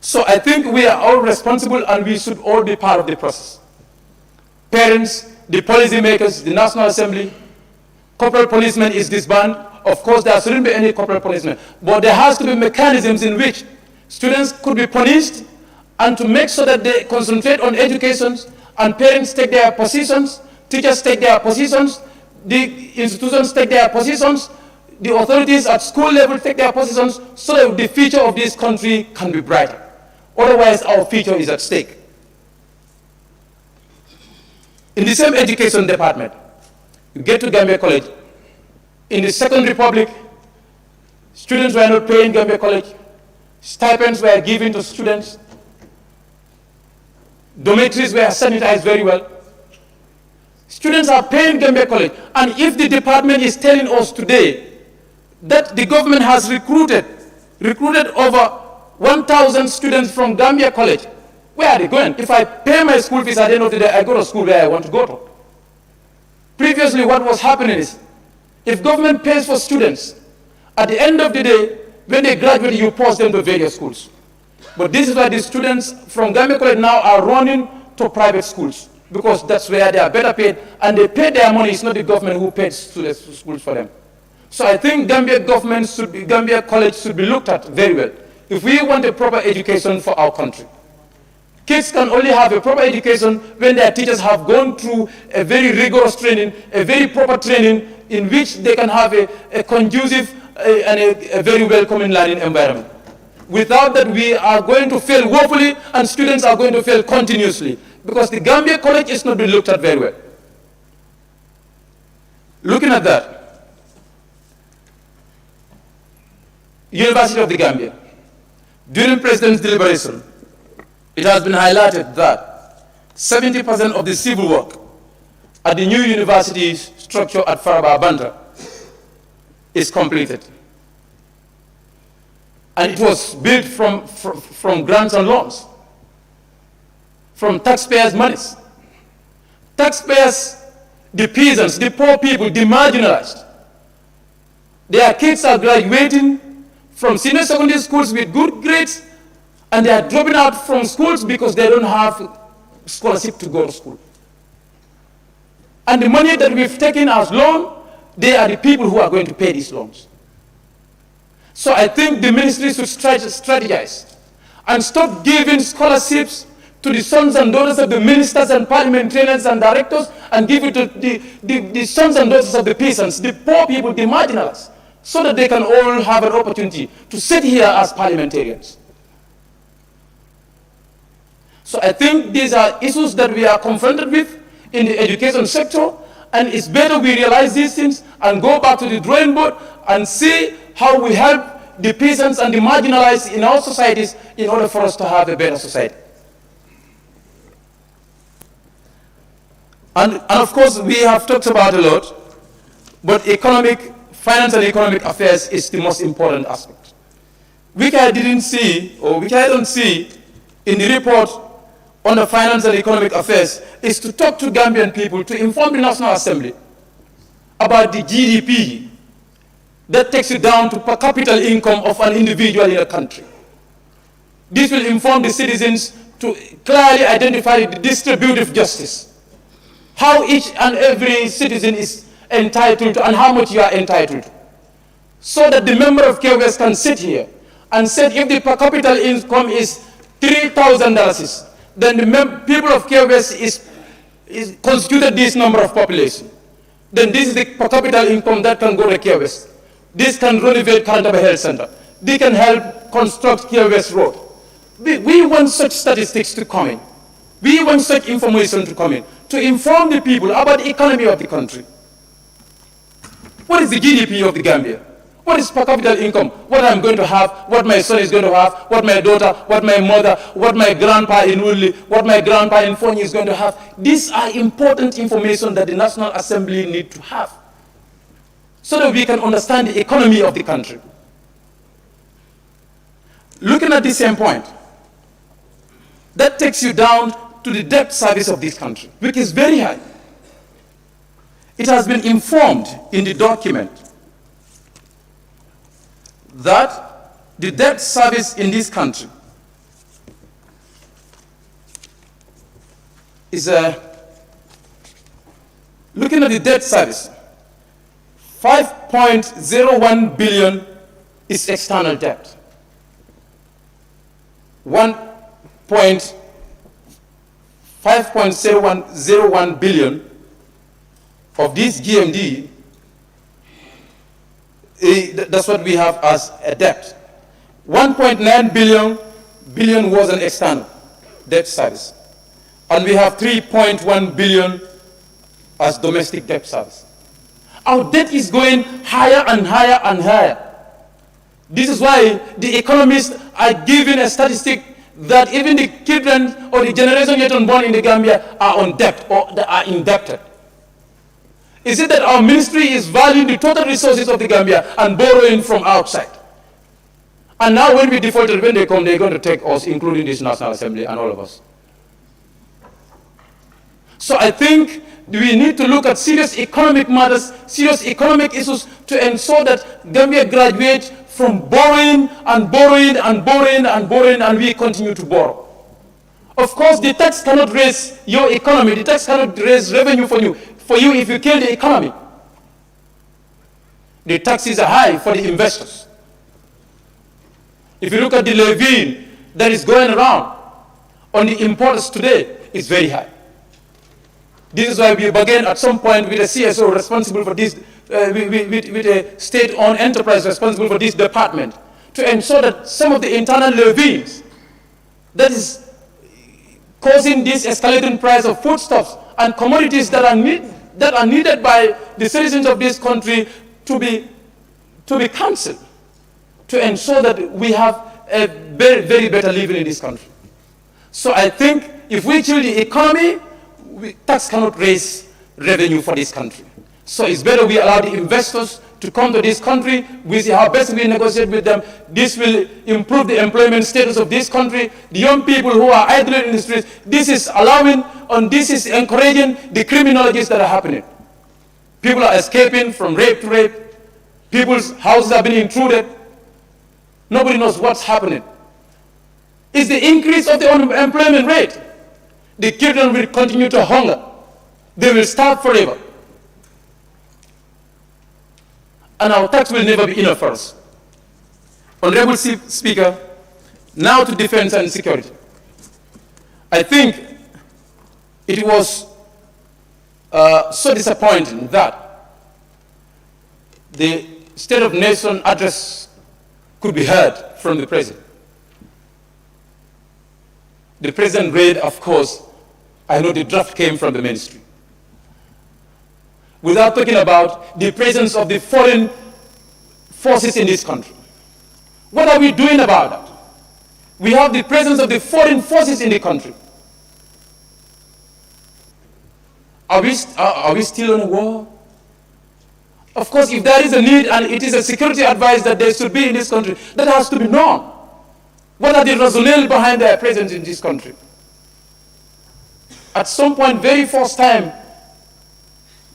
So I think we are all responsible and we should all be part of the process. parents, the policymakers, the National Assembly. Corporal punishment is disbanded. Of course, there shouldn't be any corporal punishment, but there has to be mechanisms in which students could be punished, and to make sure that they concentrate on education, and parents take their positions, teachers take their positions, the institutions take their positions, the authorities at school level take their positions, so that the future of this country can be brighter. Otherwise, our future is at stake. In the same education department, you get to Gambia College. In the Second Republic, students were not paying Gambia College. Stipends were given to students. Dormitories were sanitized very well. Students are paying Gambia College. And if the department is telling us today that the government has recruited over 1,000 students from Gambia College, where are they going? If I pay my school fees at the end of the day, I go to school where I want to go to. Previously, what was happening is, if government pays for students, at the end of the day, when they graduate, you post them to various schools. But this is why the students from Gambia College now are running to private schools, because that's where they are better paid, and they pay their money. It's not the government who pays students to schools for them. So I think Gambia College should be looked at very well if we want a proper education for our country. Kids can only have a proper education when their teachers have gone through a very rigorous training, a very proper training in which they can have a conducive and a very welcoming learning environment. Without that, we are going to fail woefully, and students are going to fail continuously, because the Gambia College is not being looked at very well. Looking at that, University of the Gambia, during President's deliberation, it has been highlighted that 70% of the civil work at the new university structure at Faraba Bandra is completed. And it was built from grants and loans, from taxpayers' monies. Taxpayers, the peasants, the poor people, the marginalized, their kids are graduating from senior secondary schools with good grades, and they are dropping out from schools because they don't have scholarship to go to school. And the money that we've taken as loan, they are the people who are going to pay these loans. So I think the ministry should strategize and stop giving scholarships to the sons and daughters of the ministers and parliamentarians and directors, and give it to the sons and daughters of the peasants, the poor people, the marginalized, so that they can all have an opportunity to sit here as parliamentarians. So I think these are issues that we are confronted with in the education sector, and it's better we realize these things and go back to the drawing board and see how we help the peasants and the marginalized in our societies in order for us to have a better society. And of course, we have talked about a lot, but finance and economic affairs is the most important aspect, which I didn't see, or which I don't see in the report on the finance and economic affairs, is to talk to Gambian people, to inform the National Assembly about the GDP that takes you down to per capita income of an individual in a country. This will inform the citizens to clearly identify the distributive justice, how each and every citizen is entitled to and how much you are entitled to, so that the member of KWS can sit here and say if the per capita income is $3,000, then the people of KWS is constituted this number of population. Then this is the per capita income that can go to KWS. This can renovate Karantaba Health Center. They can help construct KWS Road. We want such statistics to come in. We want such information to come in, to inform the people about the economy of the country. What is the GDP of the Gambia? What is per capita income? What I'm going to have, what my son is going to have, what my daughter, what my mother, what my grandpa in Woodley, what my grandpa in Fonyi is going to have. These are important information that the National Assembly need to have, so that we can understand the economy of the country. Looking at the same point, that takes you down to the debt service of this country, which is very high. It has been informed in the document that the debt service in this country is looking at the debt service, 5.01 billion is external debt. 5.01 billion of this GMD, that's what we have as a debt. 1.9 billion was an external debt service. And we have 3.1 billion as domestic debt service. Our debt is going higher and higher and higher. This is why the economists are giving a statistic that even the children or the generation yet unborn in the Gambia are on debt or they are indebted. Is it that our ministry is valuing the total resources of the Gambia and borrowing from outside? And now when we defaulted, when they come, they're going to take us, including this National Assembly and all of us. So I think we need to look at serious economic matters, serious economic issues to ensure that Gambia graduates from borrowing and borrowing and borrowing and borrowing, and we continue to borrow. Of course, the tax cannot raise your economy. The tax cannot raise revenue for you if you kill the economy. The taxes are high for the investors. If you look at the levy that is going around on the importers today, it's very high. This is why we began at some point with a CSO responsible for this, with a state-owned enterprise responsible for this department, to ensure that some of the internal levies that is causing this escalating price of foodstuffs and commodities that are needed by the citizens of this country to be cancelled, to ensure that we have a very, very better living in this country. So I think if we kill the economy, tax cannot raise revenue for this country. So it's better we allow the investors to come to this country. We see how best we negotiate with them. This will improve the employment status of this country. The young people who are idling in the streets, this is allowing and this is encouraging the criminologies that are happening. People are escaping from rape to rape. People's houses are being intruded. Nobody knows what's happening. It's the increase of the unemployment rate. The children will continue to hunger. They will starve forever. And our tax will never be enough for us. Honorable Speaker, now to defense and security. I think it was so disappointing that the State of Nation address could be heard from the President. The President read, of course, I know the draft came from the ministry, without talking about the presence of the foreign forces in this country. What are we doing about that? We have the presence of the foreign forces in the country. Are we still on a war? Of course, if there is a need and it is a security advice that there should be in this country, that has to be known. What are the rationale behind their presence in this country? At some point, very first time,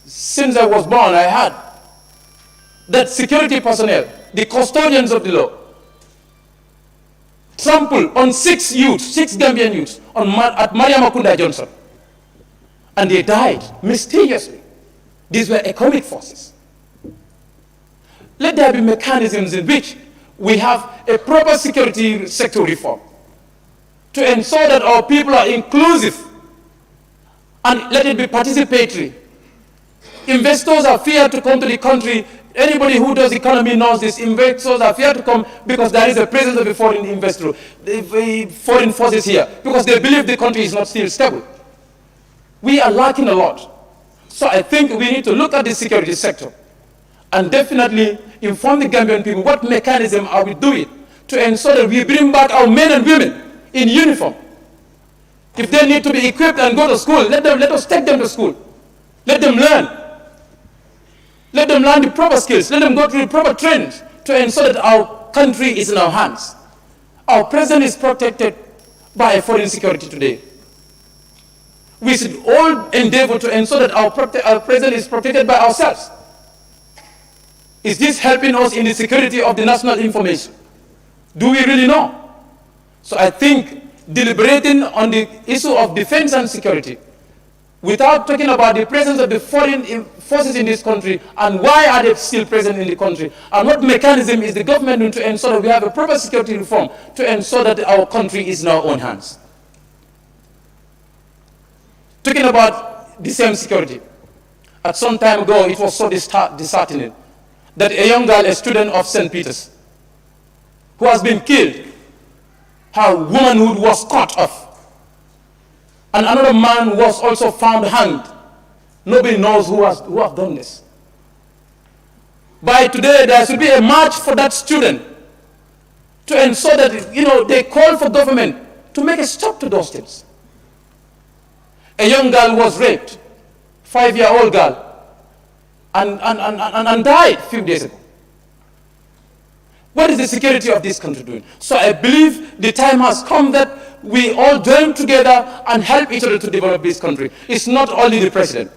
since I was born, I had that security personnel, the custodians of the law, trampled on 6 Gambian youths at Mariamakunda Johnson. And they died mysteriously. These were economic forces. Let there be mechanisms in which we have a proper security sector reform to ensure that our people are inclusive and let it be participatory. Investors are feared to come to the country. Anybody who does economy knows this. Investors are feared to come because there is a presence of a foreign investor, foreign forces here, because they believe the country is not still stable. We are lacking a lot. So I think we need to look at the security sector and definitely inform the Gambian people what mechanism are we doing to ensure that we bring back our men and women in uniform. If they need to be equipped and go to school, let us take them to school. Let them learn. Let them learn the proper skills. Let them go through the proper training to ensure that our country is in our hands. Our president is protected by a foreign security today. We should all endeavor to ensure that our president is protected by ourselves. Is this helping us in the security of the national information? Do we really know? So I think deliberating on the issue of defense and security without talking about the presence of the foreign forces in this country and why are they still present in the country, and what mechanism is the government doing to ensure that we have a proper security reform to ensure that our country is in our own hands. Talking about the same security, at some time ago it was so disheartening that a young girl, a student of St. Peter's, who has been killed, her womanhood was cut off. And another man was also found hanged. Nobody knows who have done this. By today, there should be a march for that student to ensure that, they call for government to make a stop to those things. A young girl was raped, 5-year-old girl, and died a few days ago. What is the security of this country doing? So I believe the time has come that we all join together and help each other to develop this country. It's not only the president.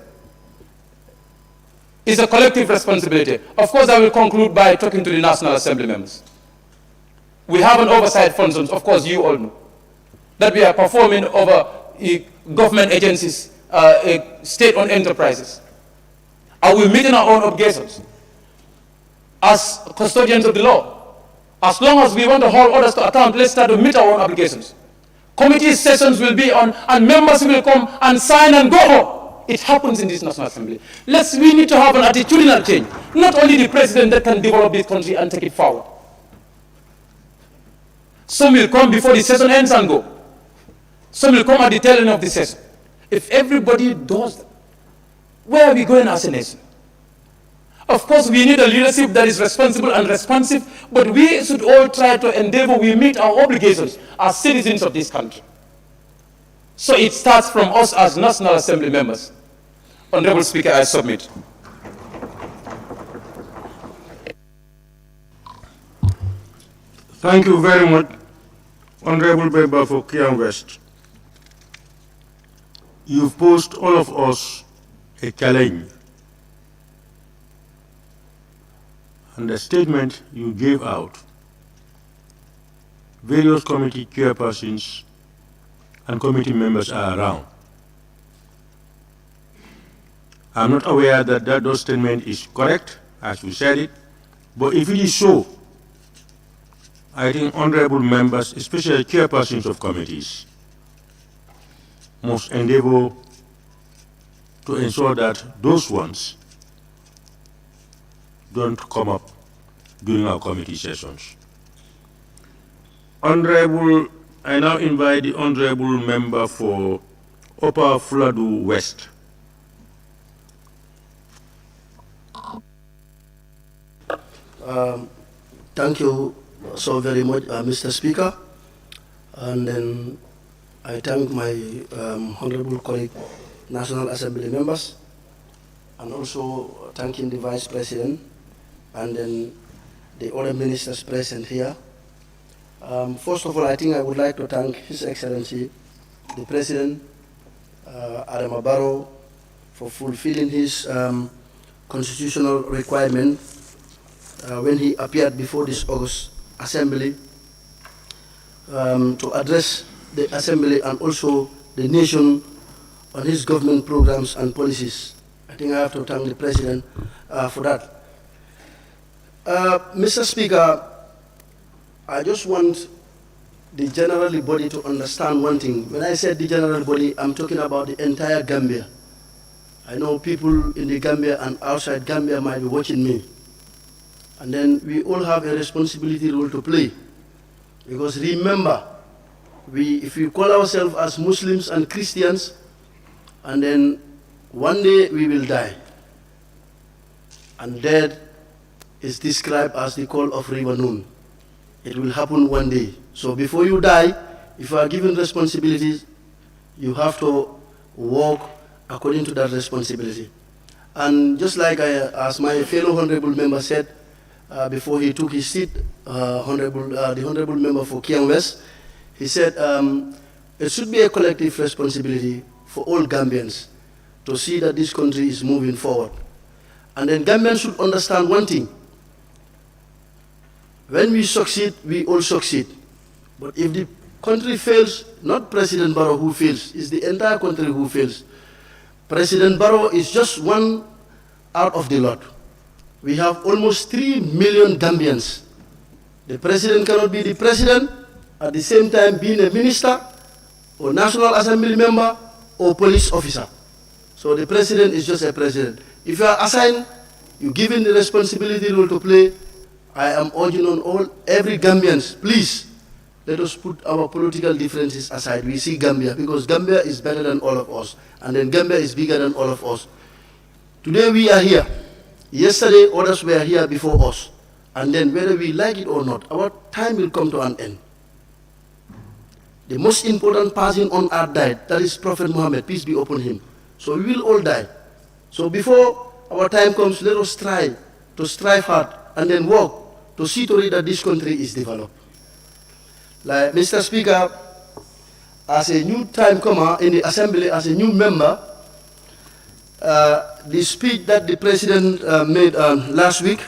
It's a collective responsibility. Of course, I will conclude by talking to the National Assembly members. We have an oversight function, of course, you all know, that we are performing over government agencies, state-owned enterprises. Are we meeting our own obligations as custodians of the law? As long as we want to hold others to account, let's start to meet our own obligations. Committee sessions will be on, and members will come and sign and go home. It happens in this National Assembly. We need to have an attitudinal change. Not only the president that can develop this country and take it forward. Some will come before the session ends and go. Some will come at the tail end of the session. If everybody does that, where are we going as a nation? Of course, we need a leadership that is responsible and responsive, but we should all try to endeavor we meet our obligations as citizens of this country. So it starts from us as National Assembly members. Honorable Speaker, I submit. Thank you very much, Honorable Member for Kiang West. You've posed all of us a challenge. And the statement you gave out, various committee chairpersons and committee members are around. I'm not aware that that statement is correct, as you said it, but if it is so, I think honorable members, especially chairpersons of committees, must endeavor to ensure that those ones don't come up during our committee sessions. Honorable, I now invite the honorable member for Upper Fuladu West. Thank you so very much, Mr. Speaker. And then I thank my honorable colleague, National Assembly members, and also thanking the Vice President and then the other ministers present here. First of all, I think I would like to thank His Excellency, the President, Adama Barrow, for fulfilling his constitutional requirement when he appeared before this August Assembly to address the Assembly and also the nation on his government programs and policies. I think I have to thank the President for that. Mr. Speaker, I just want the general body to understand one thing. When I said the general body, I'm talking about the entire Gambia. I know people in the Gambia and outside Gambia might be watching me. And then we all have a responsibility role to play. Because remember, if we call ourselves as Muslims and Christians, and then one day we will die. And death is described as the call of River Noon. It will happen one day. So before you die, if you are given responsibilities, you have to walk according to that responsibility. And just like as my fellow honorable member said before he took his seat, the honorable member for Kiang West, he said it should be a collective responsibility for all Gambians to see that this country is moving forward. And then Gambians should understand one thing. When we succeed, we all succeed. But if the country fails, not President Barrow who fails, it's the entire country who fails. President Barrow is just one out of the lot. We have almost 3 million Gambians. The president cannot be the president at the same time being a minister or National Assembly member or police officer. So the president is just a president. If you are assigned, you're given the responsibility role to play, I am urging on every Gambians, please, let us put our political differences aside. We see Gambia, because Gambia is better than all of us, and then Gambia is bigger than all of us. Today we are here. Yesterday others were here before us. And then whether we like it or not, our time will come to an end. The most important person on earth died, that is Prophet Muhammad, peace be upon him. So we will all die. So before our time comes, let us try to strive hard and then work to see to it that this country is developed. Like Mr. Speaker, as a new time comer in the Assembly, as a new member, the speech that the President made last week,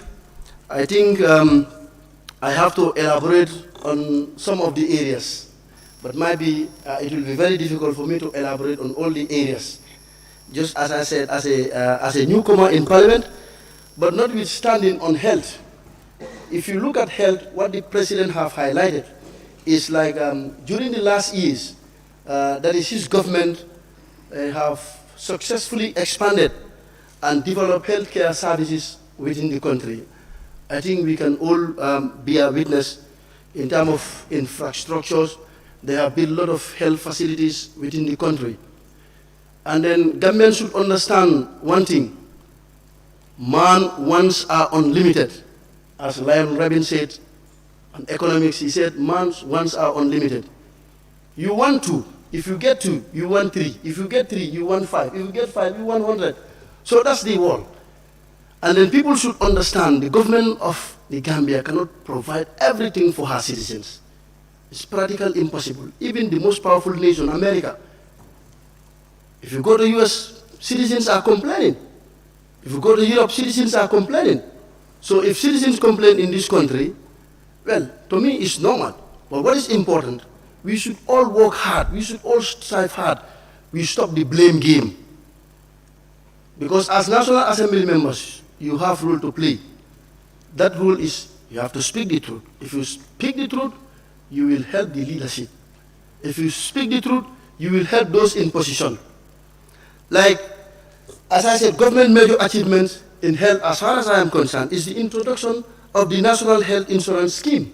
I think I have to elaborate on some of the areas, but maybe it will be very difficult for me to elaborate on all the areas. Just as I said, as a newcomer in Parliament, but notwithstanding on health. If you look at health, what the President have highlighted is like during the last years, that is his government have successfully expanded and developed healthcare services within the country. I think we can all be a witness in terms of infrastructures. They have built a lot of health facilities within the country. And then government should understand one thing: man wants are unlimited. As Lionel Rabin said, on economics, he said, man's wants are unlimited. You want 2. If you get 2, you want 3. If you get 3, you want 5. If you get 5, you want 100. So that's the world. And then people should understand the government of the Gambia cannot provide everything for her citizens. It's practically impossible. Even the most powerful nation, America, if you go to US, citizens are complaining. If you go to Europe, citizens are complaining. So if citizens complain in this country, well, to me it's normal. But what is important, we should all work hard. We should all strive hard. We stop the blame game. Because as National Assembly members, you have role to play. That role is you have to speak the truth. If you speak the truth, you will help the leadership. If you speak the truth, you will help those in position. Like, as I said, government major achievements in health, as far as I am concerned, is the introduction of the National Health Insurance Scheme.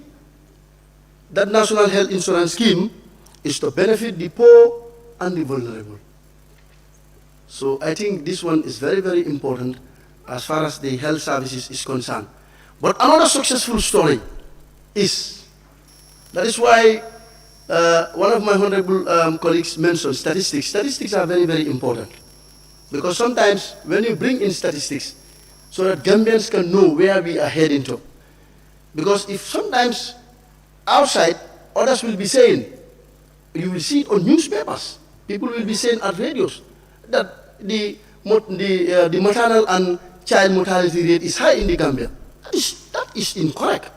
That National Health Insurance Scheme is to benefit the poor and the vulnerable. So I think this one is very, very important as far as the health services is concerned. But another successful story is, that is why one of my honorable colleagues mentioned statistics. Statistics are very, very important. Because sometimes when you bring in statistics, so that Gambians can know where we are heading to. Because if sometimes outside, others will be saying, you will see it on newspapers, people will be saying at radios, that the maternal and child mortality rate is high in the Gambia. That is incorrect.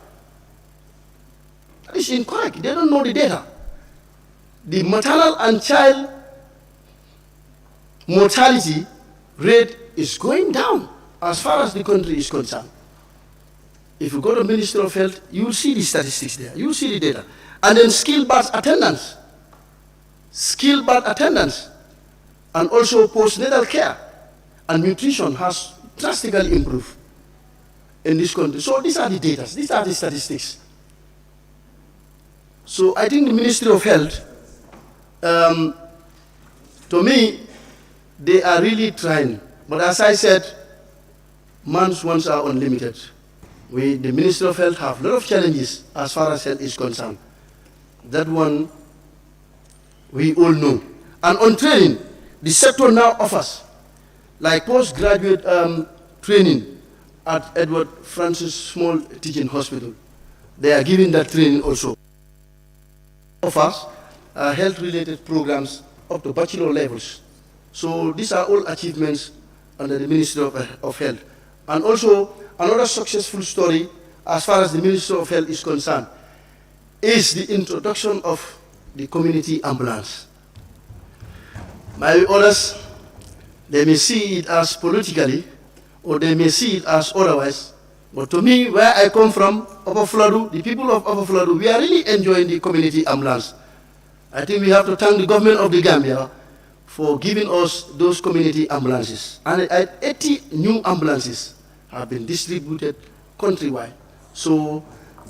That is incorrect. They don't know the data. The maternal and child mortality rate is going down as far as the country is concerned. If you go to Ministry of Health, you will see the statistics there. You will see the data. And then skilled birth attendance. Skilled birth attendance. And also postnatal care and nutrition has drastically improved in this country. So these are the data. These are the statistics. So I think the Ministry of Health, to me, they are really trying. But as I said, man's wants are unlimited. We, the Ministry of Health, have a lot of challenges as far as health is concerned. That one, we all know. And on training, the sector now offers, like postgraduate training at Edward Francis Small Teaching Hospital. They are giving that training also. Offers health-related programs up to bachelor levels. So these are all achievements under the Ministry of Health. And also, another successful story, as far as the Ministry of Health is concerned, is the introduction of the community ambulance. My orders, They may see it as politically, or they may see it as otherwise. But to me, where I come from, Upper Fladu, the people of Upper Fladu, we are really enjoying the community ambulance. I think we have to thank the government of the Gambia for giving us those community ambulances. And 80 new ambulances have been distributed countrywide. So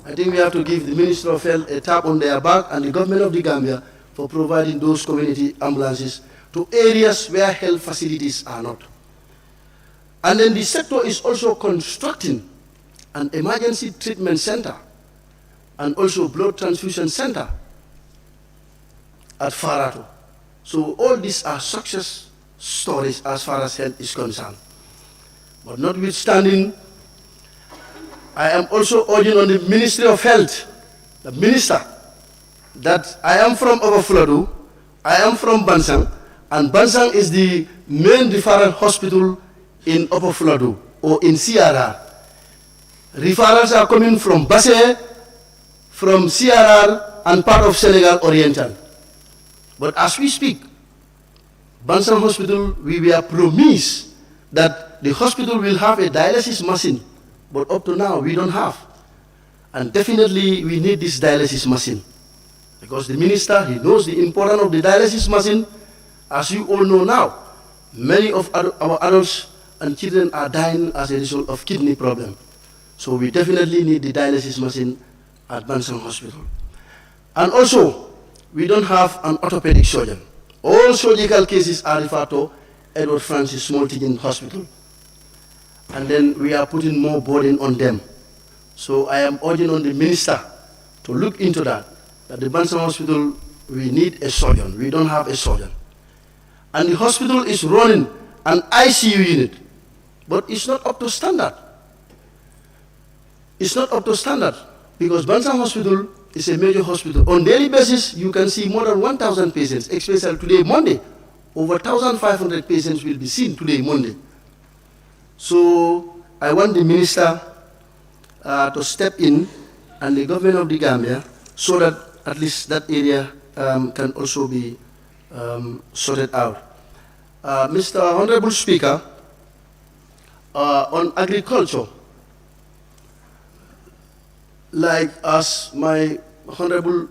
I think we have to give the Minister of Health a tap on their back and the government of the Gambia for providing those community ambulances to areas where health facilities are not. And then the sector is also constructing an emergency treatment center and also blood transfusion center at Farato. So all these are success stories as far as health is concerned. But notwithstanding, I am also urging on the Ministry of Health, the minister, that I am from Overfladu, I am from Bansang, and Bansang is the main referral hospital in Upper Fladu or in CRR. Referrals are coming from Basse, from CRR, and part of Senegal Oriental. But as we speak, Bansang Hospital, we were promised that the hospital will have a dialysis machine, but up to now we don't have. And definitely we need this dialysis machine. Because the minister, he knows the importance of the dialysis machine. As you all know now, many of our adults and children are dying as a result of kidney problem. So we definitely need the dialysis machine at Bansang Hospital. And also, we don't have an orthopedic surgeon. All surgical cases are referred to Edward Francis Small Teaching Hospital. And then we are putting more burden on them. So I am urging on the minister to look into that the Bansang Hospital, we need a surgeon. We don't have a surgeon. And the hospital is running an ICU unit, but it's not up to standard. It's not up to standard because Bansang Hospital is a major hospital. On daily basis, you can see more than 1,000 patients, especially today, Monday. Over 1,500 patients will be seen today, Monday. So I want the minister to step in and the government of the Gambia so that at least that area can also be sorted out. Mr. Honorable Speaker, on agriculture, like as my honorable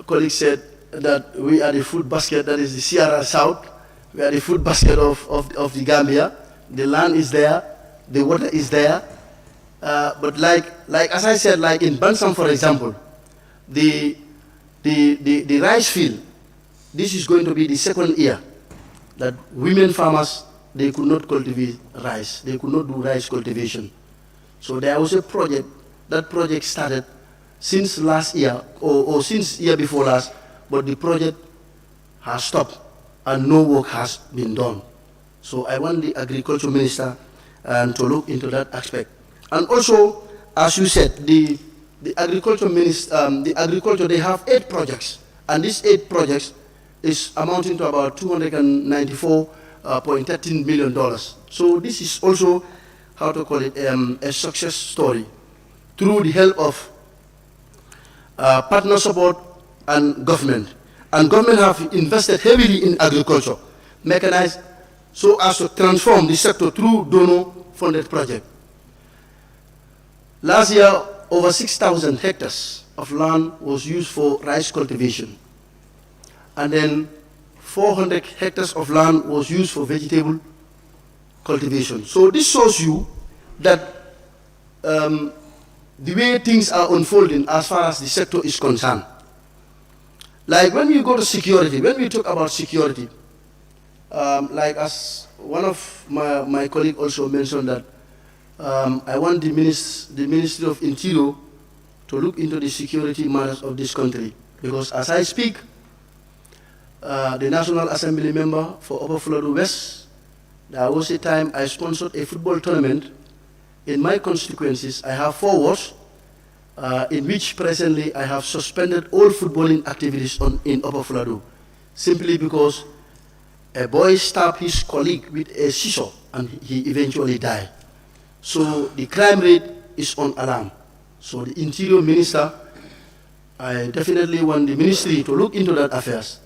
colleague said, that we are the food basket, that is the Sierra South, we are the food basket of the Gambia. The land is there, the water is there, but like as I said, like in Bansang, for example, the rice field, this is going to be the second year that women farmers, they could not cultivate rice. They could not do rice cultivation. So there was a project, that project started since last year, or since year before last, but the project has stopped and no work has been done. So I want the agriculture minister to look into that aspect. And also, as you said, the agriculture minister, the agriculture, they have 8 projects, and these 8 projects is amounting to about $294.13 million. So this is also, how to call it, a success story through the help of partner support and government. And government have invested heavily in agriculture, mechanized, so as to transform the sector through donor-funded project. Last year, over 6,000 hectares of land was used for rice cultivation. And then 400 hectares of land was used for vegetable cultivation. So this shows you that the way things are unfolding as far as the sector is concerned. Like when we go to security, when we talk about security, like as one of my colleagues also mentioned that I want the Ministry of Interior to look into the security matters of this country. Because as I speak, the National Assembly member for Upper Florida West, there was a time I sponsored a football tournament. In my constituencies, I have 4 wards, in which presently I have suspended all footballing activities in Upper Florida, simply because a boy stabbed his colleague with a scissor and he eventually died. So the crime rate is on alarm. So the Interior Minister, I definitely want the ministry to look into that affairs,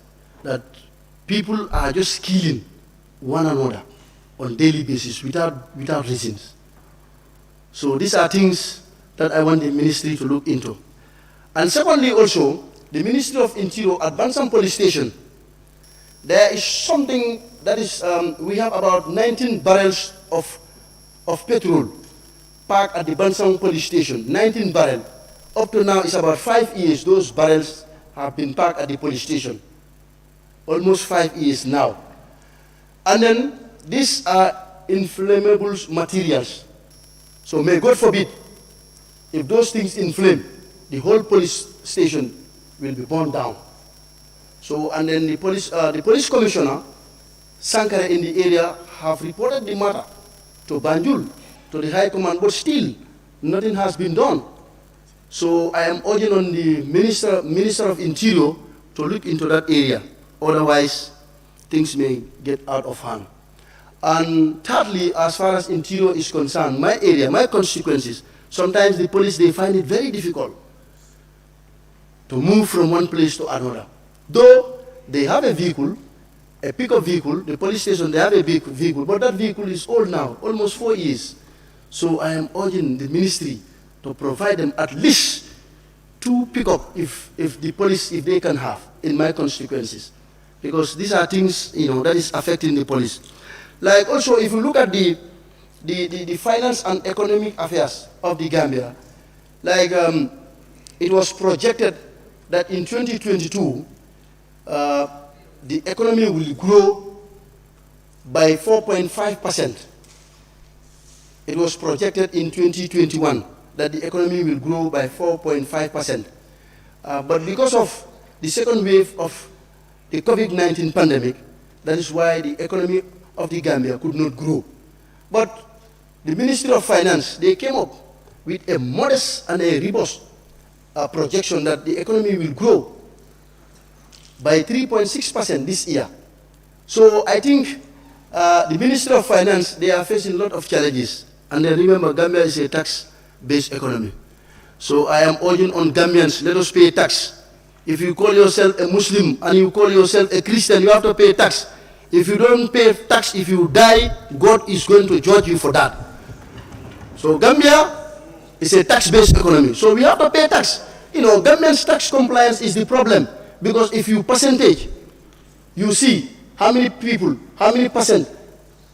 that people are just killing one another. on daily basis without reasons. So these are things that I want the ministry to look into. And secondly also, the Ministry of Interior at Bansang Police Station, there is something that is, we have about 19 barrels of petrol parked at the Bansang Police Station, 19 barrels. Up to now, it's about 5 years those barrels have been parked at the police station. Almost 5 years now. And then, these are inflammable materials. So may God forbid, if those things inflame, the whole police station will be burned down. So, and then the police commissioner, Sankara in the area, have reported the matter to Banjul, to the High Command, but still, nothing has been done. So I am urging on the Minister of Interior to look into that area. Otherwise, things may get out of hand. And thirdly, as far as Interior is concerned, my area, my constituencies, sometimes the police, they find it very difficult to move from one place to another. Though they have a vehicle, a pickup vehicle, the police station, they have a big vehicle, but that vehicle is old now, almost 4 years. So I am urging the ministry to provide them at least 2 pickup if the police, if they can have, in my constituencies. Because these are things, that is affecting the police. Like also, if you look at the finance and economic affairs of the Gambia, like it was projected that in 2022, the economy will grow by 4.5%. It was projected in 2021 that the economy will grow by 4.5%. But because of the second wave of the COVID-19 pandemic, that is why the economy of the Gambia could not grow. But the Ministry of Finance, they came up with a modest and a robust projection that the economy will grow by 3.6% this year. So I think the Ministry of Finance, they are facing a lot of challenges. And then remember, Gambia is a tax-based economy. So I am urging on Gambians, let us pay tax. If you call yourself a Muslim and you call yourself a Christian, you have to pay tax. If you don't pay tax, if you die, God is going to judge you for that. So Gambia is a tax-based economy. So we have to pay tax. Gambians' tax compliance is the problem. Because if you percentage, you see how many people, how many percent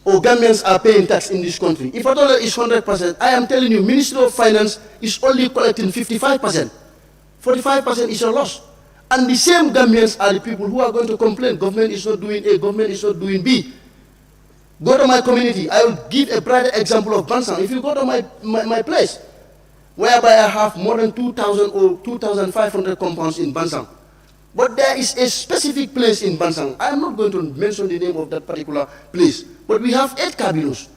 of Gambians are paying tax in this country. If at all it is 100%, I am telling you, Ministry of Finance is only collecting 55%. 45% is a loss. And the same Gambians are the people who are going to complain, government is not doing A, government is not doing B. Go to my community. I will give a brighter example of Bansang. If you go to my place, whereby I have more than 2,000 or 2,500 compounds in Bansang. But there is a specific place in Bansang. I am not going to mention the name of that particular place. But we have 8 cabinos.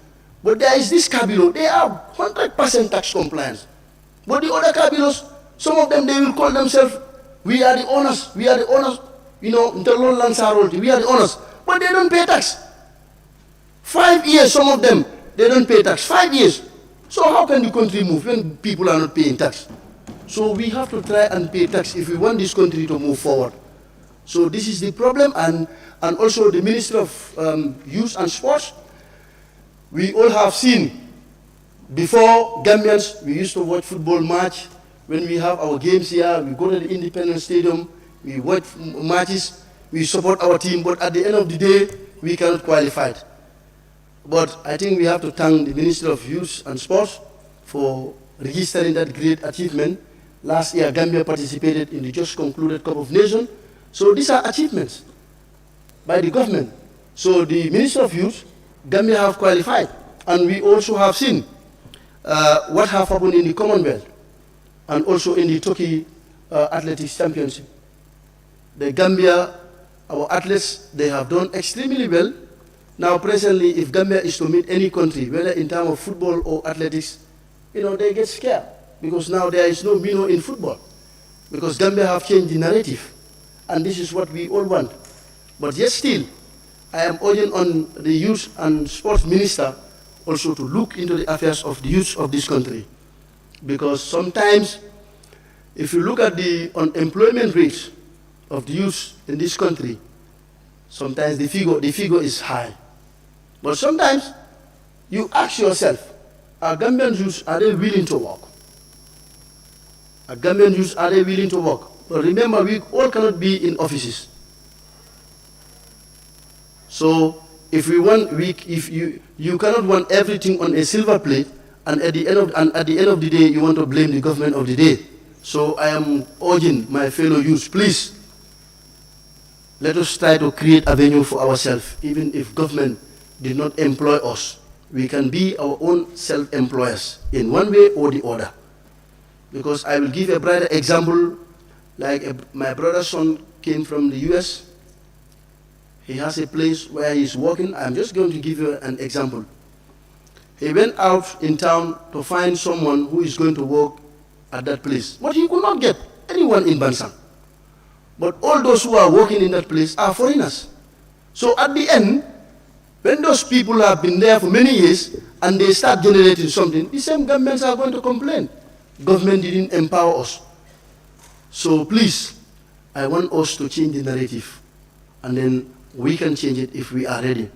But there is this cabino, they are 100% tax compliance. But the other cabinos, some of them, they will call themselves, we are the owners, we are the owners, the low Lansar royalty, we are the owners. But they don't pay tax. 5 years, some of them, they don't pay tax. 5 years. So how can the country move when people are not paying tax? So we have to try and pay tax if we want this country to move forward. So this is the problem, and also the Ministry of Youth and Sports. We all have seen, before Gambians, we used to watch football match. When we have our games here, we go to the Independence Stadium, we watch matches, we support our team, but at the end of the day, we cannot qualify. But I think we have to thank the Ministry of Youth and Sports for registering that great achievement. Last year, Gambia participated in the just concluded Cup of Nations. So these are achievements by the government. So the Ministry of Youth, Gambia have qualified. And we also have seen what have happened in the Commonwealth and also in the Turkey Athletics Championship. The Gambia, our athletes, they have done extremely well. Now presently, if Gambia is to meet any country, whether in terms of football or athletics, they get scared. Because now there is no minnow in football. Because Gambia have changed the narrative. And this is what we all want. But yet still, I am urging on the Youth and Sports Minister also to look into the affairs of the youth of this country. Because sometimes, if you look at the unemployment rate of the youth in this country, sometimes the figure is high. But sometimes You ask yourself, are Gambian youths, are they willing to work? Are Gambian youths, are they willing to work? But remember, we all cannot be in offices. So if you cannot want everything on a silver plate, and at the end of the day, you want to blame the government of the day. So I am urging my fellow youths, please, let us try to create avenue for ourselves. Even if government did not employ us, we can be our own self-employers in one way or the other. Because I will give a brighter example, like my brother's son came from the US. He has a place where he's working. I'm just going to give you an example. He went out in town to find someone who is going to work at that place. But he could not get anyone in Bansang. But all those who are working in that place are foreigners. So at the end, when those people have been there for many years and they start generating something, the same governments are going to complain. Government didn't empower us. So please, I want us to change the narrative. And then we can change it if we are ready.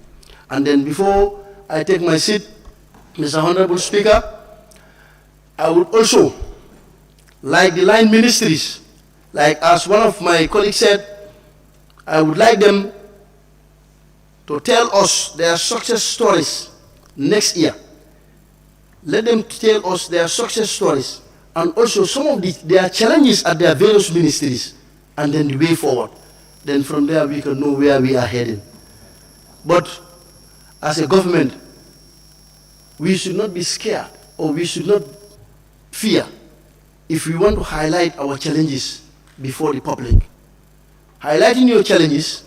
And then before I take my seat, Mr. Honorable Speaker, I would also like the line ministries, like as one of my colleagues said, I would like them to tell us their success stories next year. Let them tell us their success stories and also some of their challenges at their various ministries, and then the way forward. Then from there we can know where we are heading. But as a government, we should not be scared, or we should not fear if we want to highlight our challenges before the public. Highlighting your challenges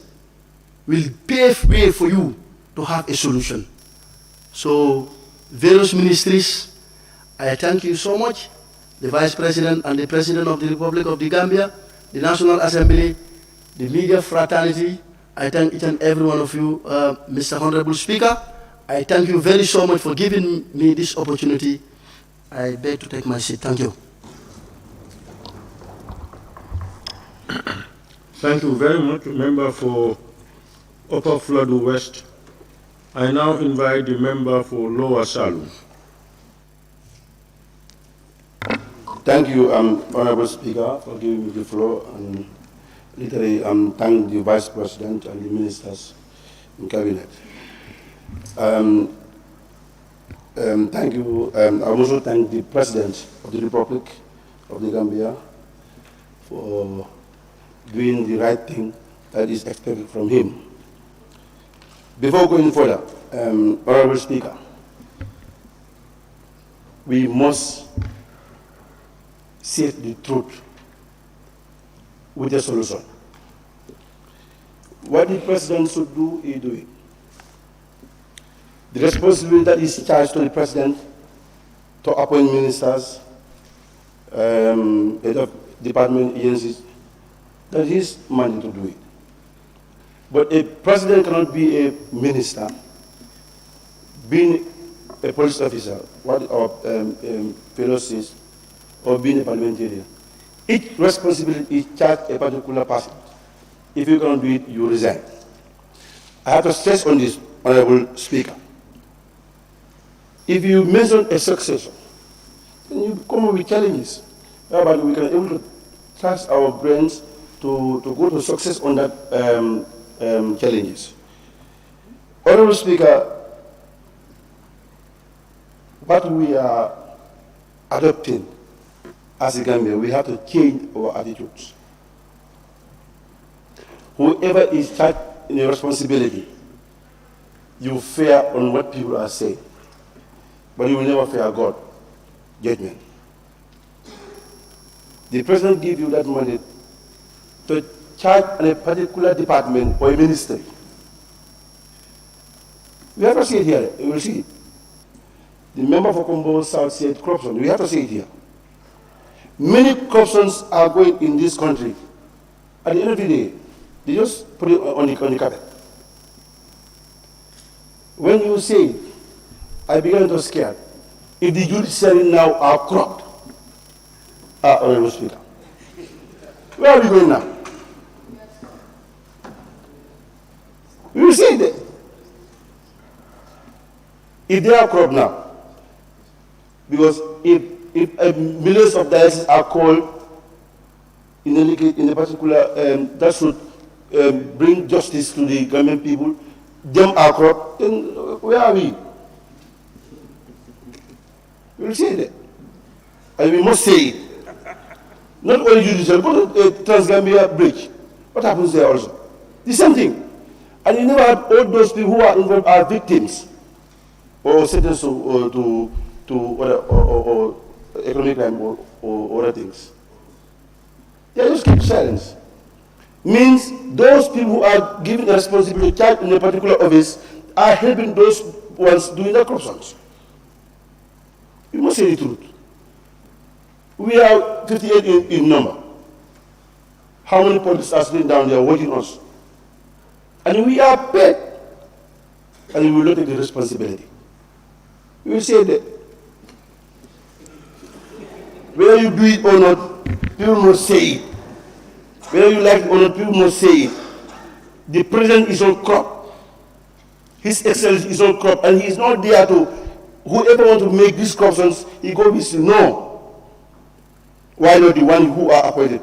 will pave way for you to have a solution. So, various ministries, I thank you so much, the Vice President and the President of the Republic of the Gambia, the National Assembly, the media fraternity. I thank each and every one of you, Mr. Honorable Speaker. I thank you very so much for giving me this opportunity. I beg to take my seat. Thank you. Thank you very much, member for Upper Fladu West. I now invite the member for Lower Salum. Thank you, Honorable Speaker, for giving me the floor, and literally thank the Vice President and the ministers in Cabinet. Thank you. I also thank the President of the Republic of the Gambia for doing the right thing that is expected from him. Before going further, Honorable Speaker, we must say the truth with a solution. What the President should do, he do it. The responsibility that is charged to the President to appoint ministers, head of department agencies, that is money to do it. But a President cannot be a minister, being a police officer, what our fellow says, or being a parliamentarian. Each responsibility is charged a particular person. If you cannot do it, you resign. I have to stress on this, Honorable Speaker. If you mention a successor, then you come up with challenges. But we can able to trust our brains to go to success on that challenges. Honorable Speaker, what we are adopting as a Gambia, we have to change our attitudes. Whoever is charged in a responsibility, you fear on what people are saying, but you will never fear God, judgment. The President gives you that money to charge in a particular department or a ministry. We have to see it here, you will see it. The member for Combo South said corruption, we have to see it here. Many corruptions are going in this country. At the end of the day, they just put it on the carpet. When you say it, I began to scare. If the judiciary now are corrupt, Honorable Speaker, where are we going now? We will see it. If they are corrupt now, because if millions of dollars are called in a particular, that should bring justice to the Gambian people, them are corrupt, then where are we? We will say that. And we must say it. Not only judicial, but Trans-Gambia Bridge. What happens there also? The same thing. And you never had all those people who are involved are victims or sentenced to economic crime or other things. They just keep silence. Means those people who are given the responsibility to charge in a particular office are helping those ones doing the corruptions. You must say the truth. We are 58 in number. How many police are sitting down there watching us? And we are paid. And we will not take the responsibility. We will say that whether you do it or not, people must say it. Whether you like it or not, people must say it. The president is on crop. His Excellency is on crop, and he is not there to, whoever wants to make these corruptions, he goes to no. Why not the one who are appointed?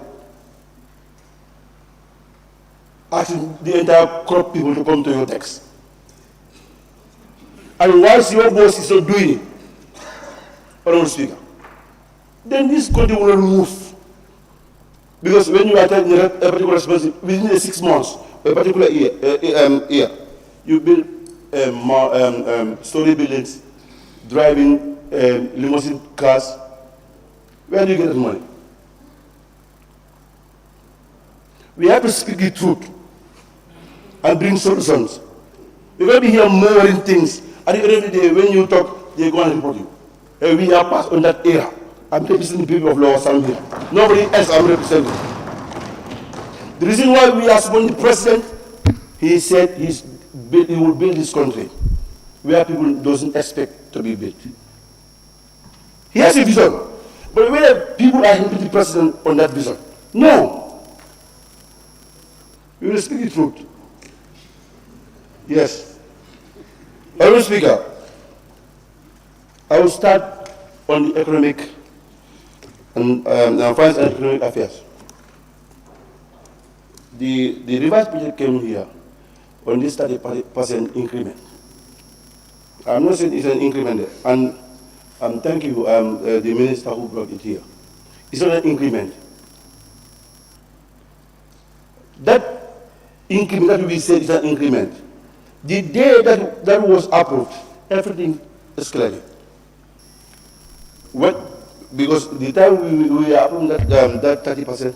Asking the entire crop people to come to your text. And once your boss is not doing it, Honorable Speaker, then this country will not move. Because when you are taking a particular responsibility, within the 6 months, a particular year, you build story buildings, driving limousine cars. Where do you get that money? We have to speak the truth and bring solutions. You're going to be hearing more things. At the end of the day, when you talk, they're going to report you. And we are passed on that era. I'm representing the people of Lower Sound here. Nobody else I'm representing. The reason why we are supporting the president, he said he will build this country where people doesn't expect to be built. He has a vision. But whether people are helping the president on that vision? No. We will speak the truth. Yes. Honorable Speaker, I will start on the economic and finance and economic affairs. The revised budget came here on this 30% increment. I'm not saying it's an increment, and thank you, the minister who brought it here. It's not an increment. That increment that we said is an increment. The day that was approved, everything escalated. What? Because the time we approved that 30%,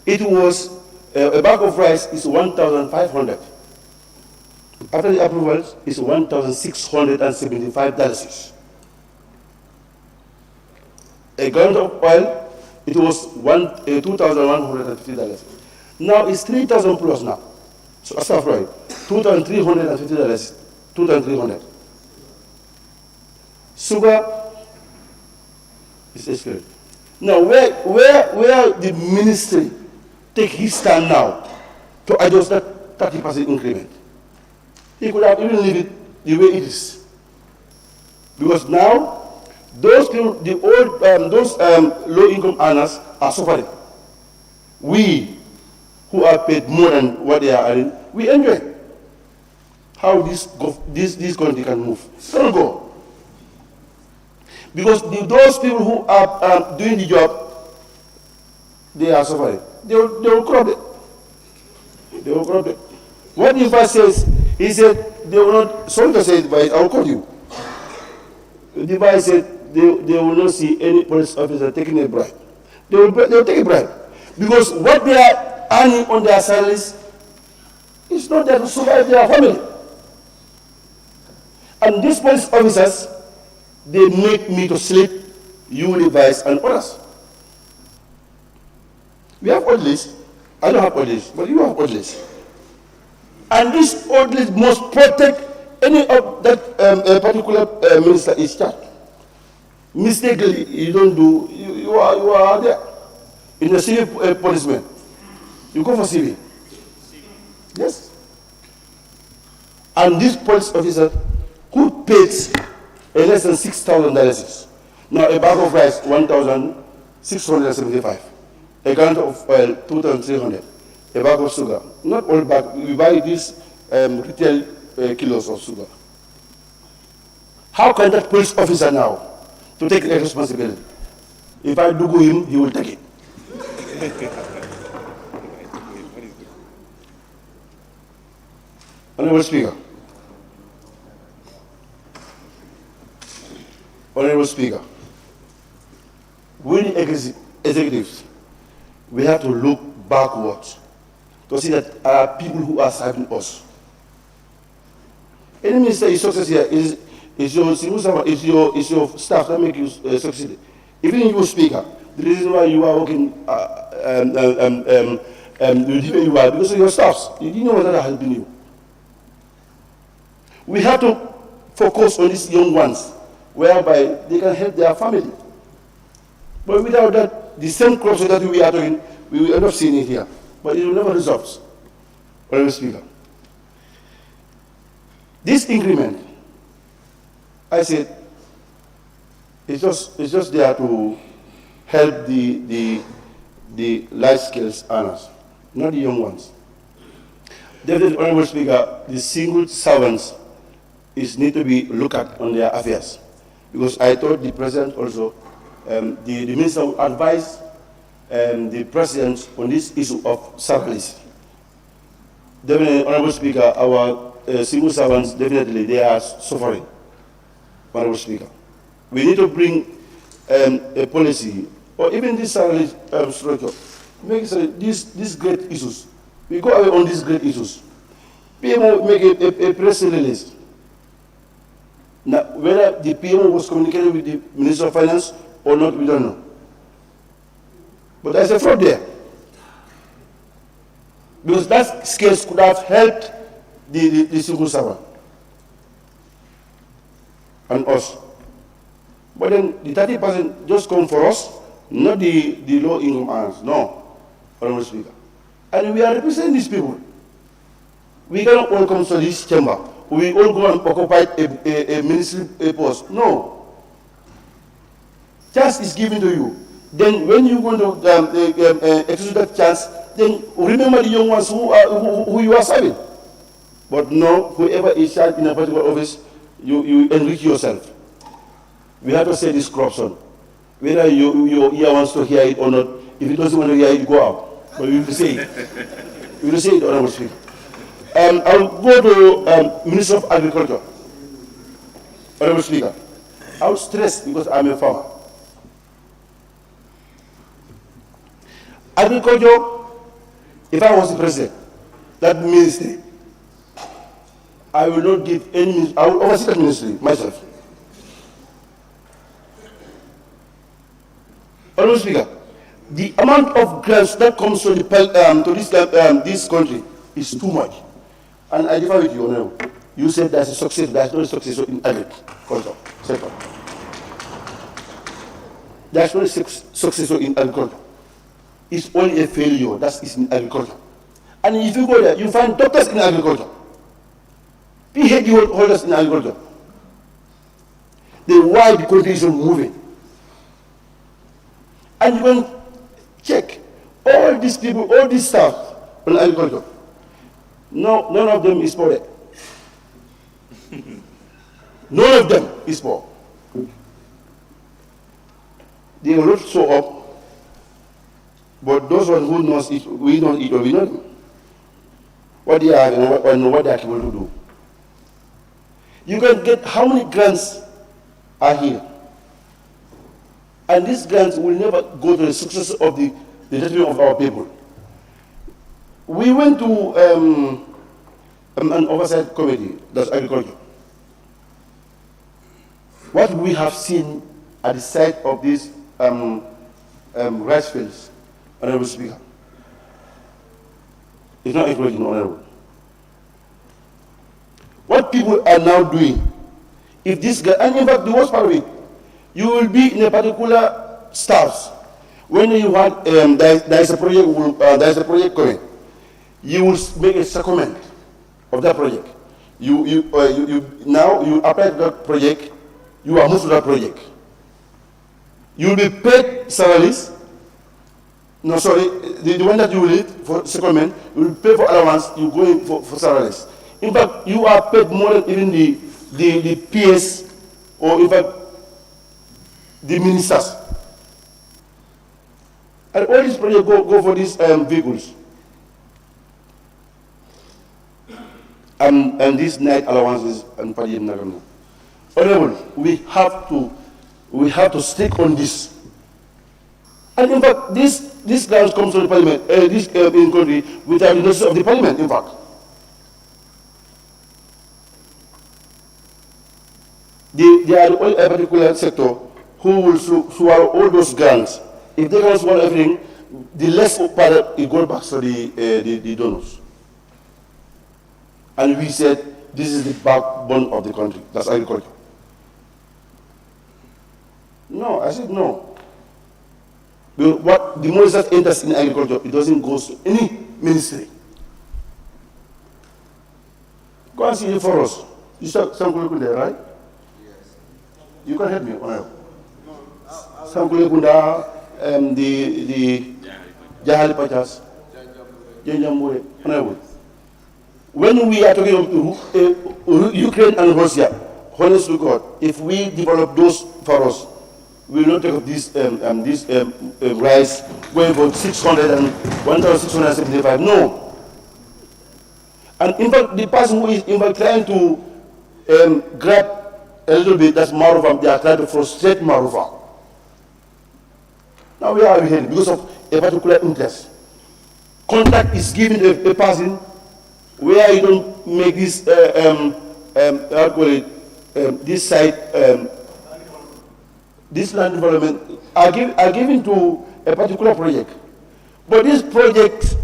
it was a bag of rice is 1,500. After the approval, it's $1,675. A gallon of oil, it was $2,150. Now it's 3,000 plus now. So that's right. $2,350. $2,300. Sugar is escalated. Now where the ministry take his stand now to adjust that 30% increment? He could have even leave it the way it is. Because now those people, those low-income earners are suffering. We, who are paid more than what they are earning, we enjoy how this country can move. It's going to go. Because those people who are doing the job, they are suffering. They will crop it. They will crop it. What the vice says, he said, they will not, sorry to say it, but I will call you. The vice said, they will not see any police officer taking a bribe. They will take a bribe. Because what they are earning on their salaries is not there to survive their family. And these police officers, they make me to sleep, you, the vice, and others. We have orderlies. I don't have orderlies, but you have orderlies. And this orderlies must protect any of that particular minister is charged. Mistakenly, you don't do, you are there. In the civil policeman, you go for civil. Yes. And this police officer who pays less than $6,000. Now a bag of rice, 1,675. A gallon of oil, 2,300. A bag of sugar, not all bag, we buy these retail kilos of sugar. How can that police officer now to take a responsibility? If I do him, he will take it. Honorable Speaker. Honorable Speaker. We the executives, we have to look backwards to see that people who are serving us. Any minister is success here is your civil servant, is your staff that make you succeed. Even you speaker, the reason why you are working the way you are because of your staffs. You didn't know what are helping you. We have to focus on these young ones, whereby they can help their family. But without that, the same corruption that we are doing, we will end up seeing it here. But it will never resolve. Honorable Speaker. This increment, I said, it's just there to help the large scale earners, not the young ones. Definitely, Honorable Speaker, the single servants need to be looked at on their affairs. Because I thought the President also, the Minister would advise the President on this issue of salaries. Definitely, Honorable Speaker, our civil servants, definitely, they are suffering. Honorable Speaker. We need to bring a policy, or even this salary structure, make these great issues. We go away on these great issues. PMO make a press release. Now, whether the PMO was communicating with the Minister of Finance or not, we don't know. But there's a fraud there. Because that scale could have helped the civil servant and us. But then the 30% just come for us, not the low income earners. No, Honorable Speaker. And we are representing these people. We cannot all come to this chamber. We all go and occupy a ministry post. No. Chance is given to you. Then when you go to exercise that chance, then remember the young ones who you are serving. But no, whoever is in a particular office, you enrich yourself. We have to say this corruption. Whether your ear wants to hear it or not, if it doesn't want to hear it, go out. But we will say it. We will say it, Honorable Speaker. I'll go to Minister of Agriculture. Honorable Speaker, I was stressed because I'm a farmer. Agriculture, if I was the president, that ministry, I will not give any, I will oversee that ministry myself. Honorable Speaker, the amount of grants that comes to this country is too much. And I differ with you, Honorable. You said there's a success, there's no success in agriculture sector. There's no success in agriculture. It's only a failure, that is in agriculture. And if you go there, you find doctors in agriculture, PhD holders in agriculture. Then why the country is moving? And you can check all these people, all this stuff on agriculture. No, none of them is poor. None of them is poor. They will not show up, but those ones who knows it, we don't eat or we know them. What they are and what they are able to do. You can get how many grants are here. And these grants will never go to the success of the development of our people. We went to an oversight committee, that's agriculture. What we have seen at the site of these rice fields, Honorable Speaker, is not encouraging, Honorable. What people are now doing, if this guy, and in fact the worst part of it, you will be in a particular staff. When you want, there is a project coming, you will make a secondment of that project. Now you apply to that project, you are moved to that project. You will be paid salaries. No, sorry, the one that you will need for secondment, you will pay for allowance, you go in for salaries. In fact, you are paid more than even the PS, or in fact, the ministers. And all these projects go for these vehicles. And these night allowances and per diem Nagano. Honorable, we have to stick on this. And in fact, this grounds comes from the parliament, this in country without the notice of the parliament, in fact. They are the only particular sector who will swallow all those grants. If they can swallow everything, the less part it goes back to the donors. And we said this is the backbone of the country. That's agriculture. No, I said no. What the money that enters in agriculture, it doesn't go to any ministry. Go and see it for us. You saw some people there, right? Yes. You can help me, Honorable. Some people the Jahali Pachas, Jenjambure, Honorable. When we are talking of Ukraine and Russia, honest to God, if we develop those for us, we will not take up this rice going from 600 and 1,675. No. And in fact, the person who is in fact trying to grab a little bit, that's Marufa, they are trying to frustrate Marufa. Now we are here because of a particular interest. Contract is given a person where you don't make this, how call it, this site, this land development are given to a particular project. But this project,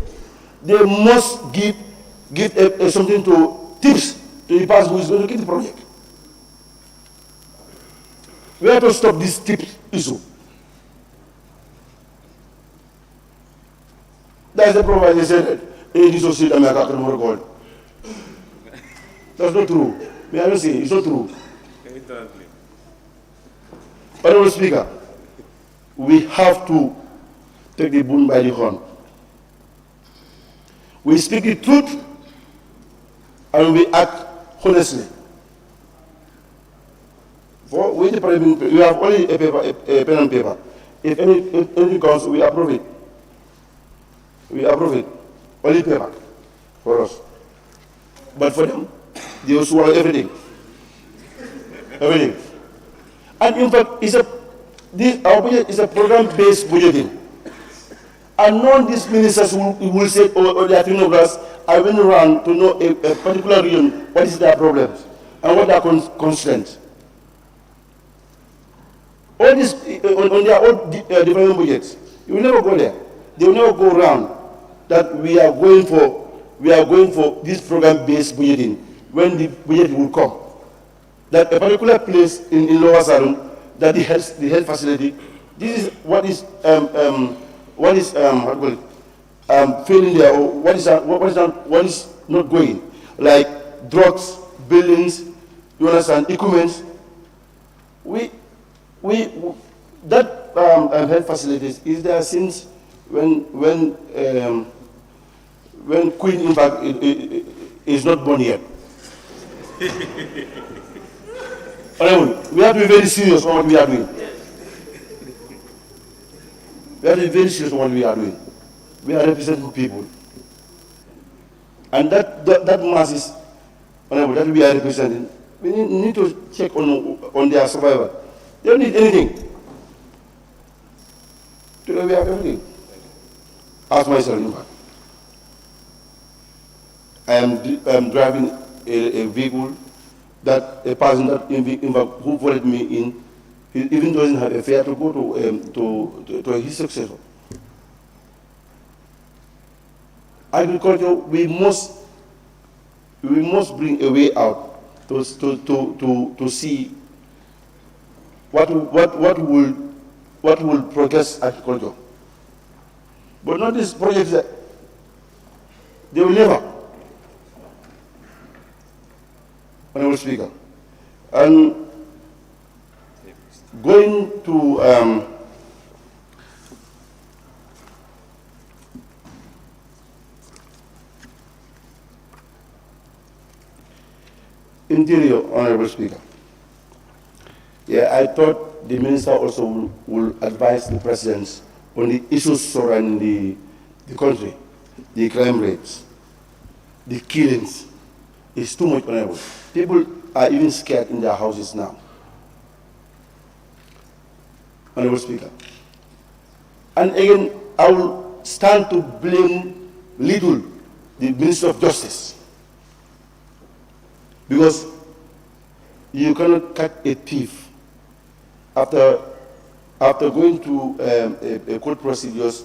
they must give something to tips to the person who is going to get the project. We have to stop this tip issue. That's the problem. They said this was America. That's not true. May I not say it's not true. Honorable Speaker, we have to take the bull by the horn. We speak the truth and we act honestly. For we have only a pen and paper. If anything comes, we approve it. We approve it. Only paper for us. But for them, they will swallow everything. Everything. And in fact, our budget is a program-based budgeting. And none of these ministers will say, oh, they are technocrats, I went around to know a particular region, what is their problems, and what their constraints. All this, on their own development budgets, you will never go there. They will never go around that we are going for this program-based budgeting when the budget will come. That a particular place in Lower Sarum, that the health facility, this is what is failing there, or what is not going, like drugs, buildings, you understand, equipment. That health facilities is there since when Queen, in fact, is not born yet. We have to be very serious on what we are doing. We have to be very serious on what we are doing. We are representing people. And that masses, that we are representing, we need to check on their survival. They don't need anything. Today we have everything. Ask myself, in fact. I am driving a vehicle that a person that who voted me in, he even doesn't have a fare to go to his successor. Agriculture, we must bring a way out to see what will progress agriculture. But not these projects that they will never. Honorable Speaker, and going to Interior, Honorable Speaker. Yeah, I thought the minister also will advise the president on the issues surrounding the country, the crime rates, the killings. It's too much, Honorable. People are even scared in their houses now. Honorable Speaker. And again, I will stand to blame little the Minister of Justice. Because you cannot catch a thief after going through a court procedures.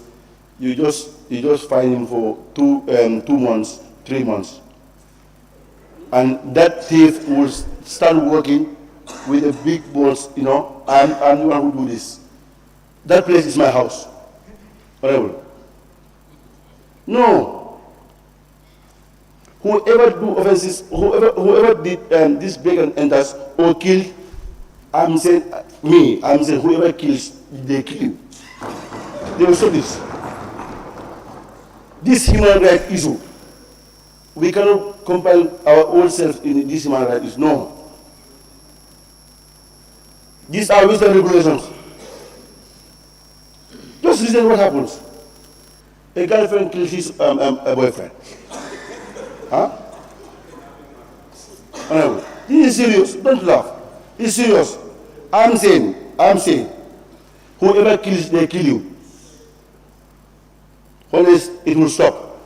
You just fine him for 2 months, 3 months, and that thief will start working with a big boss. You know, I'm the one who do this. That place is my house. Honorable. No. Whoever do offenses, whoever did this break and enters or kill, I'm saying whoever kills, they kill you. They will stop this. This human rights issue, we cannot compile our own self in this human rights issue. No. These are Western regulations. Just listen what happens. A girlfriend kills his a boyfriend. Huh? Honorable, this is serious. Don't laugh. It's serious. I'm saying, whoever kills, they kill you. Unless it will stop.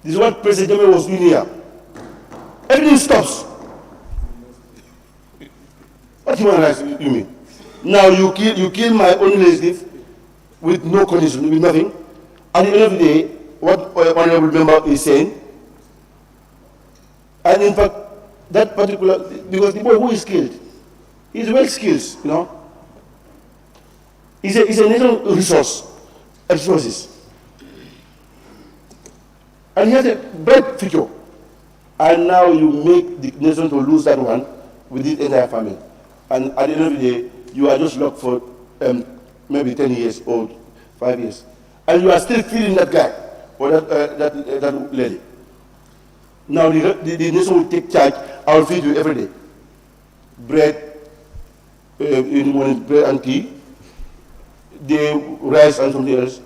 This is what President Jammeh was doing here. Everything stops. What human rights you mean? Now you kill my own relative with no condition, with nothing. At the end of the day, what honorable member is saying, and in fact, that particular, because the boy who is killed, he's well skilled, you know. He's a national resources. And he has a bright future. And now you make the nation to lose that one with this entire family. And at the end of the day, you are just locked for maybe 10 years or 5 years. And you are still feeling that guy or that lady. Now the nation will take charge. I will feed you every day. Bread, in the morning, bread and tea. The rice and something else.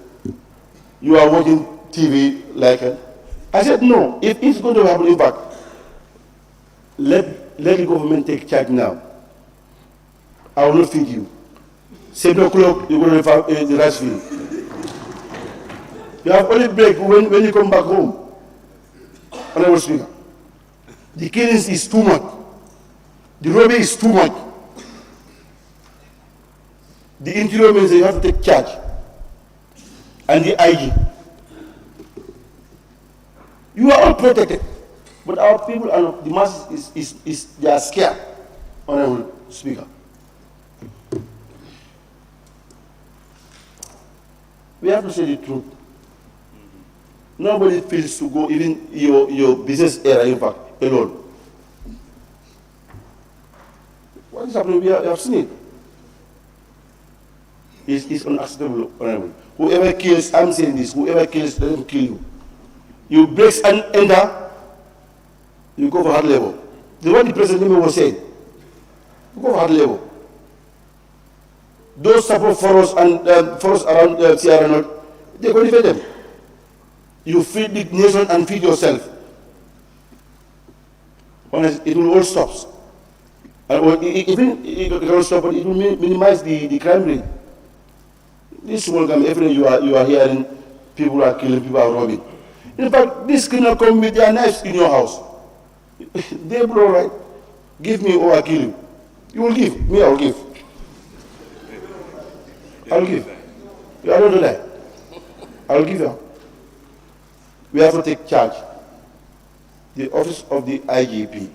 You are watching TV like it. I said no. If it's going to happen, in fact, let the government take charge now. I will not feed you. 7 o'clock, you're going to have the rice field. You have only break when you come back home. Honorable Speaker, the killings is too much. The robbery is too much. The interior means that you have to take charge. And the IG. You are all protected. But our people are not, the masses they are scared. Honorable Speaker. We have to say the truth. Nobody feels to go, even your business area, in fact, alone. What is happening? We have seen it. It's unacceptable, Honorable. Whoever kills, I'm saying this, whoever kills, let them kill you. You break and enter, you go for hard labor. The what the President was saying, you go for hard labor. Those support forests and forests around Sierra North, they're going to defend them. You feed the nation and feed yourself. Honestly, it will all stop. Even it will stop, but it will minimize the crime rate. This small Gambia, every day you are hearing people are killing, people are robbing. In fact, this criminal come with their knives in your house. They blow, right? Give me or I kill you. You will give. Me, I will give. I will give. You are not to lie. I will give you. We have to take charge. The office of the IGP.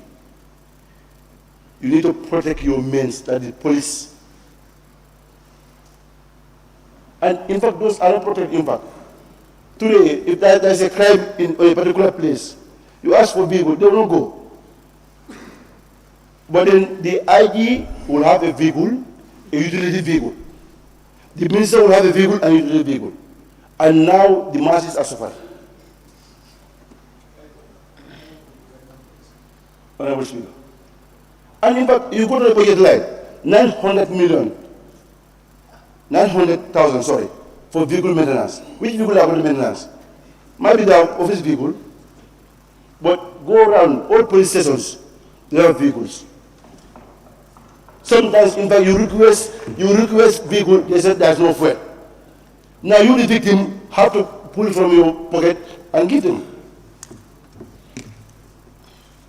You need to protect your men, that the police. And in fact, those are not protected. In fact, today, if there is a crime in a particular place, you ask for vehicle, they will not go. But then the IG will have a vehicle, a utility vehicle. The minister will have a vehicle and a utility vehicle. And now the masses are suffering. Honorable Speaker. And in fact, you go to the budget line, 900,000, sorry, for vehicle maintenance. Which vehicle are going to maintenance? Might be the office vehicle, but go around all police stations, they have vehicles. Sometimes, in fact, you request vehicle, they said there's no fuel. Now you, the victim, have to pull from your pocket and give them.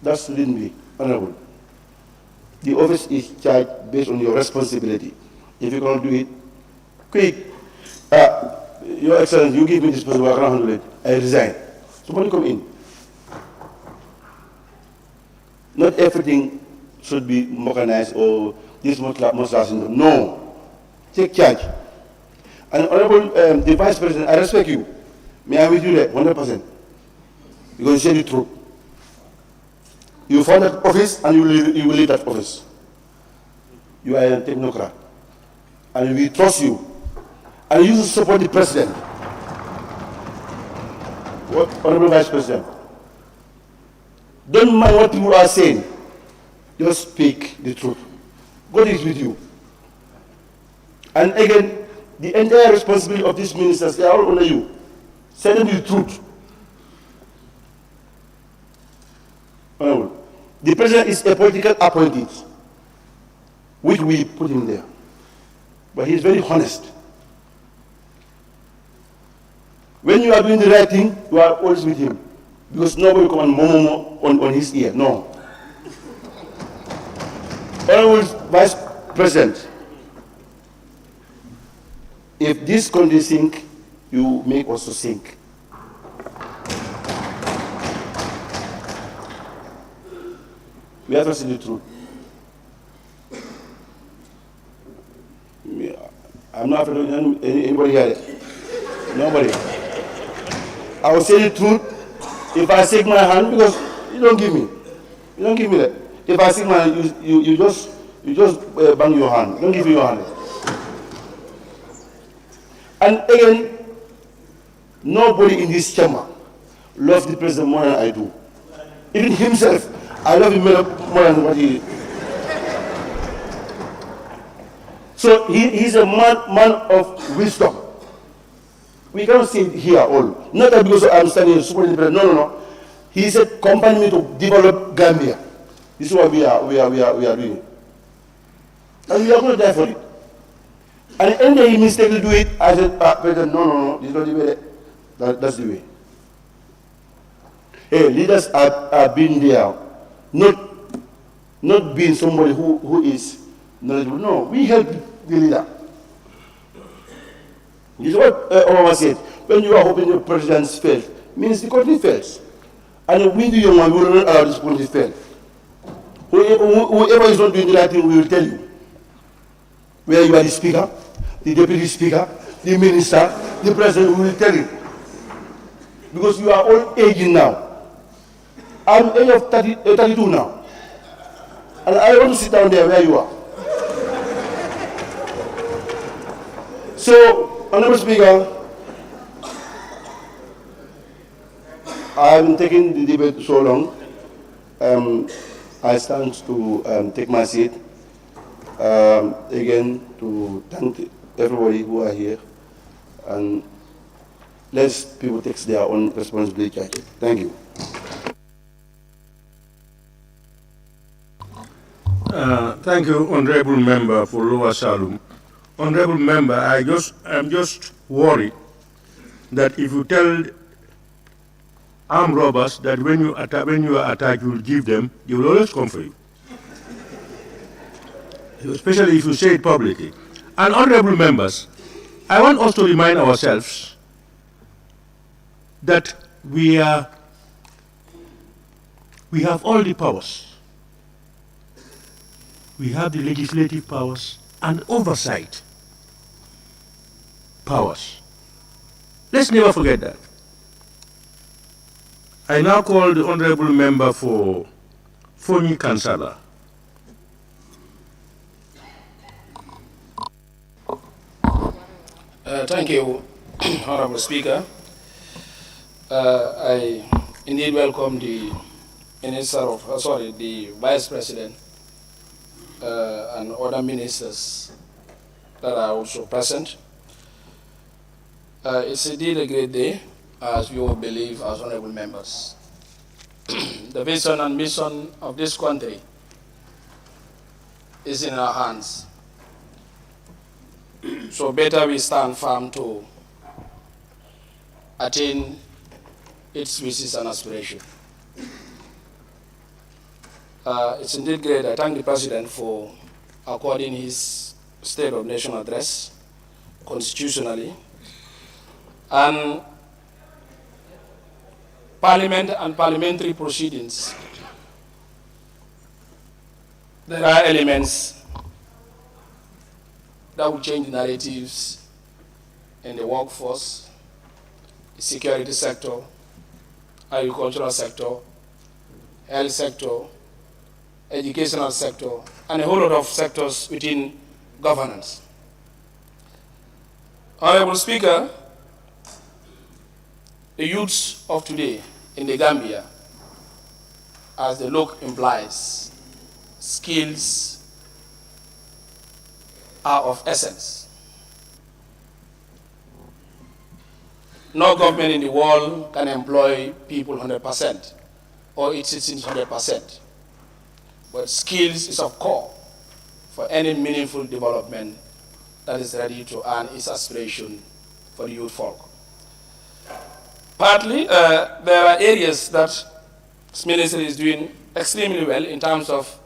That shouldn't be honorable. The office is charged based on your responsibility. If you cannot do it, quick. Your Excellency, you give me this person, I cannot handle it. I resign. Somebody come in. Not everything should be mechanized or this must last in them. No. Take charge. And Honorable the Vice President, I respect you. May I with you there, 100%. Because you say the truth. You found that office and you will leave that office. You are a technocrat. And we trust you. And you support the President. What, Honorable Vice President? Don't mind what people are saying. Just speak the truth. God is with you. And again, the entire responsibility of these ministers, they are all under you. Say them the truth. Honorable, the President is a political appointee, which we put him there. But he is very honest. When you are doing the right thing, you are always with him. Because nobody come and momo on his ear. No. Honorable Vice President, if this country sink, you make us to sink. We have to say the truth. I'm not afraid of anybody here. Nobody. I will say the truth. If I shake my hand, because you don't give me. You don't give me that. If I shake my hand, you just bang your hand. Don't give me your hand. And again, nobody in this chamber loves the President more than I do. Even himself, I love him more than what he is. So he's a man of wisdom. We cannot say it here all. Not that because I'm standing supporting the President. No. He said, accompany me to develop Gambia. This is what we are doing. And we are going to die for it. And any day he mistakenly do it, I said, President, no, this is not the way. That's the way. Hey, leaders are being there, not being somebody who is knowledgeable. No, we help the leader. This is what Obama said. When you are hoping the president fails, means the country fails. And we, the young one, will not allow this country to fail. Whoever is not doing the right thing, we will tell you. Where you are the speaker, the deputy speaker, the minister, the president, we will tell you. Because you are all aging now. I'm age of 32 now. And I want to sit down there where you are. So, Honorable Speaker, I haven't taken the debate so long. I stand to take my seat. Again, to thank everybody who are here. And let people take their own responsibility. Thank you. Thank you, Honorable Member for Lower Salum. Honorable Member, I'm just worried that if you tell armed robbers that when you are attacked, you will give them, they will always come for you. Especially if you say it publicly. And honorable members, I want us to remind ourselves that we have all the powers. We have the legislative powers and oversight powers. Let's never forget that. I now call the honorable member for Fonyi Kansala. Thank you, Honorable Speaker. I indeed welcome the the Vice President and other ministers that are also present. It's indeed a great day, as we all believe as honorable members. The vision and mission of this country is in our hands. So better we stand firm to attain its wishes and aspirations. It's indeed great. I thank the President for according his State of Nation address constitutionally. And Parliament and parliamentary proceedings, there are elements that will change the narratives in the workforce, the security sector, agricultural sector, health sector, educational sector, and a whole lot of sectors within governance. Honorable Speaker, the youths of today in the Gambia, as the look implies, skills are of essence. No government in the world can employ people 100% or its citizens 100%. But skills is of core for any meaningful development that is ready to earn its aspiration for the youth folk. Partly, there are areas that this ministry is doing extremely well in terms of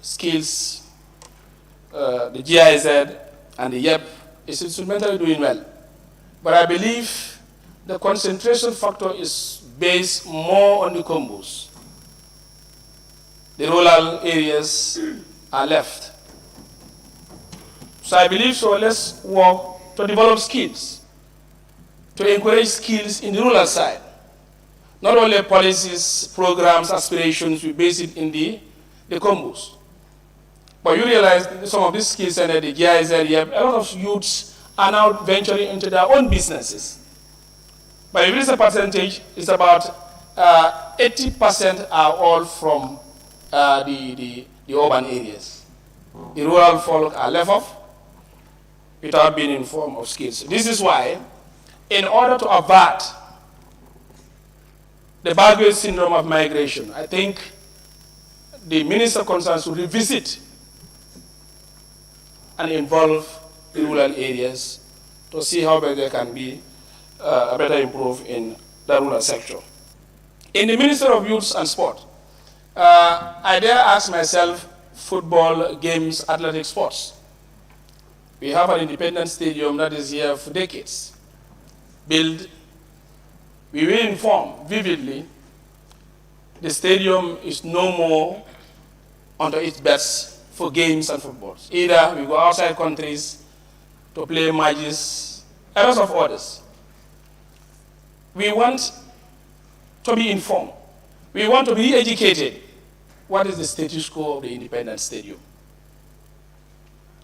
skills. The GIZ and the YEP is instrumentally doing well. But I believe the concentration factor is based more on the combos. The rural areas are left. So I believe so let's work to develop skills, to encourage skills in the rural side. Not only policies, programs, aspirations, we base it in the combos. But you realize some of these skills and the GIZ, a lot of youths are now venturing into their own businesses. But if it is a percentage, it's about 80% are all from the urban areas. The rural folk are left off without being informed of skills. This is why, in order to avert the baggage syndrome of migration, I think the minister concerned should revisit and involve the rural areas to see how there can be a better improve in the rural sector. In the Ministry of Youth and Sport, I dare ask myself, football, games, athletic sports. We have an independent stadium that is here for decades. Built, we will inform vividly, the stadium is no more under its best for games and footballs. Either we go outside countries to play matches, a lot of others. We want to be informed. We want to be educated. What is the status quo of the independent stadium?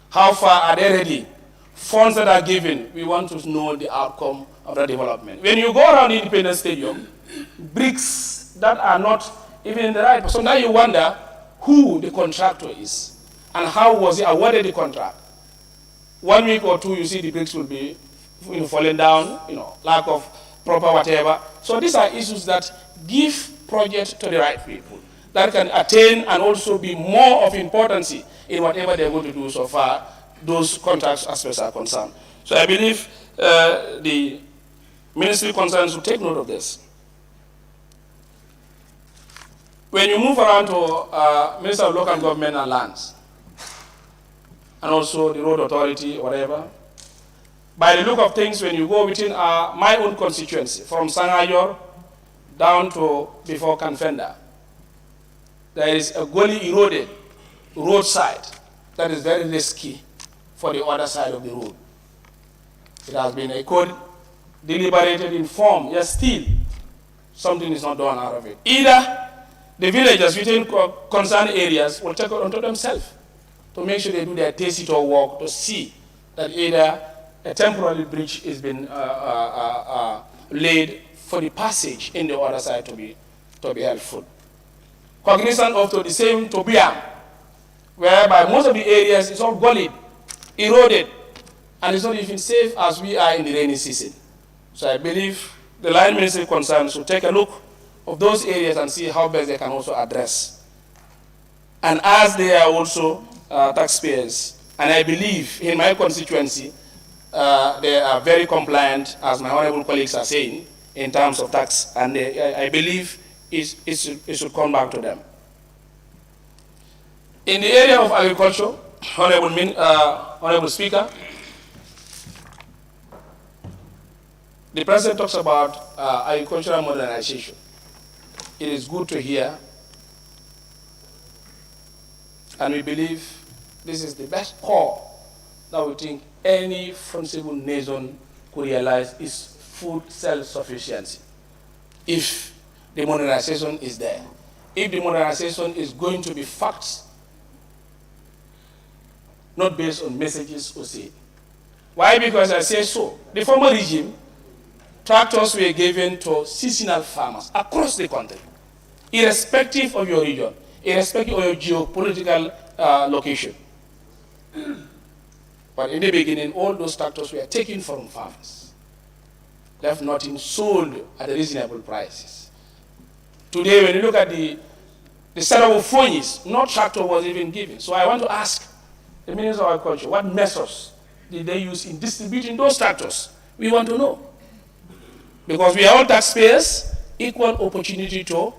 How far are they ready? Funds that are given, we want to know the outcome of the development. When you go around the independent stadium, bricks that are not even in the right, so now you wonder who the contractor is and how was he awarded the contract. 1 week or two, you see the bricks will be falling down, lack of proper whatever. So these are issues that give project to the right people that can attain and also be more of importance in whatever they're going to do so far those contracts aspects are concerned. So I believe the ministry concerned should take note of this. When you move around to Minister of Local Government and Lands, and also the road authority, whatever, by the look of things, when you go within my own constituency, from Sangayor down to before Kanfenda, there is a gully eroded roadside that is very risky for the other side of the road. It has been a code deliberated in form, yet still something is not done out of it. Either the villagers within concerned areas will take it onto themselves to make sure they do their tacit work to see that either a temporary bridge has been laid for the passage in the other side to be helpful. Cognizant of the same to Biam, whereby most of the areas is all gullied, eroded, and it's not even safe as we are in the rainy season. So I believe the line ministry concerned should take a look of those areas and see how best they can also address. And as they are also taxpayers, and I believe in my constituency, they are very compliant, as my honorable colleagues are saying, in terms of tax, and I believe it should come back to them. In the area of agriculture, Honorable Speaker, the President talks about agricultural modernization. It is good to hear, and we believe this is the best core that we think any responsible nation could realize is food self-sufficiency. If the modernization is there, if the modernization is going to be facts, not based on messages or say. Why? Because I say so. The former regime, tractors were given to seasonal farmers across the country, irrespective of your region, irrespective of your geopolitical location. But in the beginning, all those tractors were taken from farmers, left nothing, sold at reasonable prices. Today, when you look at the setup of phonies, no tractor was even given. So I want to ask the Minister of Agriculture, what methods did they use in distributing those tractors? We want to know. Because we are all taxpayers, equal opportunity to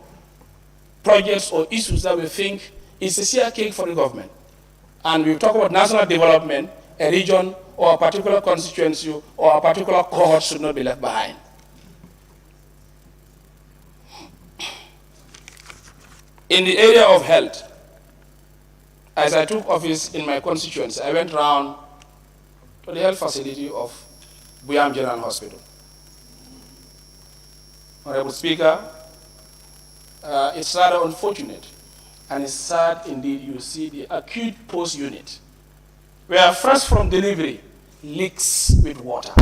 projects or issues that we think is a share cake for the government. And we talk about national development, a region or a particular constituency or a particular cohort should not be left behind. In the area of health, as I took office in my constituency, I went round to the health facility of Buyam General Hospital. Honorable Speaker, it's rather unfortunate, and it's sad indeed. You see the acute post unit, where fresh from delivery leaks with water.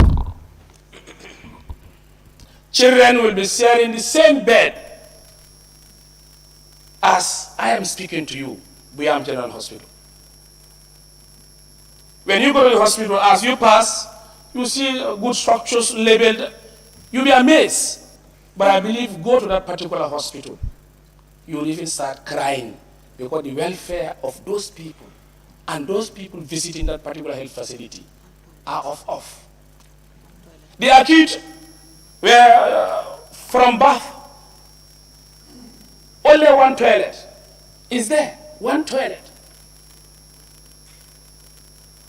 Children will be sharing the same bed as I am speaking to you, Buyam General Hospital. When you go to the hospital, as you pass, you see good structures labeled, you'll be amazed. But I believe, go to that particular hospital, you'll even start crying, because the welfare of those people and those people visiting that particular health facility are off. The acute, where from birth, only one toilet is there, one toilet.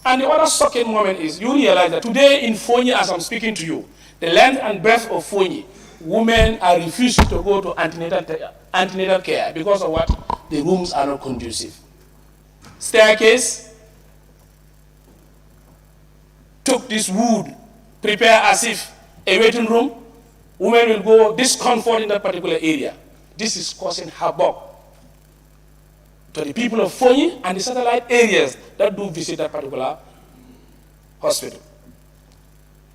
And the other shocking moment is, you realize that today in Fonyi, as I'm speaking to you, the length and breadth of Fonyi, women are refusing to go to antenatal care because of what? The rooms are not conducive. Staircase, took this wood, prepare as if a waiting room, women will go discomfort in that particular area. This is causing havoc to the people of Fonyi and the satellite areas that do visit that particular hospital.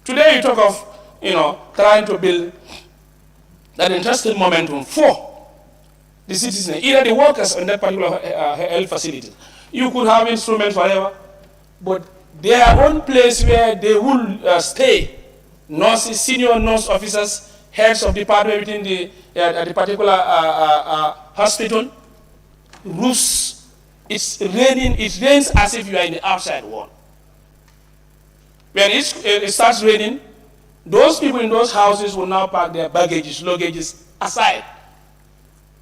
Today you talk of, trying to build that interesting momentum for the citizens, either the workers in that particular health facility. You could have instruments forever, but their own place where they will stay, nurses, senior nurse officers, heads of department within the particular hospital, roofs, it's raining, it rains as if you are in the outside world. When it starts raining, those people in those houses will now pack their baggages, luggages aside.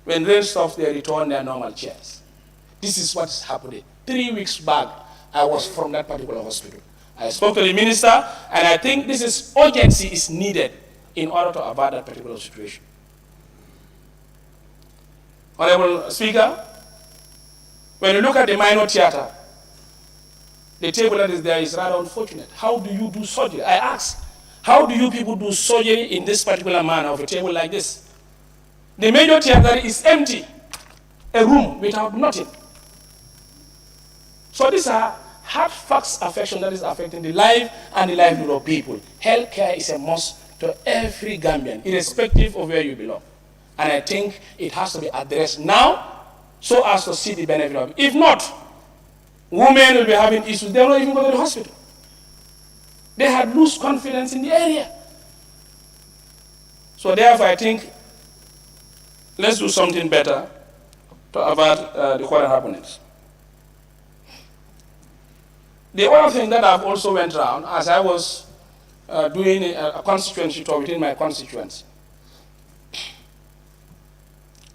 When rain stops, they return their normal chairs. This is what is happening. 3 weeks back, I was from that particular hospital. I spoke to the minister, and I think this is urgency is needed in order to avoid that particular situation. Honorable Speaker, when you look at the minor theater, the table that is there is rather unfortunate. How do you do surgery? I ask, how do you people do surgery in this particular manner of a table like this? The major theater is empty, a room without nothing. So these are hard facts affection that is affecting the life and the livelihood of people. Healthcare is a must to every Gambian, irrespective of where you belong. And I think it has to be addressed now so as to see the benefit of it. If not, women will be having issues. They will not even go to the hospital. They had lose confidence in the area. So therefore, I think let's do something better to avert the current happenings. The other thing that I've also went around, as I was doing a constituency tour within my constituency,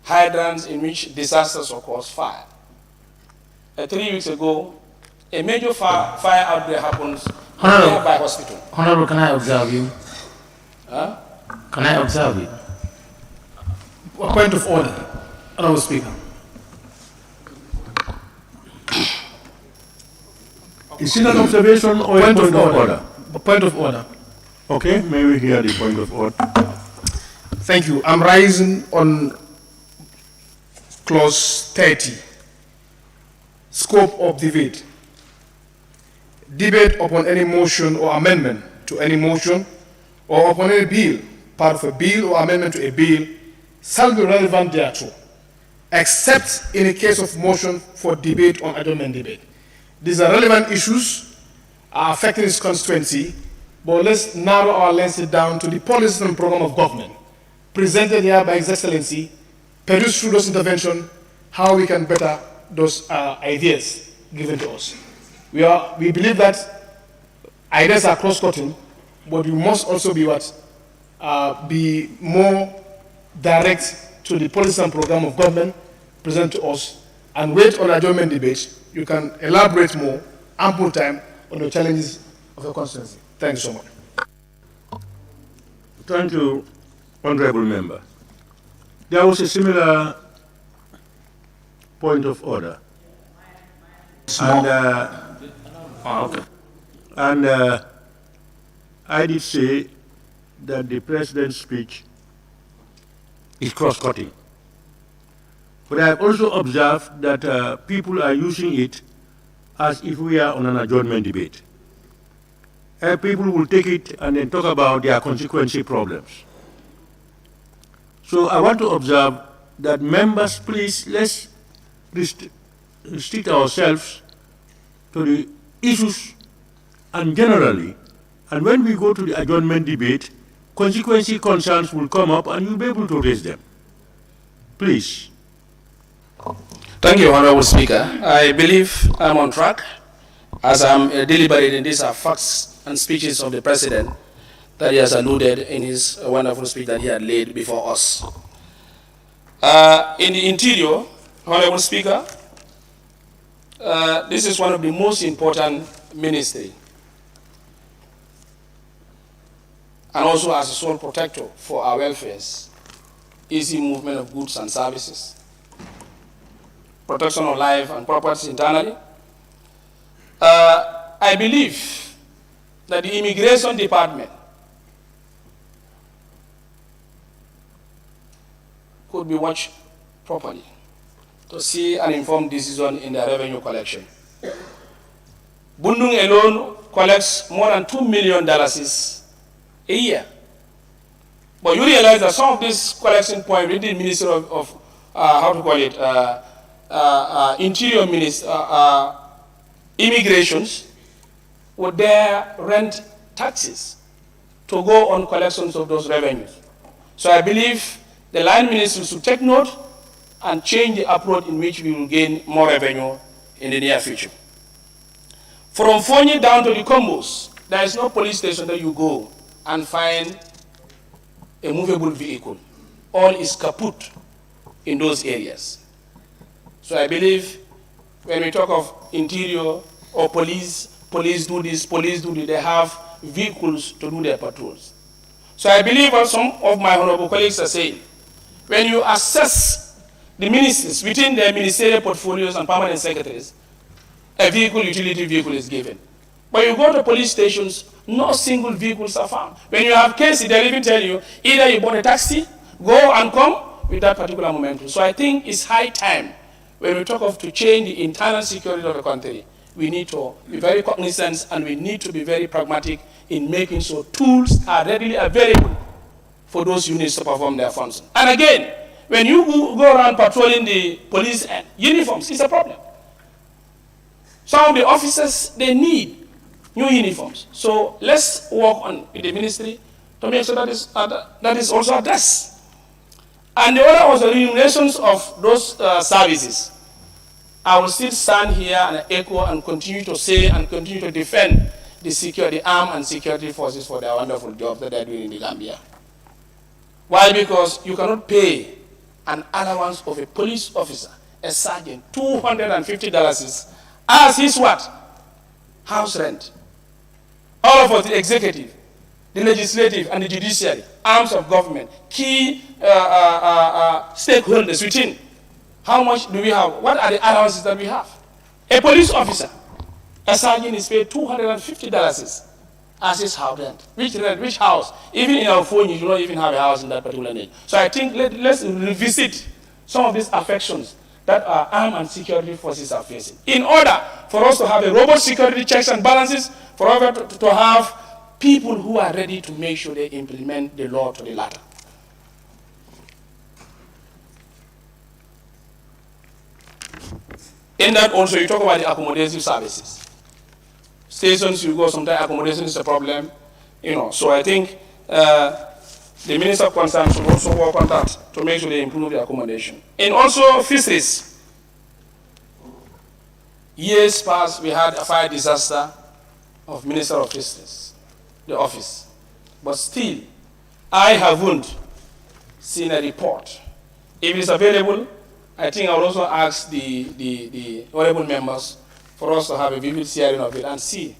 hydrants in which disasters occurs fire. 3 weeks ago, a major fire outbreak happens nearby hospital. Honorable, can I observe you? Huh? Can I observe you? A point of order, Honorable Speaker. Is it an observation or a point of order? A point of order. Okay, may we hear the point of order? Thank you. I'm rising on clause 30. Scope of debate. Debate upon any motion or amendment to any motion or upon any bill, part of a bill or amendment to a bill, shall be relevant thereto, except in a case of motion for debate on adjournment debate. These are relevant issues affecting this constituency, but let's narrow our lenses down to the policies and program of government presented here by His Excellency, produced through those interventions, how we can better those ideas given to us. We believe that ideas are cross-cutting, but we must also be be more direct to the policy and program of government presented to us, and wait on adjournment debates. You can elaborate more, ample time on the challenges of the constituency. Thank you so much. Thank you, Honorable Member. There was a similar point of order. And I did say that the President's speech is cross-cutting. But I have also observed that people are using it as if we are on an adjournment debate. People will take it and then talk about their consequence problems. So I want to observe that members, please, let's restrict ourselves to the issues and generally, and when we go to the adjournment debate, consequence concerns will come up and you'll be able to raise them. Please. Thank you, Honorable Speaker. I believe I'm on track as I'm deliberating. These are facts and speeches of the President that he has alluded in his wonderful speech that he had laid before us. In the interior, Honorable Speaker, this is one of the most important ministries, and also as a sole protector for our welfares, easy movement of goods and services, protection of life and property internally. I believe that the Immigration Department could be watched properly to see an informed decision in their revenue collection. Bundung alone collects more than $2 million a year. But you realize that some of these collection points within the Ministry of Interior Minister, immigrations, would dare rent taxes to go on collections of those revenues. So I believe the line ministers should take note and change the approach in which we will gain more revenue in the near future. From Fonyi down to the Combos, there is no police station that you go and find a movable vehicle. All is kaput in those areas. So I believe when we talk of interior or police do this, police do that, they have vehicles to do their patrols. So I believe what some of my honorable colleagues are saying, when you assess the ministers within their ministerial portfolios and permanent secretaries, a utility vehicle is given. But you go to police stations, no single vehicles are found. When you have cases, they'll even tell you, either you bought a taxi, go and come with that particular momentum. So I think it's high time, when we talk of to change the internal security of the country, we need to be very cognizant and we need to be very pragmatic in making sure tools are readily available for those units to perform their function. And again, when you go around patrolling the police and uniforms, it's a problem. Some of the officers, they need new uniforms. So let's work on with the ministry to make sure that is also addressed. And the other also remunerations of those services. I will still stand here and echo and continue to say and continue to defend the armed and security forces for their wonderful job that they're doing in the Gambia. Why? Because you cannot pay an allowance of a police officer, a sergeant, $250 as his what? House rent. All of us, the executive, the legislative, and the judiciary, arms of government, key stakeholders within. How much do we have? What are the allowances that we have? A police officer, a sergeant is paid $250 as his house rent. Which house? Even in our phone, you do not even have a house in that particular name. So I think let's revisit some of these affections that our armed and security forces are facing. In order for us to have a robust security checks and balances, for us to have people who are ready to make sure they implement the law to the latter. In that also, you talk about the accommodative services. Stations you go, sometimes accommodation is a problem. So I think the Minister of Concern should also work on that to make sure they improve the accommodation. And also fisheries. Years past, we had a fire disaster of Minister of Fisheries, the office. But still, I haven't seen a report. If it's available, I think I will also ask the honorable members for us to have a vivid hearing of it and see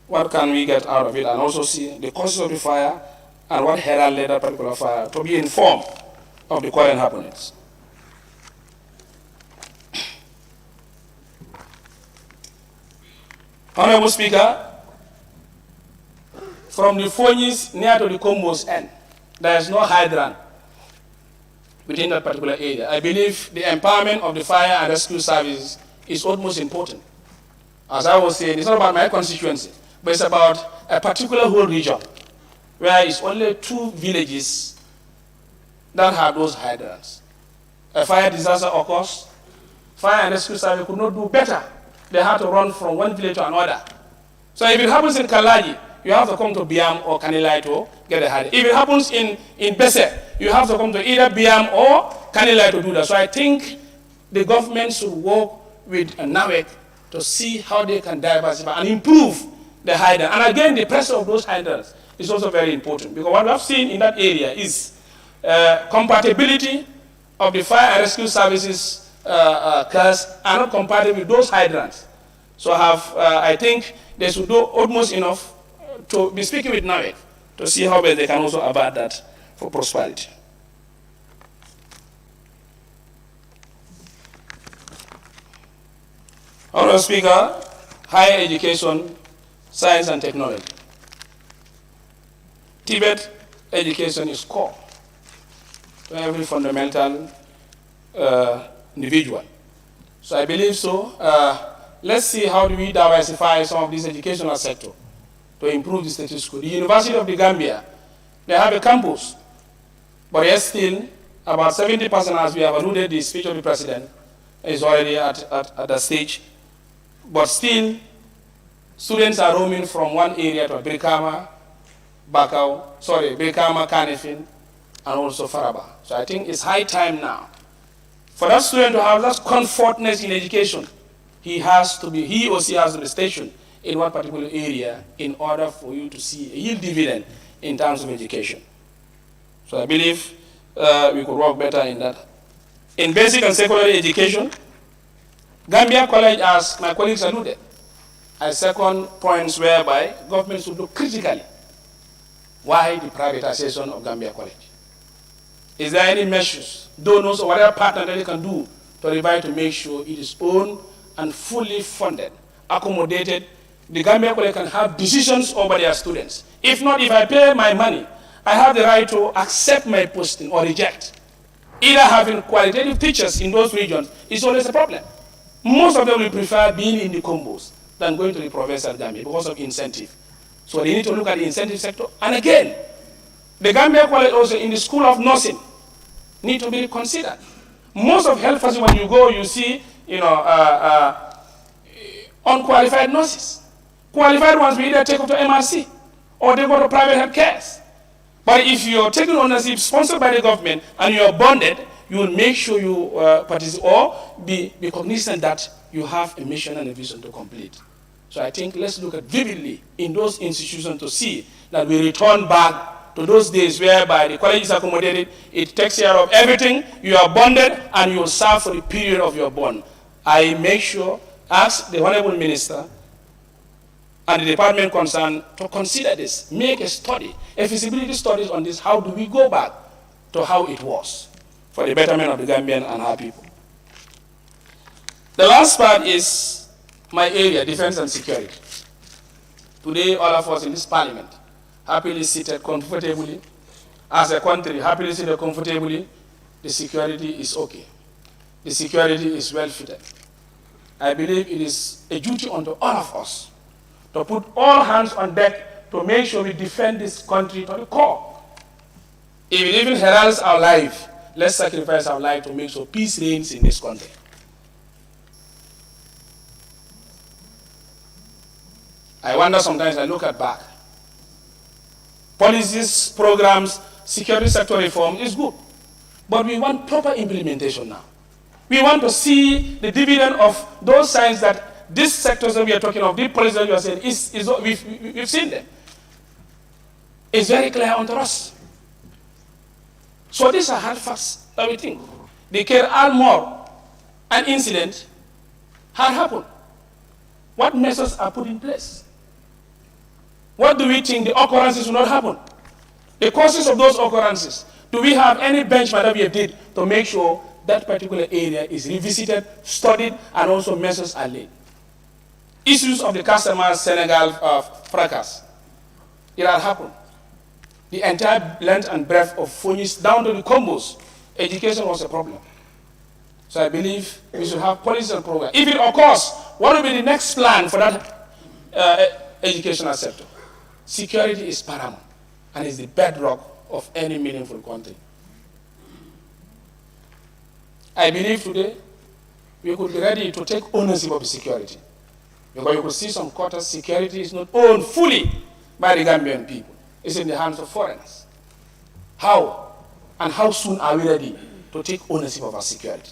what can we get out of it, and also see the causes of the fire and what heralded that particular fire, to be informed of the current happenings. Honorable Speaker, from the Fonyis near to the Combos end, there is no hydrant within that particular area. I believe the empowerment of the fire and rescue service is utmost important. As I was saying, it's not about my constituency, but it's about a particular whole region where it's only 2 villages that have those hydrants. A fire disaster occurs, fire and rescue service could not do better. They had to run from one village to another. So if it happens in Kalaji, you have to come to Biam or Kanilai to get a hydrant. If it happens in Bese, you have to come to either Biam or Kanilai to do that. So I think the government should work with NAWEC to see how they can diversify and improve the hydrant. And again, the pressure of those hydrants is also very important, because what we have seen in that area is compatibility of the fire and rescue services cars are not compatible with those hydrants. So I think they should do almost enough to be speaking with NAWEC to see how best they can also avert that for prosperity. Honorable Speaker, higher education, science and technology. Tibet education is core to every fundamental individual. So I believe so. Let's see how do we diversify some of this educational sector to improve the status quo. The University of the Gambia, they have a campus, but yet still about 70%, as we have alluded, the speech of the president is already at the stage. But still, students are roaming from one area to Brikama, Brikama, Kanifing, and also Faraba. So I think it's high time now for that student to have that comfortness in education. He or she has to be stationed in one particular area in order for you to see a yield dividend in terms of education. So I believe we could work better in that. In basic and secondary education, Gambia College, as my colleagues alluded, as second points whereby government should look critically why the privatization of Gambia College. Is there any measures, donors or whatever partner that they can do to revive to make sure it is owned and fully funded, accommodated? The Gambia College can have decisions over their students. If not, if I pay my money, I have the right to accept my posting or reject. Either having qualitative teachers in those regions is always a problem. Most of them will prefer being in the combos than going to the provincial Gambia because of incentive. So they need to look at the incentive sector. And again, the Gambia College also in the School of Nursing need to be reconsidered. Most of health facilities, when you go, you see, unqualified nurses. Qualified ones will either take up to MRC or they go to private health cares. But if you're taking ownership sponsored by the government and you're bonded, you will make sure you participate or be cognizant that you have a mission and a vision to complete. So I think let's look at vividly in those institutions to see that we return back to those days whereby the college is accommodated, it takes care of everything, you are bonded, and you will serve for the period of your bond. I make sure, ask the Honorable Minister and the department concerned to consider this, make a study, a feasibility study on this, how do we go back to how it was for the betterment of the Gambian and our people. The last part is my area, defense and security. Today, all of us in this parliament, happily seated comfortably, as a country, happily seated comfortably, the security is okay. The security is well fitted. I believe it is a duty unto all of us to put all hands on deck to make sure we defend this country to the core. If it even heralds our life, let's sacrifice our life to make sure peace reigns in this country. I wonder sometimes, I look at back. Policies, programs, security sector reform is good. But we want proper implementation now. We want to see the dividend of those signs that these sectors that we are talking of, the policies that you are saying, we've seen them. It's very clear unto us. So these are hard facts that we think. The Care Almore, an incident had happened. What measures are put in place? What do we think the occurrences will not happen? The causes of those occurrences. Do we have any benchmark that we have did to make sure that particular area is revisited, studied, and also measures are laid? Issues of the customers Senegal fracas. It had happened. The entire length and breadth of Phoenix down to the combos, education was a problem. So I believe we should have policies and programs. If it occurs, what will be the next plan for that educational sector? Security is paramount and is the bedrock of any meaningful country. I believe today we could be ready to take ownership of the security. Because you could see some quarters, security is not owned fully by the Gambian people. It's in the hands of foreigners. How and how soon are we ready to take ownership of our security?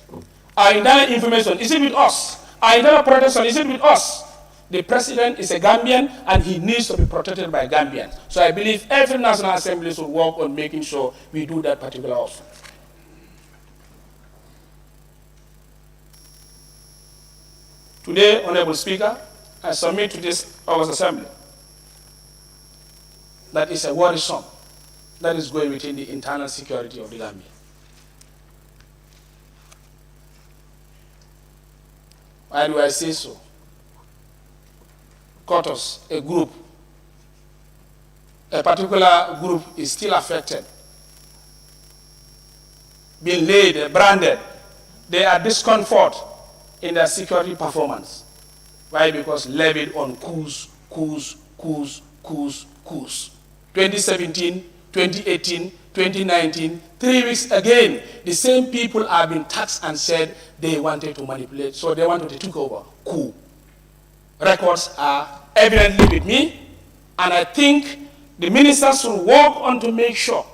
Our internal information, is it with us? Our internal protection, is it with us? The president is a Gambian and he needs to be protected by Gambians. So I believe every National Assembly should work on making sure we do that particular also. Today, Honorable Speaker, I submit to this August Assembly that is a worrisome that is going within the internal security of the Gambia. Why do I say so? Quarters, a group, a particular group is still affected, being laid, branded. They are discomfort in their security performance. Why? Because levied on coups. 2017, 2018, 2019, 3 weeks again, the same people have been taxed and said they wanted to manipulate, so they wanted to take over. Coup. Records are evidently with me, and I think the ministers should work on to make sure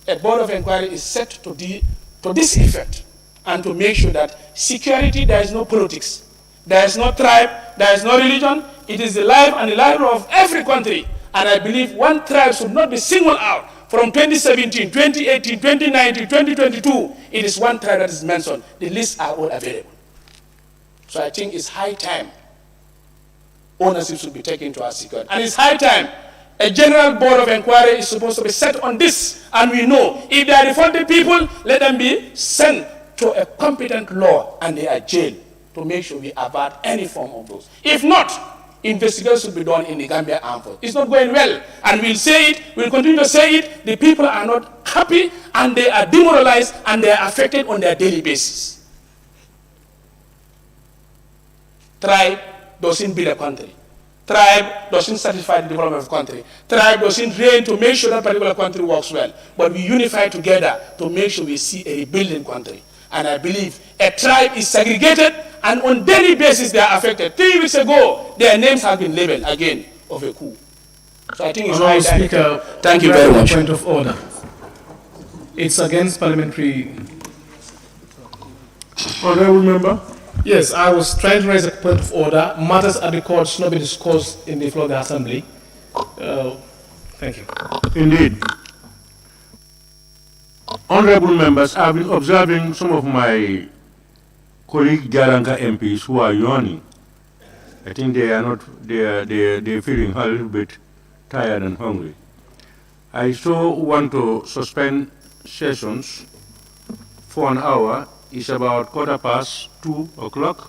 a board of inquiry is set to this effect, and to make sure that security, there is no politics, there is no tribe, there is no religion. It is the life and the livelihood of every country. And I believe one tribe should not be singled out from 2017, 2018, 2019, 2022. It is one tribe that is mentioned. The lists are all available. So I think it's high time ownership should be taken to our security. And it's high time a general board of inquiry is supposed to be set on this. And we know if they are defaulted people, let them be sent to a competent law and they are jailed to make sure we avert any form of those. If not, investigation should be done in the Gambia Armed Forces. It's not going well, and we'll say it, we'll continue to say it. The people are not happy, and they are demoralized, and they are affected on their daily basis. Tribe, doesn't build a country. Tribe doesn't satisfy the development of country. Tribe doesn't reign to make sure that particular country works well. But we unify together to make sure we see a rebuilding country. And I believe a tribe is segregated, and on daily basis they are affected. 3 weeks ago, their names have been labeled again of a coup. So I think it's high time. Speaker, thank you very much. Point of order. It's against parliamentary. Honorable member. Yes, I was trying to raise a point of order. Matters at the court should not be discussed in the floor of the assembly. Thank you. Indeed. Honorable members, I've been observing some of my colleague Jaranga MPs who are yawning. I think they are not, they're feeling a little bit tired and hungry. I so want to suspend sessions for an hour. It's about 2:15,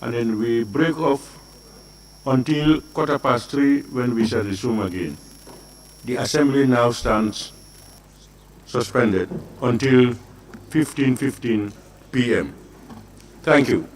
and then we break off until 3:15 when we shall resume again. The assembly now stands suspended until 15:15 p.m. Thank you.